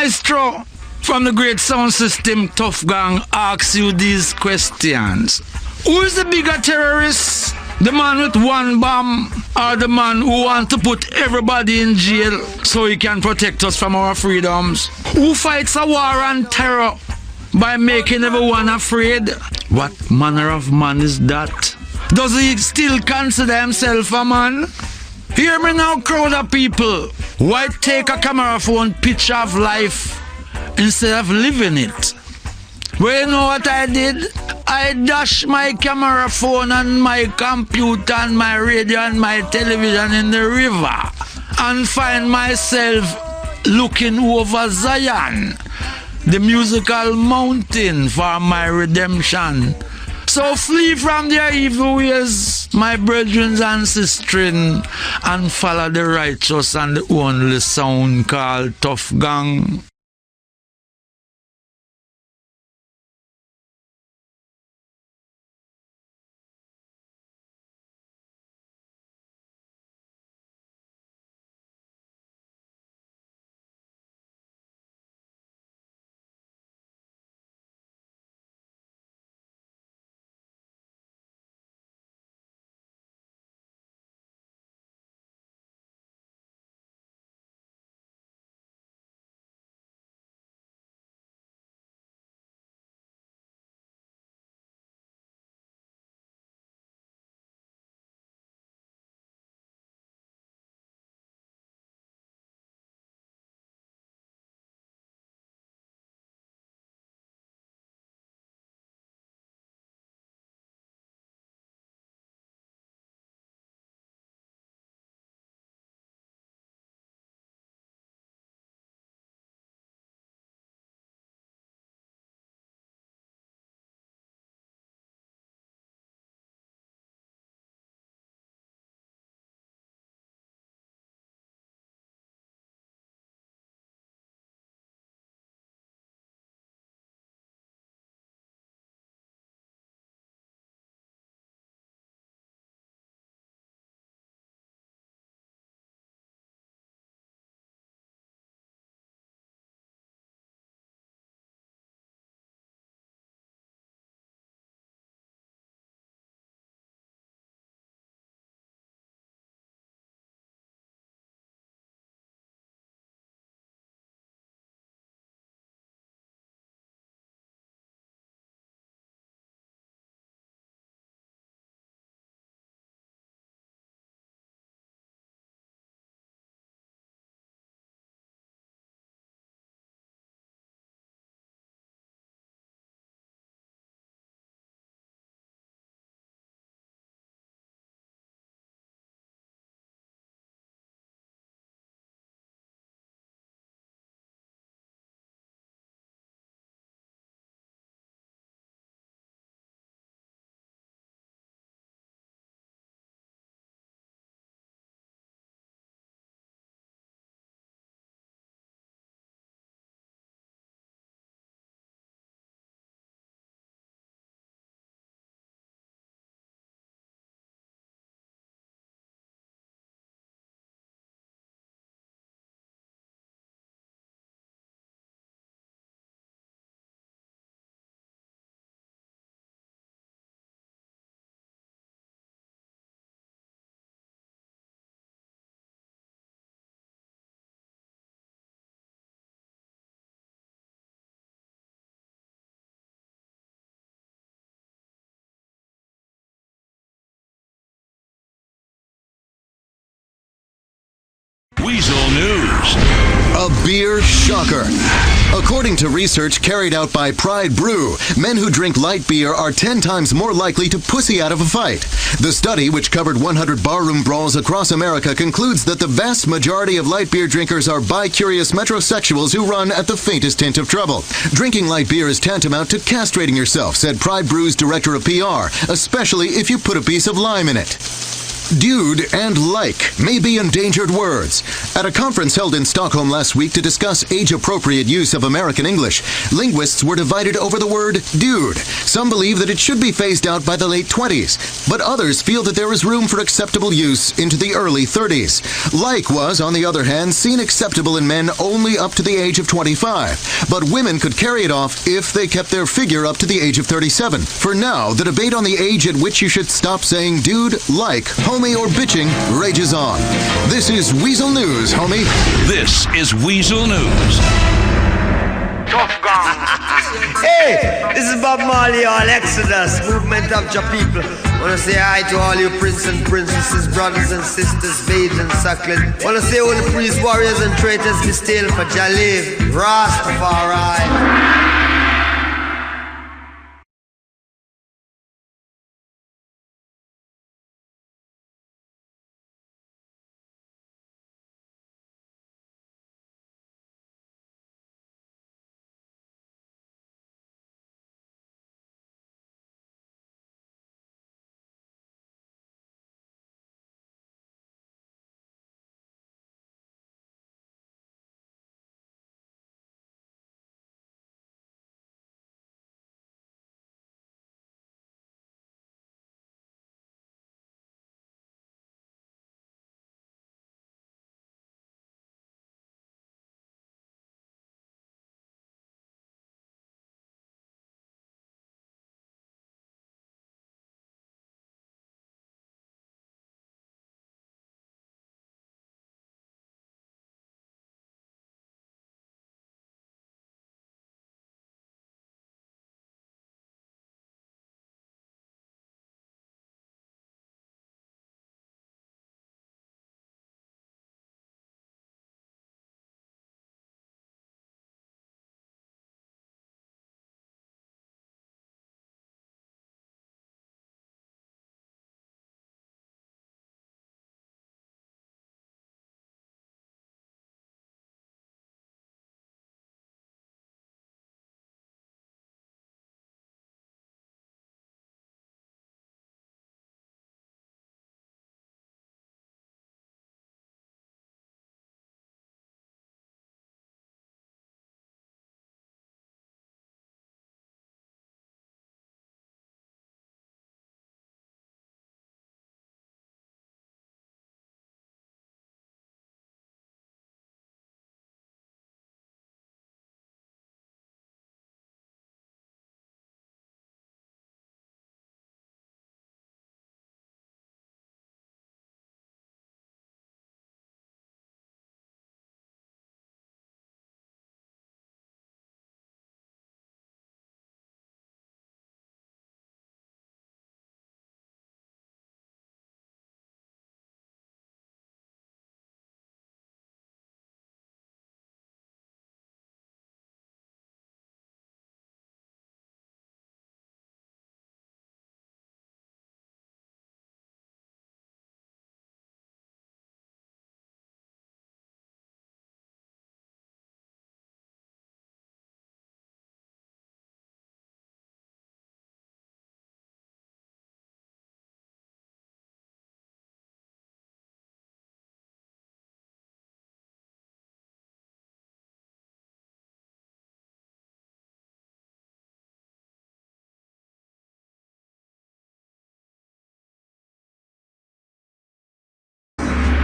Maestro from the great sound system Tough Gang asks you these questions. Who is the bigger terrorist? The man with one bomb or the man who wants to put everybody in jail so he can protect us from our freedoms? Who fights a war on terror by making everyone afraid? What manner of man is that? Does he still consider himself a man? Hear me now, crowd of people. Why take a camera phone picture of life instead of living it? Well, you know what I did? I dashed my camera phone and my computer and my radio and my television in the river and find myself looking over Zion, the musical mountain, for my redemption. So flee from their evil ways, my brethren and sisters, and follow the righteous and the only sound called Tough Gang. Weasel News. A beer shocker. According to research carried out by Pride Brew, men who drink light beer are 10 times more likely to pussy out of a fight. The study, which covered 100 barroom brawls across America, concludes that the vast majority of light beer drinkers are bi-curious metrosexuals who run at the faintest hint of trouble. Drinking light beer is tantamount to castrating yourself, said Pride Brew's director of PR, especially if you put a piece of lime in it. Dude and like may be endangered words. At a conference held in Stockholm last week to discuss age-appropriate use of American English, linguists were divided over the word dude. Some believe that it should be phased out by the late 20s, but others feel that there is room for acceptable use into the early 30s. Like was, on the other hand, seen acceptable in men only up to the age of 25, but women could carry it off if they kept their figure up to the age of 37. For now, the debate on the age at which you should stop saying dude, like, homie, or bitching rages on. This is Weasel News, homie. This is Weasel News. Hey, this is Bob Marley, all Exodus, movement of your people. Wanna say hi to all you princes and princesses, brothers and sisters, babes and sucklings. Wanna say all the priests, warriors and traitors, be still for Jalib, Rastafari.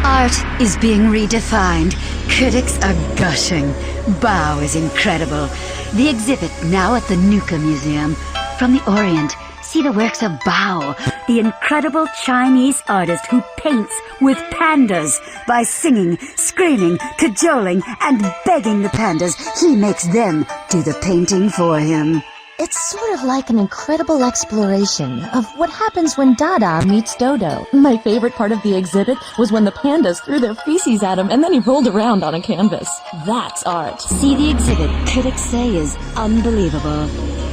Art is being redefined. Critics are gushing. Bao is incredible. The exhibit now at the Nuka Museum. From the Orient, see the works of Bao, the incredible Chinese artist who paints with pandas. By singing, screaming, cajoling, and begging the pandas, he makes them do the painting for him. It's sort of like an incredible exploration of what happens when Dada meets Dodo. My favorite part of the exhibit was when the pandas threw their feces at him and then he rolled around on a canvas. That's art. See the exhibit critics say is unbelievable.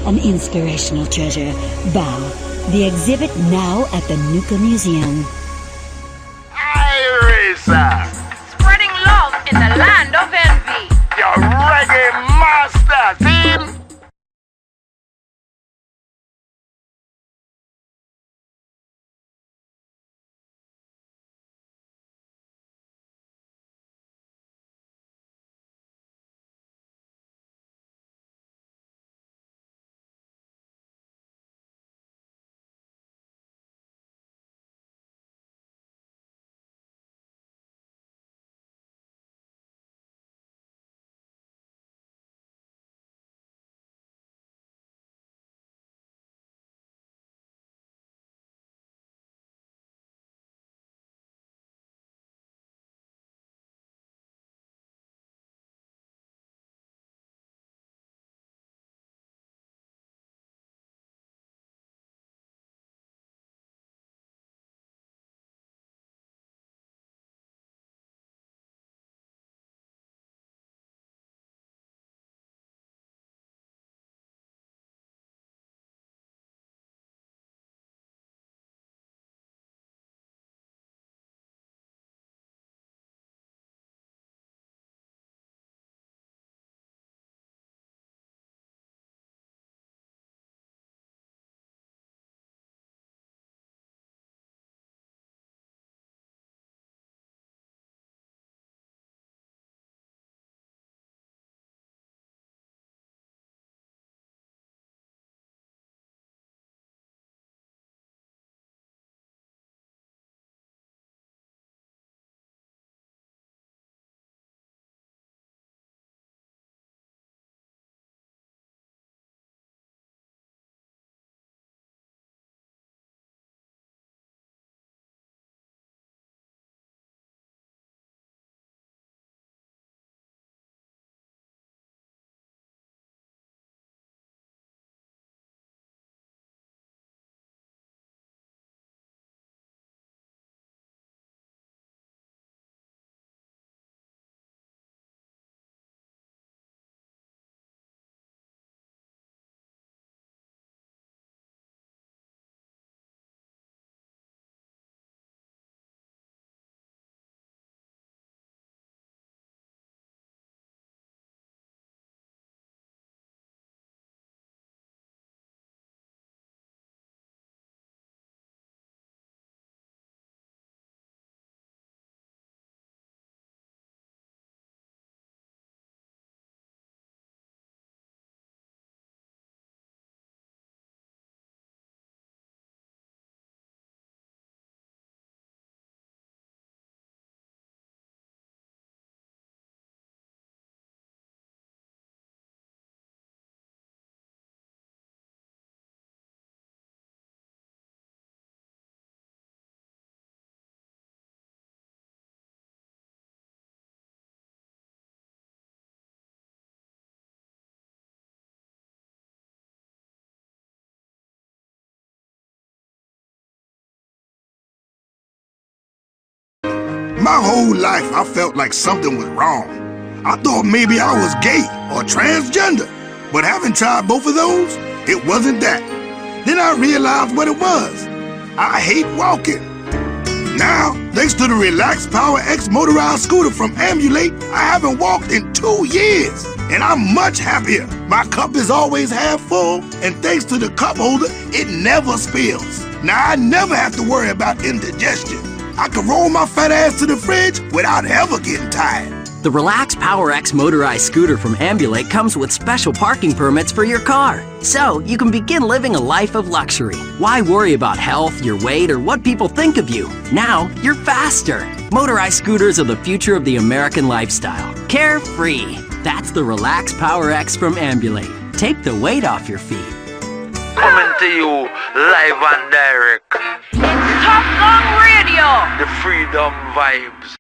An inspirational treasure. Bao. The exhibit now at the Nuka Museum. Irisa! Spreading love in the land of envy. Your reggae master team! My whole life, I felt like something was wrong. I thought maybe I was gay or transgender. But having tried both of those, it wasn't that. Then I realized what it was. I hate walking. Now, thanks to the Relax Power X motorized scooter from Ambulate, I haven't walked in 2 years. And I'm much happier. My cup is always half full, and thanks to the cup holder, it never spills. Now I never have to worry about indigestion. I can roll my fat ass to the fridge without ever getting tired. The Relax Power X motorized scooter from Ambulate comes with special parking permits for your car, so you can begin living a life of luxury. Why worry about health, your weight, or what people think of you? Now you're faster. Motorized scooters are the future of the American lifestyle. Carefree. That's the Relax Power X from Ambulate. Take the weight off your feet. Coming to you live and direct. It's Top Gun Radio. The Freedom Vibes.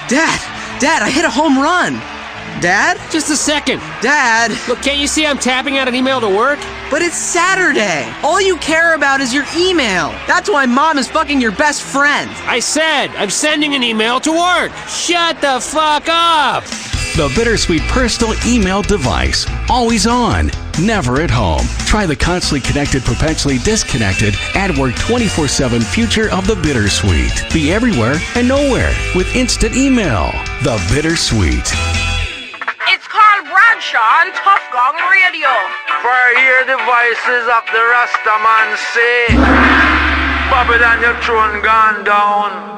Dad, I hit a home run. Dad? Just a second. Dad? Look, can't you see I'm tapping out an email to work? But it's Saturday. All you care about is your email. That's why Mom is fucking your best friend. I said I'm sending an email to work. Shut the fuck up. The Bittersweet personal email device. Always on, never at home. Try the constantly connected, perpetually disconnected, at work 24/7 future of the Bittersweet. Be everywhere and nowhere with instant email. The Bittersweet. It's Carl Bradshaw on Tough Gong Radio. For hear the voices of the Rastaman say, Babylon, your throne gone down.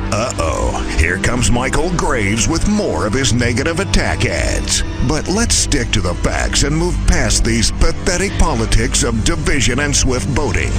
Uh-oh, here comes Michael Graves with more of his negative attack ads. But let's stick to the facts and move past these pathetic politics of division and swift boating.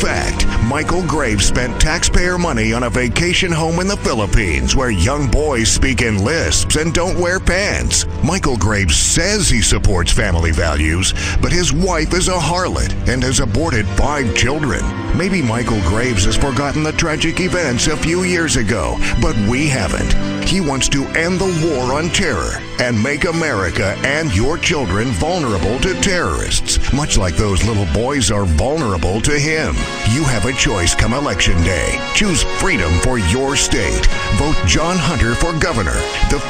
Fact, Michael Graves spent taxpayer money on a vacation home in the Philippines where young boys speak in lisps and don't wear pants. Michael Graves says he supports family values, but his wife is a harlot and has aborted 5 children. Maybe Michael Graves has forgotten the tragic events a few years ago, but we haven't. He wants to end the war on terror and make America and your children vulnerable to terrorists, much like those little boys are vulnerable to him. You have a choice come Election Day. Choose freedom for your state. Vote John Hunter for governor. The